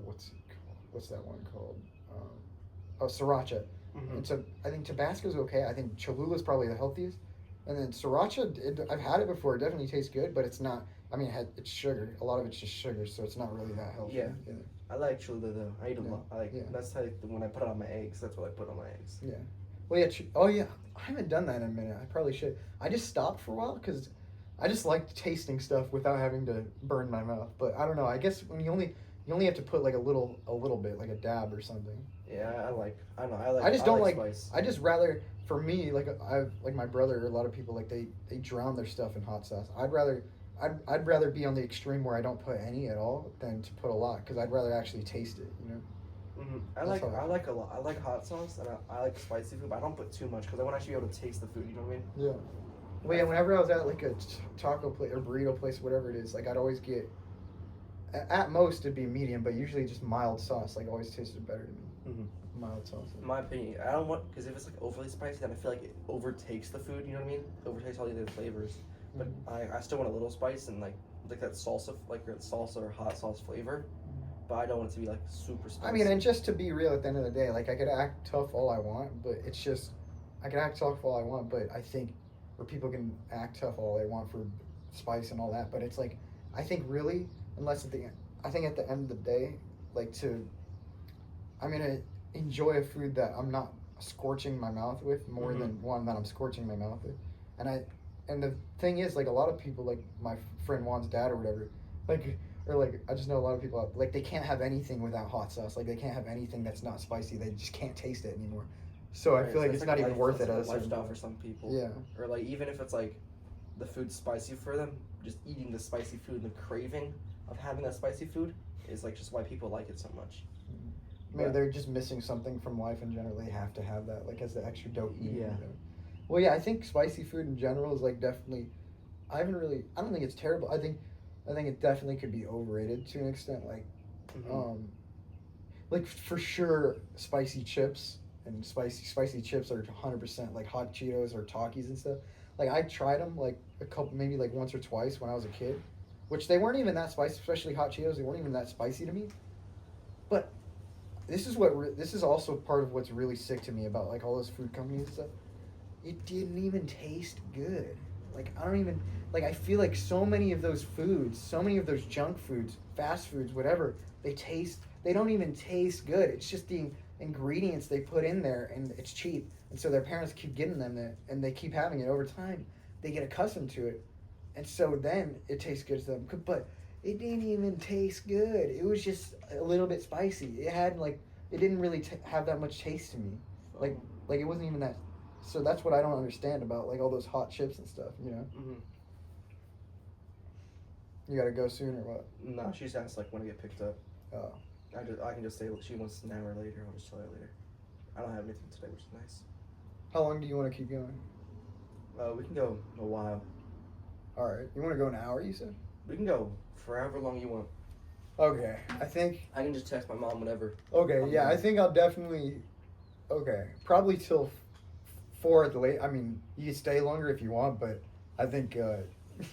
what's that one called? Sriracha. Mm-hmm. And so I think Tabasco's okay. I think Cholula's probably the healthiest, and then Sriracha. I've had it before. It definitely tastes good, but it's not. I mean, it's sugar. A lot of it's just sugar, so it's not really that healthy. Yeah. Either. I like Cholula though. I eat a lot. Yeah. That's how when I put it on my eggs. That's what I put on my eggs. Yeah. Well, yeah. Oh, yeah. I haven't done that in a minute. I probably should. I just stopped for a while because I just liked tasting stuff without having to burn my mouth. But I don't know. I guess when you only have to put like a little bit, like a dab or something. Yeah, I just don't like spice. I just rather, for me, like my brother, a lot of people like they drown their stuff in hot sauce. I'd rather be on the extreme where I don't put any at all than to put a lot, because I'd rather actually taste it, you know. Mm-hmm. I like a lot. I like hot sauce and I like spicy food, but I don't put too much because I want to actually be able to taste the food. You know what I mean? Yeah. Well, yeah. Whenever I was at like a taco place or burrito place, whatever it is, like I'd always get, at most it'd be medium, but usually just mild sauce. Like always tasted better to me. Mm-hmm. Mild sauce. In my opinion, I don't want, because if it's like overly spicy, then I feel like it overtakes the food. You know what I mean? Overtakes all the other flavors. But I still want a little spice and like that salsa, like that salsa or hot sauce flavor. But I don't want it to be like super spicy. I mean, and just to be real, at the end of the day, like I could act tough all I want, but it's just I can act tough all I want, but I think where people can act tough all they want for spice and all that, but it's like I think really, unless at the end, I think at the end of the day, like I'm gonna enjoy a food that I'm not scorching my mouth with more than one that I'm scorching my mouth with, and the thing is, like a lot of people, like my friend Juan's dad or whatever, I just know a lot of people like they can't have anything without hot sauce. Like they can't have anything that's not spicy. They just can't taste it anymore. So I feel like it's not even worth it. It's a lifestyle for some people. Yeah. Or like even if it's like the food's spicy for them, just eating the spicy food and the craving of having that spicy food is like just why people like it so much. Maybe they're just missing something from life in general. They have to have that like as the extra dopamine. Yeah. Well, yeah, I think spicy food in general is like definitely. I don't think it's terrible. I think it definitely could be overrated to an extent. Like, like for sure, spicy chips and spicy chips are 100% like hot Cheetos or Takis and stuff. Like I tried them like maybe like once or twice when I was a kid, which they weren't even that spicy. Especially hot Cheetos, they weren't even that spicy to me. But this is also part of what's really sick to me about like all those food companies and stuff. It didn't even taste good. Like I feel like so many of those foods, so many of those junk foods, fast foods, whatever, they don't even taste good. It's just the ingredients they put in there, and it's cheap. And so their parents keep getting them there, and they keep having it over time. They get accustomed to it. And so then it tastes good to them. But it didn't even taste good. It was just a little bit spicy. It didn't really have that much taste to me. Like it wasn't even that. So that's what I don't understand about like all those hot chips and stuff, you know? Mm-hmm. You gotta go soon or what? No, she just asked like when to get picked up. Oh. I can just say she wants an hour later. I'll just tell her later. I don't have anything today, which is nice. How long do you want to keep going? We can go a while. All right. You want to go an hour, you said? We can go forever long you want. Okay. I think... I can just text my mom whenever. Okay, yeah. I think I'll definitely... Okay. Probably till 4 at the late... I mean, you can stay longer if you want, but I think...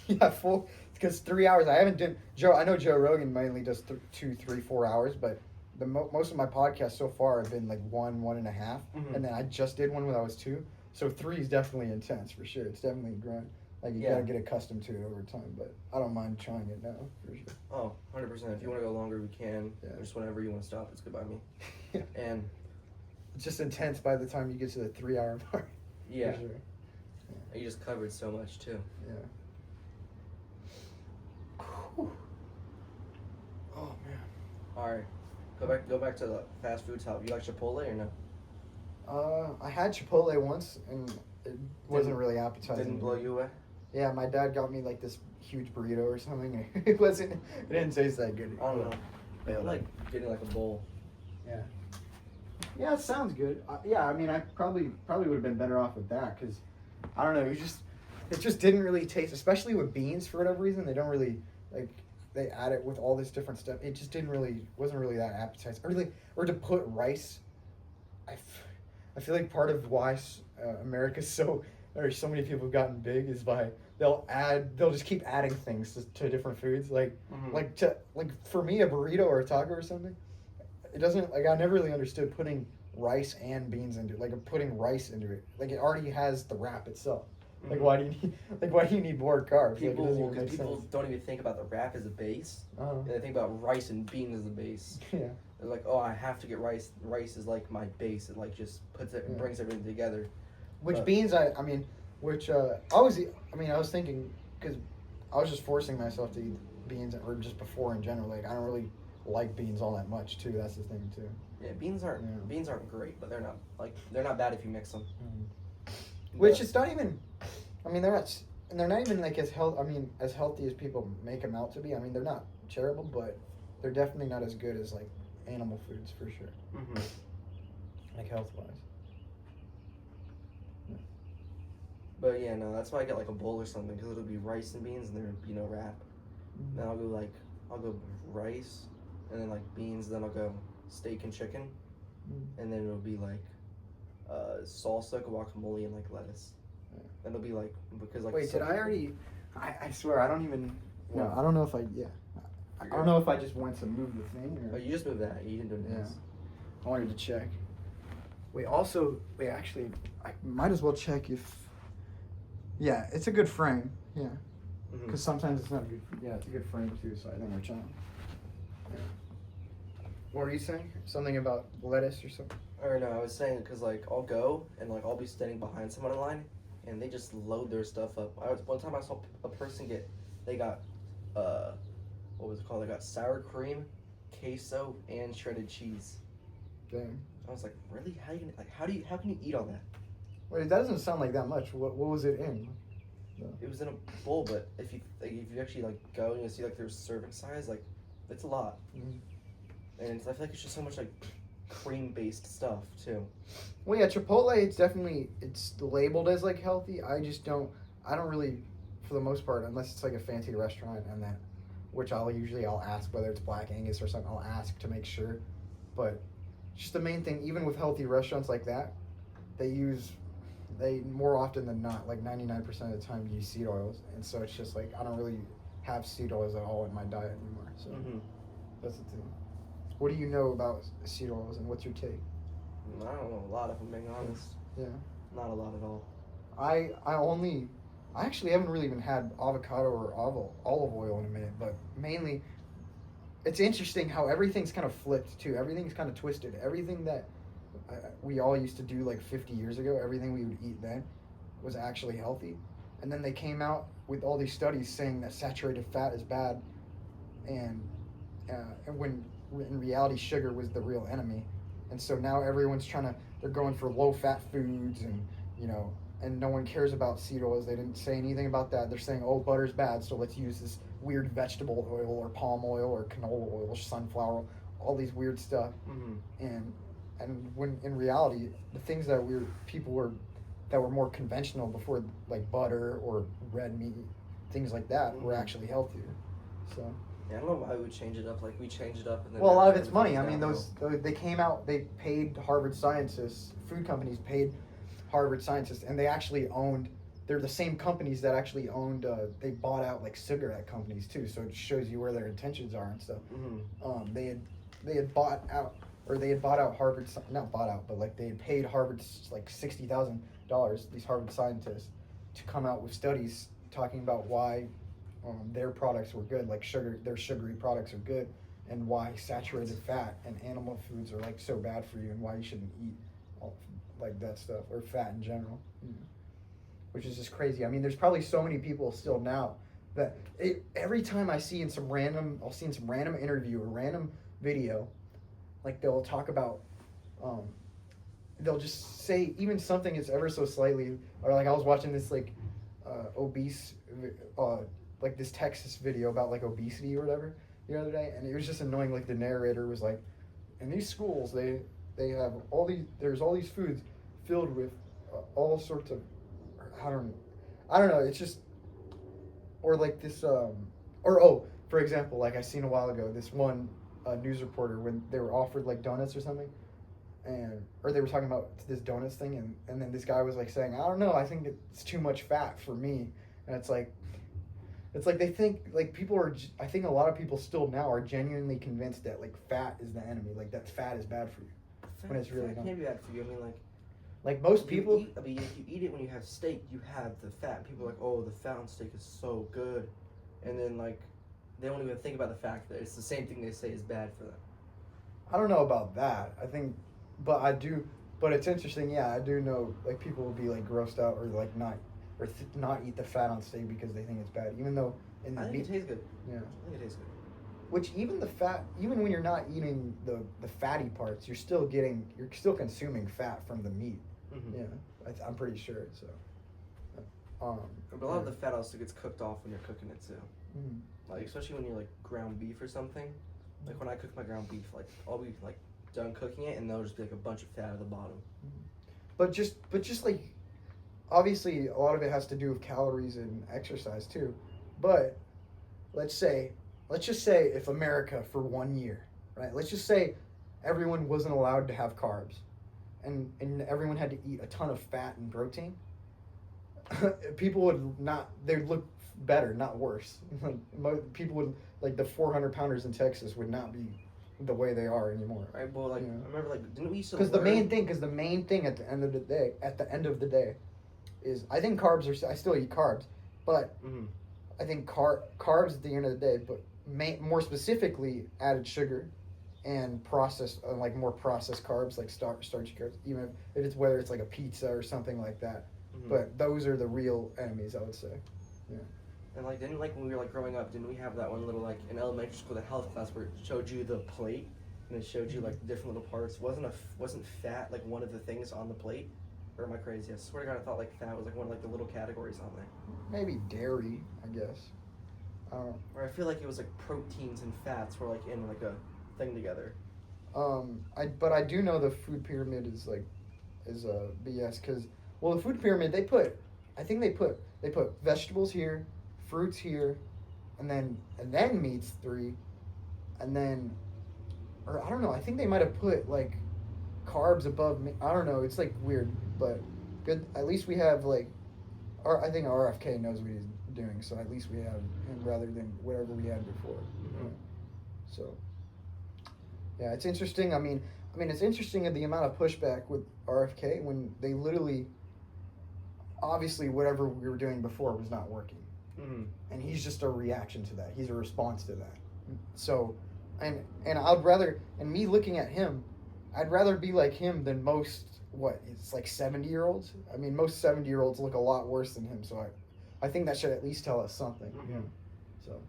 yeah, full... Because 3 hours, I haven't done... I know Joe Rogan mainly does 2, 3, 4 hours, but most of my podcasts so far have been like 1.5. Mm-hmm. And then I just did one when I was 2. So 3 is definitely intense, for sure. It's definitely a grind. Like, you gotta get accustomed to it over time, but I don't mind trying it now, for sure. Oh, 100%. If you want to go longer, we can. Yeah. Just whenever you want to stop, it's good by me. Yeah. And it's just intense by the time you get to the 3-hour mark. Yeah. For sure. Yeah. You just covered so much, too. Yeah. Whew. Oh, man. All right. Go back to the fast food top. You like Chipotle or no? I had Chipotle once, and it wasn't really appetizing. Didn't blow you away? Yeah, my dad got me like this huge burrito or something. It didn't taste that good. I don't know. I like getting like a bowl. Yeah. Yeah, it sounds good. Yeah, I mean, I probably would have been better off with that, because I don't know. It was just it just didn't really taste, especially with beans for whatever reason. They don't really like. They add it with all this different stuff. It just wasn't really that appetizing. Or to put rice. I feel like part of why America's so many people have gotten big is by they'll just keep adding things to different foods like for me a burrito or a taco or something. It doesn't I never really understood putting rice and beans into it, putting rice into it. Like it already has the wrap itself. Like why do you need more carbs? People, it doesn't even make people sense. don't even think about the wrap as a base. Uh-huh. They think about rice and beans as a base. Yeah. They're like, oh, I have to get rice. Rice is like my base. It like just puts it and brings everything together. Beans I was thinking because I was just forcing myself to eat beans or just before in general. Like I don't really like beans all that much too. That's the thing too. Yeah, beans aren't great, but they're not bad if you mix them. Which it's not even. I mean, they're not even like as healthy as people make them out to be. I mean, they're not terrible, but they're definitely not as good as like animal foods for sure. Mm-hmm. Like health wise. Yeah. But yeah, no, that's why I get like a bowl or something because it'll be rice and beans and there'll be no wrap. Mm-hmm. Then I'll go rice, and then like beans. Then I'll go steak and chicken, and then it'll be like salsa, guacamole, and like lettuce. And it'll be like because like. Wait, did I already? I swear I don't even. No, I don't know if I. Yeah. I don't know if I just went to move the thing or. Oh, you just moved that. You didn't do this. I wanted to check. Actually, I might as well check if. Yeah, it's a good frame. Yeah. Because sometimes it's not a good. Yeah, it's a good frame too. So I think we're trying. Yeah. What were you saying? Something about lettuce or something? Or no, I was saying because like I'll go and like I'll be standing behind someone in line, and they just load their stuff up. One time I saw a person they got what was it called? They got sour cream, queso, and shredded cheese. Dang. I was like, really? How can you eat all that? Wait, it doesn't sound like that much. What was it in? No. It was in a bowl, but if you actually like go and you see like their serving size, like it's a lot. Mm-hmm. And I feel like it's just so much like cream based stuff too. Well, yeah, Chipotle. It's labeled as like healthy. I don't really, for the most part, unless it's like a fancy restaurant and that, which I'll ask whether it's Black Angus or something. I'll ask to make sure, but just the main thing, even with healthy restaurants like that, they more often than not, like 99% of the time, use seed oils, and so it's just like I don't really have seed oils at all in my diet anymore. So that's the thing. What do you know about seed oils, and what's your take? I don't know a lot, if I'm being honest. Yeah. Not a lot at all. I actually haven't really even had avocado or olive oil in a minute, but mainly, it's interesting how everything's kind of flipped too. Everything's kind of twisted. Everything that we all used to do like 50 years ago, everything we would eat then was actually healthy. And then they came out with all these studies saying that saturated fat is bad, and when in reality sugar was the real enemy. And so now everyone's they're going for low fat foods, and and no one cares about seed oils. They didn't say anything about that. They're saying, oh, butter's bad, so let's use this weird vegetable oil or palm oil or canola oil or sunflower, all these weird stuff. And when in reality, the things that that were more conventional before, like butter or red meat, things like that, were actually healthier. So. Yeah, I don't know why we would change it up. Like we changed it up, and then. Well, a lot of it's money. I mean, they came out. They paid Harvard scientists. Food companies paid Harvard scientists, and they actually owned. They're the same companies that actually owned. They bought out like cigarette companies too. So it shows you where their intentions are and stuff. They had bought out, or they had bought out Harvard. Not bought out, but like they had paid Harvard like $60,000. These Harvard scientists to come out with studies talking about why. Their products were good, like their sugary products are good, and why saturated fat and animal foods are like so bad for you, and why you shouldn't eat like that stuff or fat in general, which is just crazy. I mean, there's probably so many people still now that every time I see in some random interview or random video, like they'll talk about, they'll just say even something that's ever so slightly, or like I was watching this like obese. Like this Texas video about like obesity or whatever the other day, and it was just annoying. Like the narrator was like, in these schools they have there's all these foods filled with all sorts of I don't know. It's just, or like this, for example, like I seen a while ago, this one news reporter when they were offered like donuts or something, or they were talking about this donuts thing, and then this guy was like saying, I don't know, I think it's too much fat for me, and it's like they think like people are. I think a lot of people still now are genuinely convinced that like fat is the enemy, like that fat is bad for you, when it's really not. Can't be bad for you. I mean, like most people. I mean, if you eat it when you have steak, you have the fat. People are like, oh, the fat on steak is so good, and then like they don't even think about the fact that it's the same thing they say is bad for them. I don't know about that. I think, but I do. But it's interesting. Yeah, I do know like people will be like grossed out or like not eat the fat on steak because they think it's bad, even though in the I think it tastes good. Yeah, I think it tastes good. which even the fat, even when you're not eating the fatty parts, you're still consuming fat from the meat. Mm-hmm. Yeah, I'm pretty sure. So, but a lot of the fat also gets cooked off when you're cooking it too. Mm-hmm. Like especially when you're like ground beef or something. Like when I cook my ground beef, like I'll be like done cooking it, and there'll just be like a bunch of fat at the bottom. But just like, obviously a lot of it has to do with calories and exercise too. But let's just say if America for 1 year, right? Let's just say everyone wasn't allowed to have carbs, and everyone had to eat a ton of fat and protein. People would not. They'd look better, not worse. Like people would, like the 400-pounders in Texas would not be the way they are anymore. Right. Well, like I remember, like didn't we used to because the main thing at the end of the day, is I think carbs are. I still eat carbs, but I think carbs at the end of the day, but more specifically added sugar and processed, like more processed carbs, like starchy carbs, even if it's whether it's like a pizza or something like that. But those are the real enemies, I would say. Yeah. And like didn't like when we were like growing up, didn't we have that one little like in elementary school, the health class where it showed you the plate and it showed you like the different little parts? Wasn't fat like one of the things on the plate? Or am I crazy? I swear to God, I thought like fat was like one of like the little categories on there. Maybe dairy, I guess. Or I feel like it was like proteins and fats were like in like a thing together. But I do know the food pyramid is BS, because the food pyramid they put vegetables here, fruits here, and then meats 3, and then, or I don't know, I think they might have put like carbs above me. I don't know, it's like weird, but good. At least we have like, I think RFK knows what he's doing, so at least we have him rather than whatever we had before. So yeah, it's interesting. I mean it's interesting at the amount of pushback with RFK when they literally, obviously whatever we were doing before was not working, and he's just a reaction to that. He's a response to that. So, and I'd rather, and me looking at him, I'd rather be like him than most, it's like 70-year-olds. I mean, most 70-year-olds look a lot worse than him, so I think that should at least tell us something. So,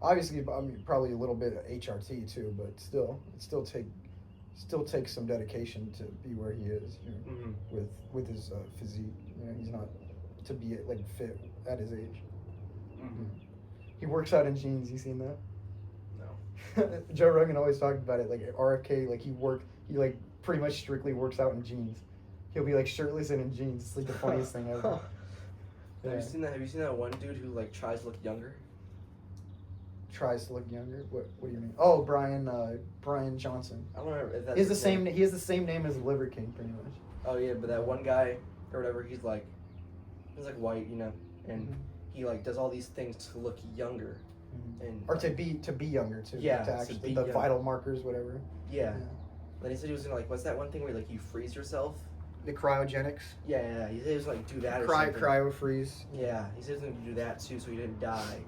obviously, I mean, probably a little bit of HRT too, but it still takes some dedication to be where he is, with his physique. He's not to be like fit at his age. He works out in jeans. You seen that? No. Joe Rogan always talked about it. Like RFK, like he like pretty much strictly works out in jeans. He'll be like shirtless and in jeans. It's like the funniest thing ever. Yeah. Have you seen that one dude who like tries to look younger? Tries to look younger? What do you mean? Oh, Brian Johnson. I don't remember if that's he has the same name as Liver King, pretty much. Oh yeah, but that one guy or whatever, he's like white, and he like does all these things to look younger, and or to be younger too. Yeah, to actually the vital markers, whatever. Yeah. Then he said he was gonna like, what's that one thing where like you freeze yourself? The cryogenics. Yeah. He said he was like do that or something. Cryo freeze. Yeah, he said he was gonna do that too, so he didn't die,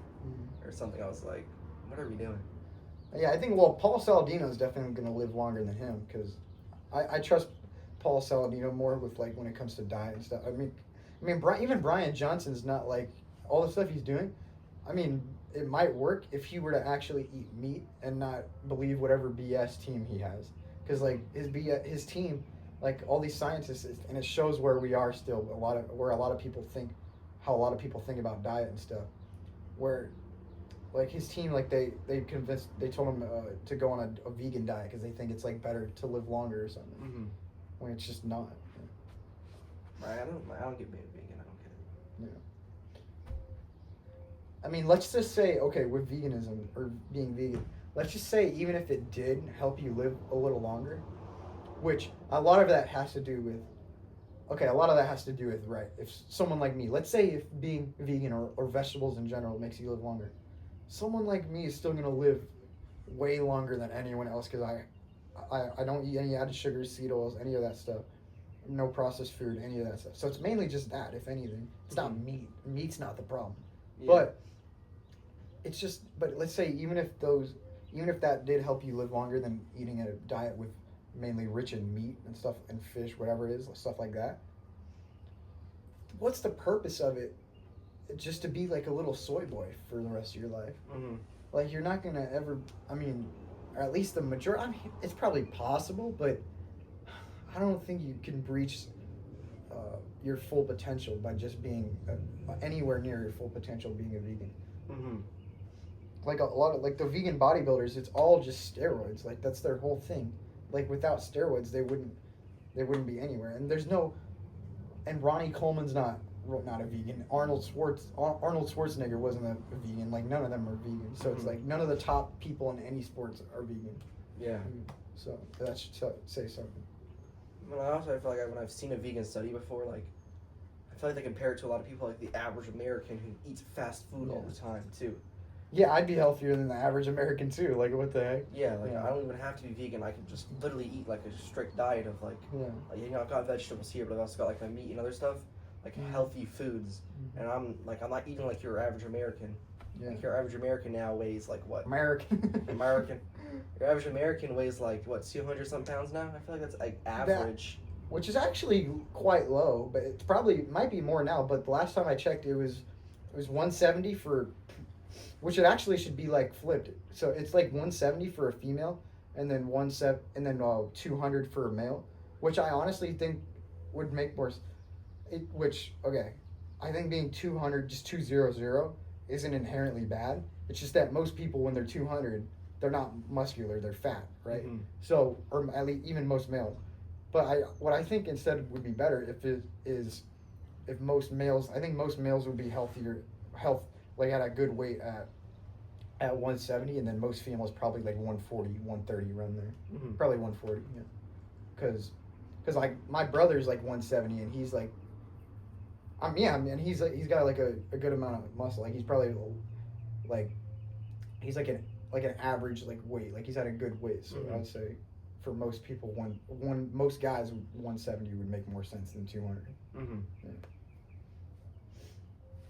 or something. I was like, what are we doing? Yeah, I think Paul Saladino is definitely gonna live longer than him, because I trust Paul Saladino more with like when it comes to diet and stuff. I mean, even Brian Johnson's not like all the stuff he's doing. I mean, it might work if he were to actually eat meat and not believe whatever BS team he has. Because like his team, like all these scientists, and it shows where we are still. Where a lot of people think, how a lot of people think about diet and stuff. Where, like his team, like they told him to go on a vegan diet because they think it's like better to live longer or something. When it's just not. I don't get being vegan. I don't get it. I mean, let's just say, okay, with veganism or being vegan, let's just say even if it did help you live a little longer, which a lot of that has to do with, right, if someone like me, let's say if being vegan or vegetables in general makes you live longer, someone like me is still going to live way longer than anyone else because I don't eat any added sugars, seed oils, any of that stuff. No processed food, any of that stuff. So it's mainly just that, if anything. It's not meat. Meat's not the problem. Yeah. But it's just, but let's say even if that did help you live longer than eating a diet with mainly rich in meat and stuff and fish, whatever it is, stuff like that. What's the purpose of it? Just to be like a little soy boy for the rest of your life. Mm-hmm. Like you're not gonna ever. I mean, or at least the majority. I mean, it's probably possible, but I don't think you can reach your full potential by just being anywhere near your full potential being a vegan. Mm-hmm. Like a lot of like the vegan bodybuilders, it's all just steroids. Like that's their whole thing. Like without steroids, they wouldn't be anywhere. And there's no. And Ronnie Coleman's not a vegan. Arnold Schwarzenegger wasn't a vegan. Like none of them are vegan. So it's like none of the top people in any sports are vegan. Yeah. So that should say something. But I also feel like when I've seen a vegan study before, like I feel like they compare it to a lot of people like the average American who eats fast food all the time too. Yeah, I'd be healthier than the average American too. Like what the heck? Yeah, like I don't even have to be vegan. I can just literally eat like a strict diet of like I've got vegetables here, but I've also got like my meat and other stuff, like healthy foods. And I'm not eating like your average American. Yeah. Like your average American now weighs like what? American. Your average American weighs like what, 200 something pounds now? I feel like that's like average. Which is actually quite low, but it might be more now. But the last time I checked, it was 170 for. Which it actually should be like flipped. So it's like 170 for a female, and then 200 for a male, which I honestly think would make more. I think being 200, just 200, isn't inherently bad. It's just that most people when they're 200, they're not muscular, they're fat, right? Mm-hmm. So, or at least even most males. But what I think instead would be better if most males would be like at a good weight at 170, and then most females probably like 140, 130 around there. Mm-hmm. Probably 140, yeah. Because like my brother's like 170, and he's like, he's got like a good amount of muscle. Like he's probably like he's like an average like weight. Like he's at a good weight. So I would say for most people, most guys 170 would make more sense than 200. Mm-hmm. Yeah. You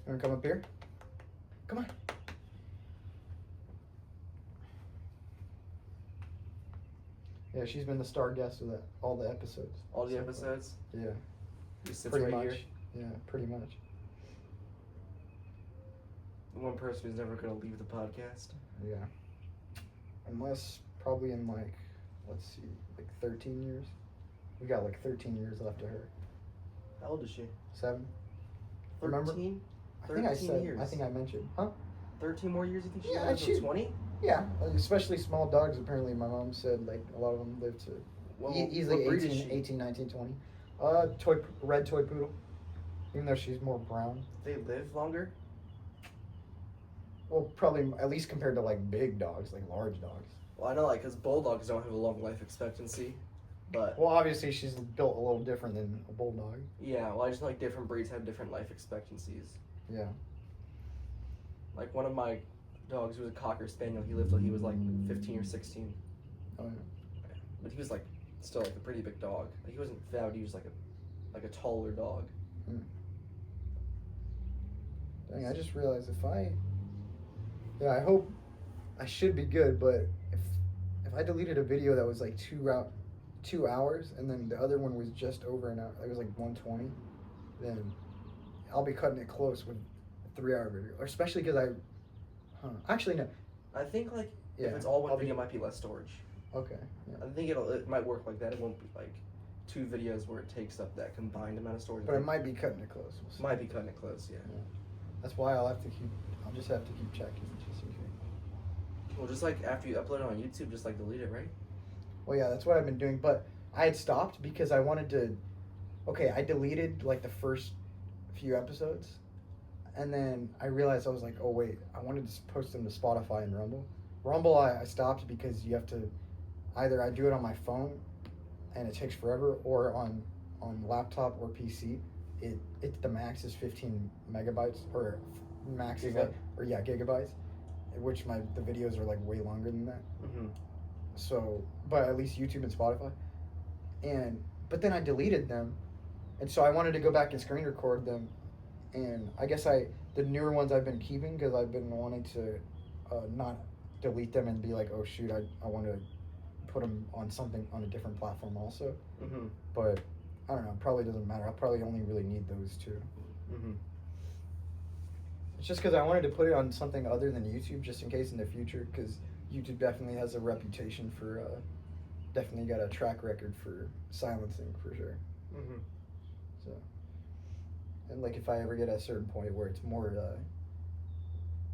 wanna come up here? Come on. Yeah, she's been the star guest of all the episodes. All the episodes? Yeah. She sits right here? Yeah, pretty much. One person who's never going to leave the podcast? Yeah. Unless probably in like, let's see, like 13 years. We got like 13 years left of her. How old is she? 7. 13? Remember? 13 years. I think I mentioned. Huh? 13 more years, you think she has? 20? Yeah, especially small dogs. Apparently, my mom said like a lot of them live to easily 18, 19, 20. Red toy poodle. Even though she's more brown. They live longer? Well, probably at least compared to like big dogs, like large dogs. Well, I know, like, because bulldogs don't have a long life expectancy, but... Well, obviously she's built a little different than a bulldog. Yeah, well, I just know, like, different breeds have different life expectancies. Yeah. Like, one of my dogs was a Cocker Spaniel. He lived till he was, like, 15 or 16. Oh, yeah. But he was, like, still, like, a pretty big dog. Like, he wasn't fat, he was, like a taller dog. Hmm. Dang, I just realized I hope I should be good, but if I deleted a video that was like 2 hours and then the other one was just over an hour, it was like 120, then I'll be cutting it close with a 3-hour video, or especially because actually no. I think like if it's all one video, it might be less storage. Okay. Yeah. I think it might work like that. It won't be like 2 videos where it takes up that combined amount of storage. But it might be cutting it close. Might be cutting it close, yeah. That's why I'll just have to keep checking just in case. Well, just like after you upload it on YouTube, just like delete it, right? Well, yeah, that's what I've been doing. But I had stopped because I wanted to okay, I deleted like the first few episodes, and then I realized I was like, oh wait, I wanted to post them to Spotify and Rumble. Rumble I stopped because you have to either I do it on my phone, and it takes forever, or on laptop or PC. It the max is 15 megabytes or max is like gigabytes, which the videos are like way longer than that. Mm-hmm. So, but at least YouTube and Spotify, but then I deleted them, and so I wanted to go back and screen record them, and I guess the newer ones I've been keeping because I've been wanting to not delete them and be like, oh shoot, I want to put them on a different platform also. Mm-hmm. But I don't know, probably doesn't matter. I'll probably only really need those two. Mm-hmm. It's just because I wanted to put it on something other than YouTube just in case in the future, because YouTube definitely has a reputation for definitely got a track record for silencing for sure. Mm-hmm. So, and like if I ever get at a certain point where it's more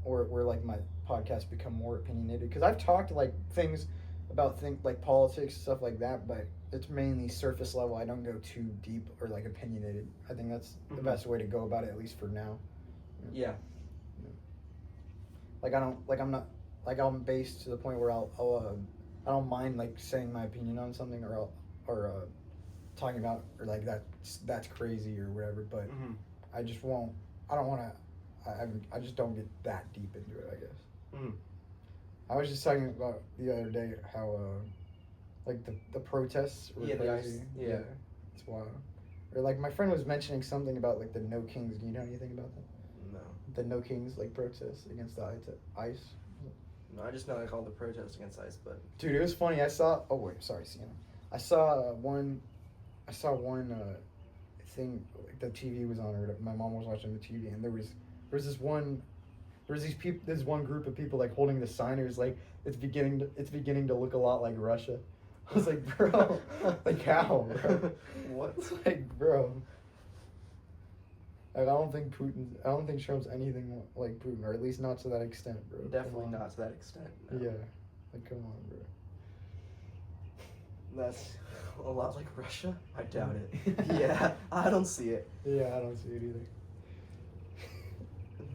or where like my podcasts become more opinionated, because I've talked like things about like politics, stuff like that, but it's mainly surface level. I don't go too deep or like opinionated. I think that's the best way to go about it, at least for now. Yeah. Like I'm based to the point where I don't mind like saying my opinion on something or talking about or like that's crazy or whatever, but I just won't. I don't want to. I just don't get that deep into it, I guess. Mm-hmm. I was just talking about the other day how like the protests were crazy. Yeah. It's wild. Or like my friend was mentioning something about like the No Kings. Do you know anything about that? No. The No Kings like protests against the ICE. No, I just know like all the protests against ICE, but Dude, it was funny. I saw. Oh wait, sorry, Sienna. I saw one thing. Like the TV was on, or my mom was watching the TV, and there was this one group of people like holding the signers like it's beginning to look a lot like Russia. I was like, bro, like how, bro? What? Like, bro. Like, I don't think Trump's anything like Putin, or at least not to that extent, bro. Definitely not to that extent. No. Yeah, like come on, bro. That's a lot like Russia. I doubt it. Yeah, I don't see it. Yeah, I don't see it either.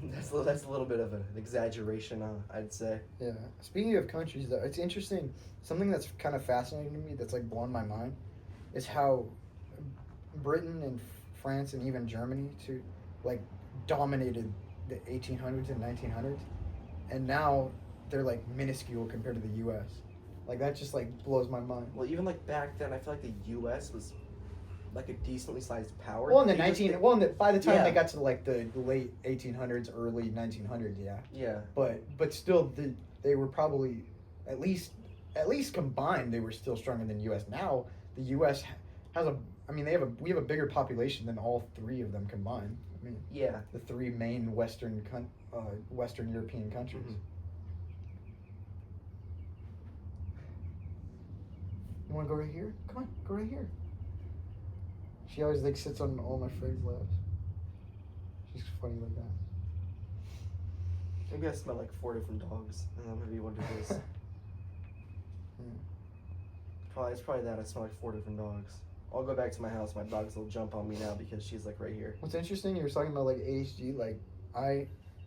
That's a little bit of an exaggeration, I'd say. Yeah. Speaking of countries, though, it's interesting. Something that's kind of fascinating to me, that's like blown my mind, is how Britain and France and even Germany too, like dominated the 1800s and 1900s, and now they're like minuscule compared to the U.S. Like that just like blows my mind. Well, even like back then, I feel like the U.S. was like a decently sized power. Well, by the time Yeah. they got to like the late 1800s, early 1900s, yeah. Yeah. But still, they were probably at least combined, they were still stronger than the U.S. Now the U.S. has we have a bigger population than all three of them combined. I mean, Yeah. the three main Western European countries. Mm-hmm. You want to go right here? Come on, go right here. She always like sits on all my friends' laps. She's funny like that. Maybe I smell like 4 different dogs, and that might be what it is. It's probably that. I smell like 4 different dogs. I'll go back to my house. My dogs will jump on me now because she's like right here. What's interesting, you were talking about like ADHD. Like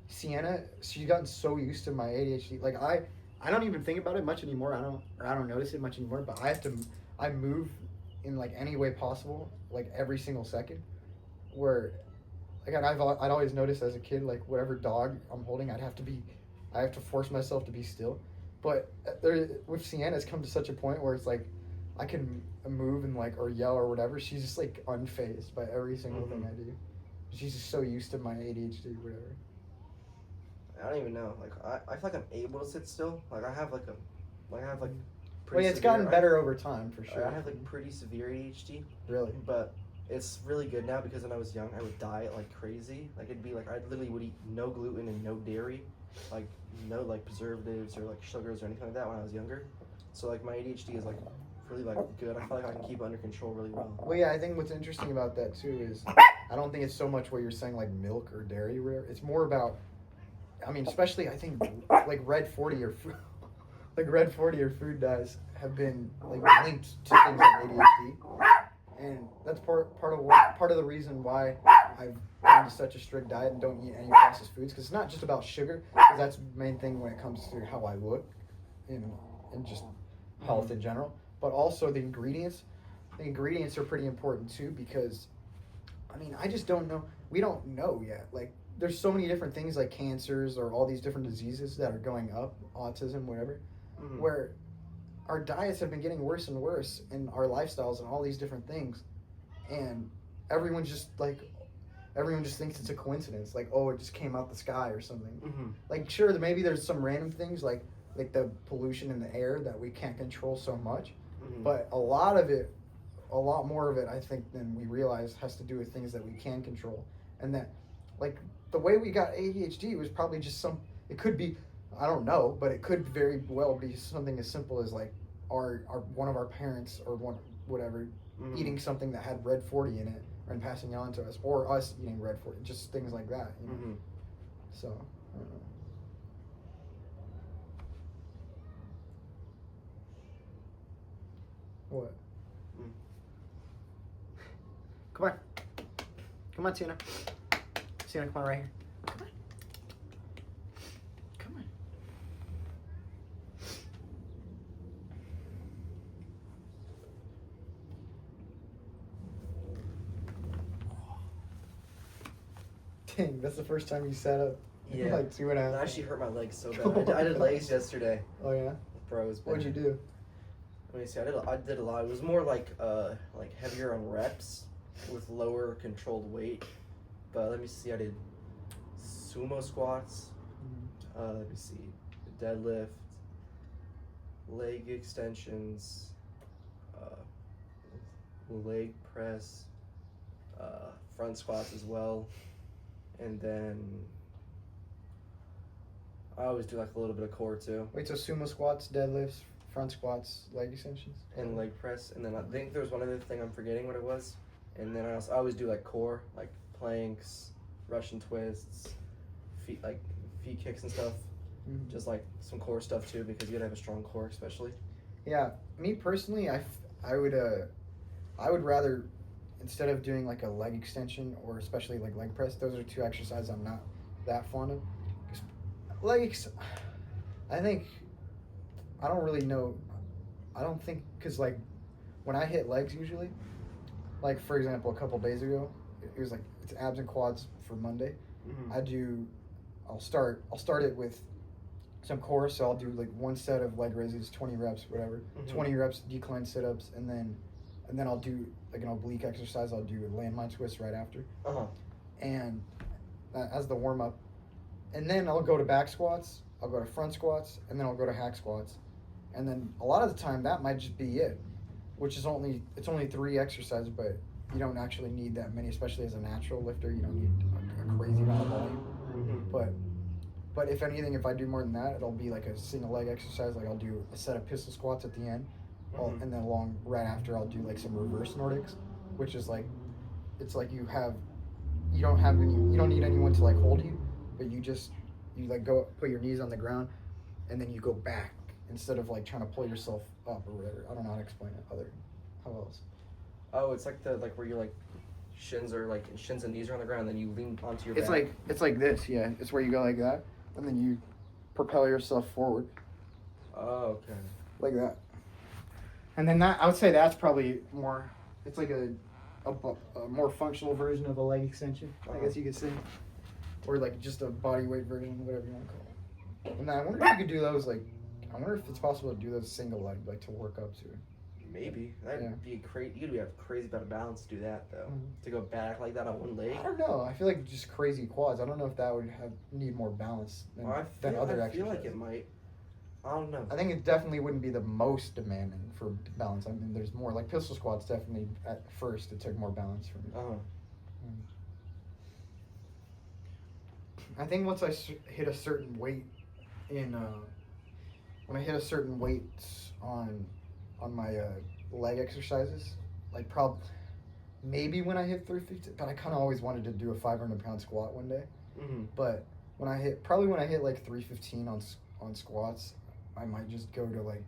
Sienna, she's gotten so used to my ADHD. Like I don't even think about it much anymore. I don't notice it much anymore. But I move in like any way possible, like every single second. Where, like I'd always noticed as a kid, like whatever dog I'm holding, I have to force myself to be still. But with Sienna, it's come to such a point where it's like I can move and like or yell or whatever. She's just like unfazed by every single thing I do. She's just so used to my ADHD or whatever. I don't even know. Like I feel like I'm able to sit still. Like I have like Well, yeah, it's gotten better over time for sure. I have like pretty severe ADHD. Really? But it's really good now because when I was young, I would diet like crazy. Like it'd be like I literally would eat no gluten and no dairy, like no like preservatives or like sugars or anything like that when I was younger. So like my ADHD is like really like good. I feel like I can keep it under control really well. Well, yeah, I think what's interesting about that too is I don't think it's so much what you're saying like milk or dairy or whatever. It's more about, I mean, especially I think like Red 40 or food dyes have been like linked to things like ADHD. And that's part of the reason why I've gone to such a strict diet and don't eat any processed foods, because it's not just about sugar, because that's the main thing when it comes to how I look and just health in general, but also the ingredients. The ingredients are pretty important too, because I mean, I just don't know. We don't know yet. Like, there's so many different things like cancers or all these different diseases that are going up, autism, whatever, where our diets have been getting worse and worse, and our lifestyles and all these different things, and everyone just thinks it's a coincidence, like, oh, it just came out the sky or something. Like, sure, maybe there's some random things like the pollution in the air that we can't control so much, but a lot more of it, I think, than we realize has to do with things that we can control, and that, like, the way we got ADHD was probably just it could be, I don't know, but it could very well be something as simple as like our one of our parents or whatever eating something that had red 40 in it and passing it on to us, or us eating red 40, just things like that, you know? So I don't know. What? Come on, Tina, come on right here. Dang, that's the first time you sat up. Yeah. Like 2.5. It actually hurt my legs so bad. I did legs yesterday. Oh yeah. Bro, it was bad. What'd you do? Let me see. I did a lot. It was more like heavier on reps with lower controlled weight. But let me see. I did sumo squats. Let me see. Deadlift, leg extensions, leg press, front squats as well. And then I always do like a little bit of core too. Wait, so sumo squats, deadlifts, front squats, leg extensions? And leg press. And then I think there was one other thing, I'm forgetting what it was. And then I always do like core, like planks, Russian twists, feet kicks and stuff. Just like some core stuff too, because you gotta have a strong core especially. Yeah, me personally, I would rather, instead of doing like a leg extension or especially like leg press, those are two exercises I'm not that fond of. I don't really know. I don't think, because like when I hit legs usually, like for example, a couple days ago, it was like it's abs and quads for Monday. I'll start it with some core, so I'll do like one set of leg raises, 20 reps, whatever, 20 reps decline sit-ups, and then I'll do like an oblique exercise. I'll do a landmine twist right after, and as the warm-up, and then I'll go to back squats, I'll go to front squats, and then I'll go to hack squats, and then a lot of the time that might just be it, which is only 3 exercises, but you don't actually need that many, especially as a natural lifter. You don't need a crazy amount of volume, but if anything, if I do more than that, it'll be like a single leg exercise. Like I'll do a set of pistol squats at the end, and then right after I'll do like some reverse Nordics, which is like, it's like you don't need anyone to like hold you, but you like go put your knees on the ground, and then you go back instead of like trying to pull yourself up or whatever. I don't know how to explain it. How else? Oh, it's like where you're like shins and knees are on the ground, and then you lean onto your back. It's like this, yeah. It's where you go like that, and then you propel yourself forward. Oh, okay. Like that. And then I would say that's probably more, it's like a more functional version of a leg extension, I guess you could say. Or like just a body weight version, whatever you want to call it. And I wonder if you could do those I wonder if it's possible to do those single leg, like to work up to. Maybe. That'd be crazy. You'd have crazy amount of balance to do that, though. To go back like that on one leg. I don't know. I feel like just crazy quads. I don't know if that would need more balance than other exercises. I feel like it might. I don't know. I think it definitely wouldn't be the most demanding for balance. I mean, there's more. Like pistol squats, definitely at first it took more balance for me. I think once I hit a certain weight when I hit a certain weight on my leg exercises, like maybe when I hit 350, but I kind of always wanted to do a 500-pound squat one day. But when I hit like 315 on squats, I might just go to like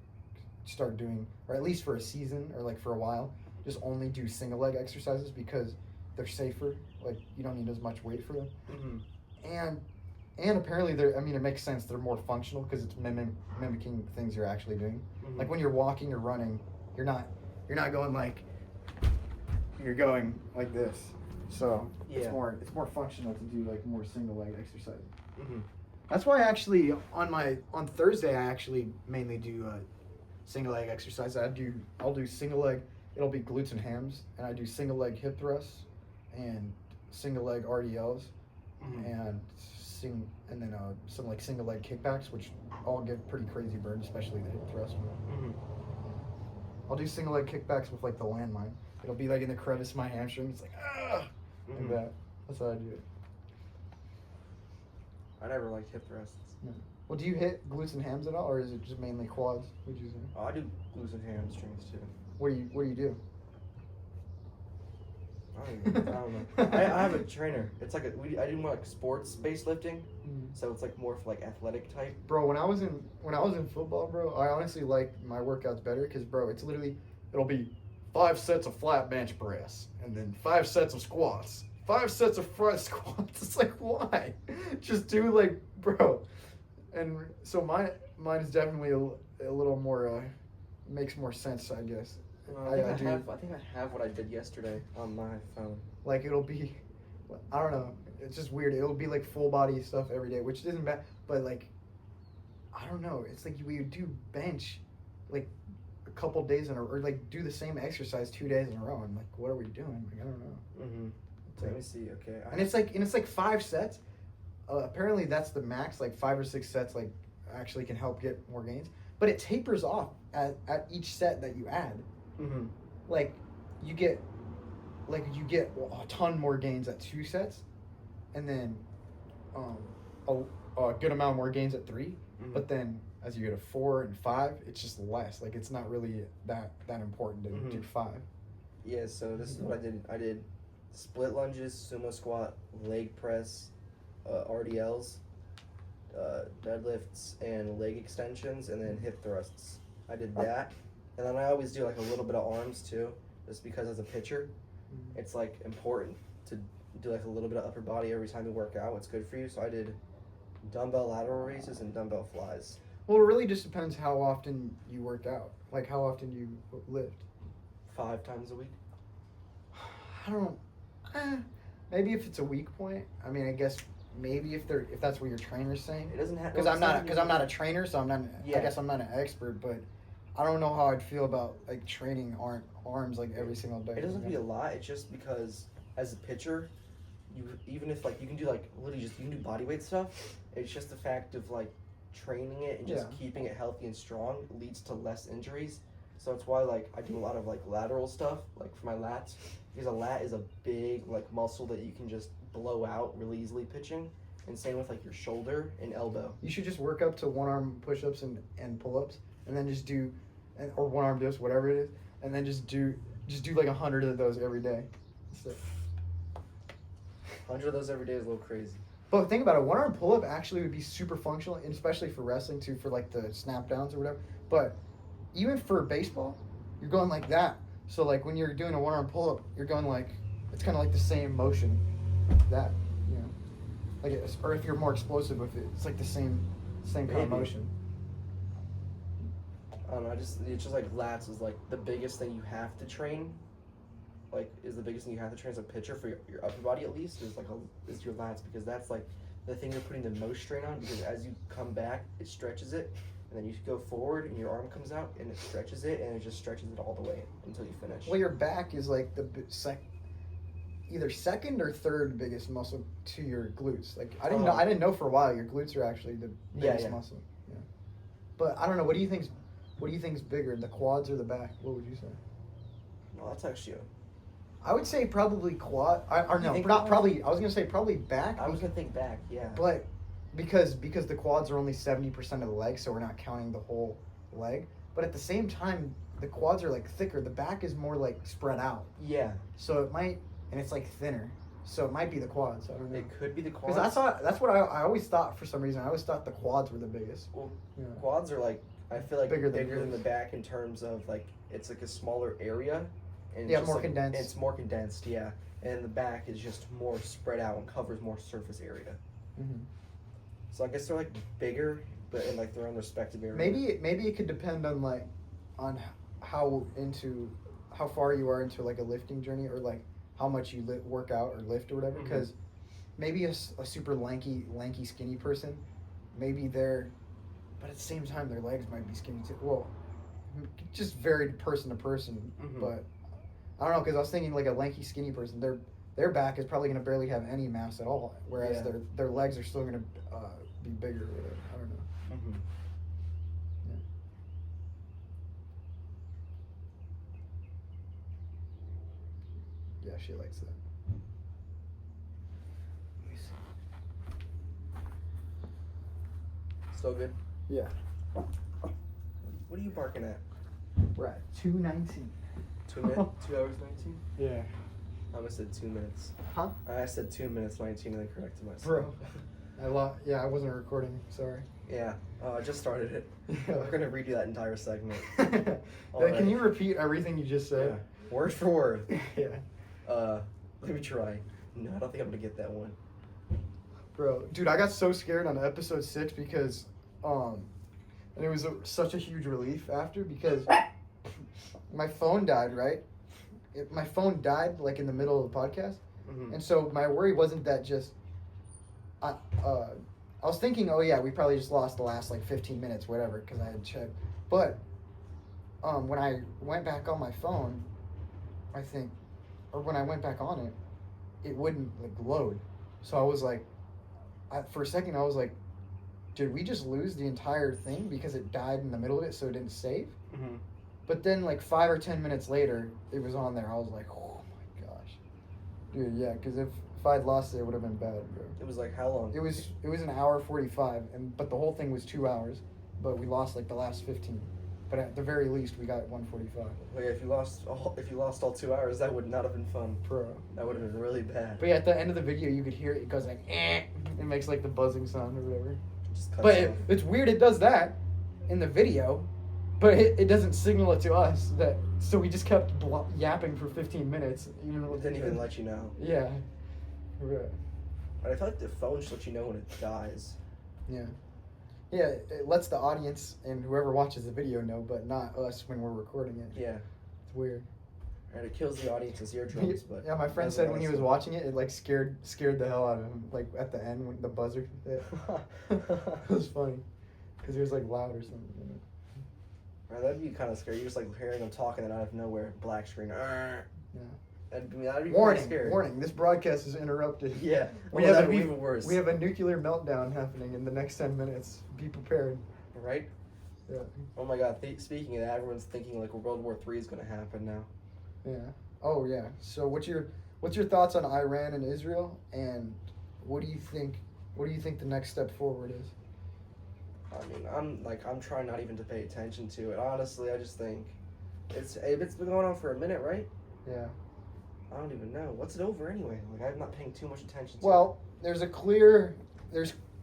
start doing, or at least for a season or like for a while, just only do single leg exercises because they're safer. Like you don't need as much weight for them. Mm-hmm. And apparently they're. I mean, it makes sense. They're more functional because it's mimicking things you're actually doing. Mm-hmm. Like when you're walking or running, you're not going like. You're going like this. So Yeah. it's more functional to do like more single leg exercises. Mm-hmm. That's why I actually on Thursday I actually mainly do single leg exercise. I'll do single leg. It'll be glutes and hams, and I do single leg hip thrusts and single leg RDLs, Mm-hmm. and then some like single leg kickbacks, which all give pretty crazy burns, especially the hip thrust. Mm-hmm. I'll do single leg kickbacks with like the landmine. It'll be like in the crevice of my hamstring. It's like Mm-hmm. like that. That's how I do it. I never liked hip thrusts. Well, do you hit glutes and hams at all, or is it just mainly quads? Would you say? Oh, I do glutes and hamstrings too. What do you do? I don't know. I have a trainer. It's like I do more like sports based lifting, so it's like more for like athletic type. Bro, when I was in football, bro, I honestly like my workouts better because, bro, it's literally it'll be 5 sets of flat bench press and then 5 sets of squats, 5 sets of front squats. It's like why? Just do like, bro. And so mine is definitely a little more makes more sense, I guess. I think I have what I did yesterday on my phone. Like it'll be, I don't know. It's just weird. It'll be like full body stuff every day, which isn't bad. But like, I don't know. It's like we do bench, like a couple days in a or like do the same exercise 2 days in a row. And like, what are we doing? Like I don't know. Mm-hmm. Let me see. Okay. And it's like 5 sets. Apparently that's the max. Like 5 or 6 sets like actually can help get more gains. But it tapers off at each set that you add. Mm-hmm. Like you get a ton more gains at 2 sets, and then a good amount more gains at 3. Mm-hmm. But then as you go to 4 and 5, it's just less. Like it's not really that important to Mm-hmm. do 5. Yeah. So this is what I did. I did split lunges, sumo squat, leg press, RDLs, deadlifts, and leg extensions, and then hip thrusts. I did that. And then I always do like a little bit of arms too, just because as a pitcher, it's like important to do like a little bit of upper body every time you work out. It's good for you. So I did dumbbell lateral raises and dumbbell flies. Well, it really just depends how often you work out. Like how often you lift. 5 times a week. I don't. Maybe if it's a weak point. I mean, I guess maybe if that's what your trainer's saying. It doesn't have Because I'm not a trainer, so I'm not. Yeah. I guess I'm not an expert, but I don't know how I'd feel about like training arms like every single day. It doesn't have to be a lot. It's just because as a pitcher, even if like you can do like literally just you can do body weight stuff. It's just the fact of like training it and just keeping it healthy and strong leads to less injuries. So it's why like I do a lot of like lateral stuff like for my lats, because a lat is a big like muscle that you can just blow out really easily pitching. And same with like your shoulder and elbow. You should just work up to 1-arm push-ups and pull-ups, and then just do, or 1-arm dips, whatever it is, and then just do like 100 of those every day. So. 100 of those every day is a little crazy. But think about it, 1-arm pull-up actually would be super functional, and especially for wrestling too, for like the snap downs or whatever. But even for baseball, you're going like that. So like when you're doing a 1-arm pull-up, you're going like, it's kind of like the same motion, that, you know. Like, or if you're more explosive with it, it's like the same kind of motion. I don't know. It's just like lats is like the biggest thing you have to train. Like, is the biggest thing you have to train as a pitcher for your upper body at least is is your lats, because that's like the thing you're putting the most strain on, because as you come back, it stretches it, and then you go forward and your arm comes out and it stretches it, and it just stretches it all the way until you finish. Well, your back is like the either second or third biggest muscle to your glutes. Like I didn't know for a while your glutes are actually the biggest muscle. Yeah. But I don't know. What do you think's bigger, the quads or the back? What would you say? Well, that's actually I would say probably quad. Or no, think not quad? probably. I was gonna say probably back. I was gonna think back, yeah. But because the quads are only 70% of the leg, so we're not counting the whole leg. But at the same time, the quads are like thicker. The back is more like spread out. Yeah. So it might, and it's like thinner. So it might be the quads. I don't know. It could be the quads. Because that's what I always thought for some reason. I always thought the quads were the biggest. Well, Yeah. quads are like, I feel like Bigger bigger than than the back in terms of like it's like a smaller area, And it's Yeah, just, more like, condensed. It's more condensed, yeah. And the back is just more spread out and covers more surface area. Mm-hmm. So I guess they're like bigger, but in like their own respective area. Maybe it could depend on like on how far you are into like a lifting journey, or like how much you work out or lift or whatever. Because maybe a super lanky skinny person, maybe they're, but at the same time their legs might be skinny too. Well, just varied person to person. But I don't know, because I was thinking like a lanky skinny person, their back is probably going to barely have any mass at all, whereas their legs are still going to be bigger or whatever. I don't know. Yeah, she likes that. Let me see. Still good? Yeah. What are you barking at? We're at 2:19. 2 minutes? 2 hours 19? Yeah. I almost said 2 minutes. Huh? I said 2 minutes 19 and then corrected myself. Bro. I wasn't recording. Sorry. Yeah. I just started it. Yeah. We're gonna redo that entire segment. Can you repeat everything you just said? Yeah. Word for word. Yeah. Let me try. No, I don't think I'm gonna get that one. Bro, dude, I got so scared on episode 6 because, and it was such a huge relief after, because my phone died, right? My phone died like in the middle of the podcast, and so my worry wasn't that just, I was thinking, oh yeah, we probably just lost the last like 15 minutes, whatever, because I had checked, but when I went back on my phone, I think, or when I went back on it, it wouldn't like load, so I was like, for a second I was like, did we just lose the entire thing because it died in the middle of it, so it didn't save? But then like 5 or 10 minutes later, it was on there. I was like, oh my gosh, dude, yeah, because if I'd lost it, it would have been bad, bro. It was like how long? It was an hour 45, but the whole thing was 2 hours, but we lost like the last 15. But at the very least, we got 145. Well, yeah, if you lost all 2 hours, that would not have been fun. Bro. That would have been really bad. But yeah, at the end of the video, you could hear it. It goes like, eh. It makes like the buzzing sound or whatever. Just cuts But off. it's weird. It does that in the video, but it doesn't signal it to us. So we just kept yapping for 15 minutes, even though It didn't even let you know. Yeah. Right. But I feel like the phone should let you know when it dies. Yeah. Yeah, it lets the audience and whoever watches the video know, but not us when we're recording it. Yeah. It's weird. And it kills the audience's eardrums, but yeah, my friend said when he was watching it, it like scared the hell out of him. Like at the end when the buzzer hit. It was funny because he was like loud or something. You know? Right, that'd be kind of scary. You're just like hearing them talking and out of nowhere, black screen. Yeah. That'd be pretty scary. Warning! This broadcast is interrupted. Yeah. That'd be even worse. We have a nuclear meltdown happening in the next 10 minutes. Be prepared. Right? Yeah. Oh my God! Speaking of that, everyone's thinking like World War III is gonna happen now. Yeah. Oh yeah. So what's your thoughts on Iran and Israel, and what do you think the next step forward is? I mean, I'm trying not even to pay attention to it. Honestly, I just think it's been going on for a minute, right? Yeah. I don't even know. What's it over anyway? Like I'm not paying too much attention to Well, there's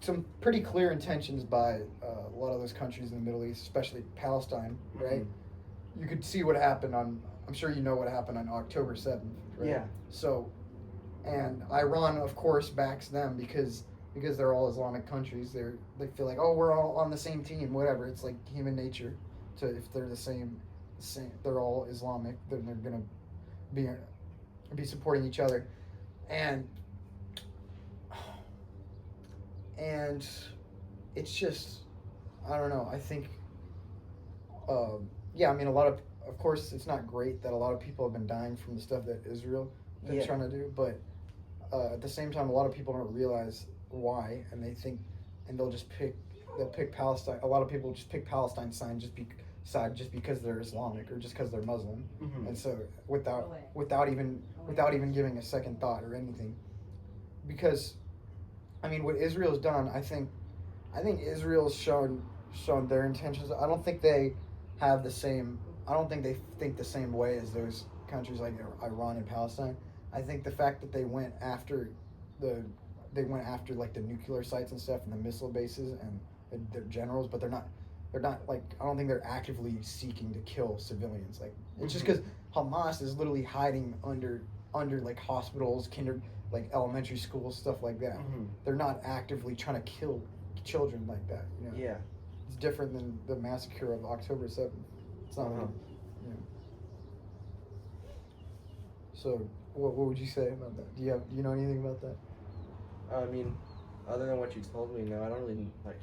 some pretty clear intentions by a lot of those countries in the Middle East, especially Palestine, right? You could see what happened I'm sure you know what happened on October 7th, right? Yeah. So, and Iran, of course, backs them because they're all Islamic countries. They feel like, oh, we're all on the same team, whatever. It's like human nature to, if they're the same, they're all Islamic, then they're gonna be supporting each other, and it's just, I don't know. I think, yeah. I mean, of course, it's not great that a lot of people have been dying from the stuff that Israel is trying to do, but at the same time, a lot of people don't realize why, and they think, and they'll pick Palestine. A lot of people just pick Palestine's side just because they're Islamic or just because they're Muslim, and so without even giving a second thought or anything, because, I mean, what Israel's done, I think Israel's shown their intentions. I don't think they have the same. I don't think they think the same way as those countries like Iran and Palestine. I think the fact that they went after like the nuclear sites and stuff and the missile bases and their generals, but they're they're not like, I don't think they're actively seeking to kill civilians. Like it's just Mhm. because Hamas is literally hiding under like hospitals, like elementary schools, stuff like that. Mhm. They're not actively trying to kill children like that. You know? Yeah. It's different than the massacre of October 7th. It's not. Uh-huh. You know. So what would you say about that? Do you know anything about that? I mean, other than what you told me, no, I don't really like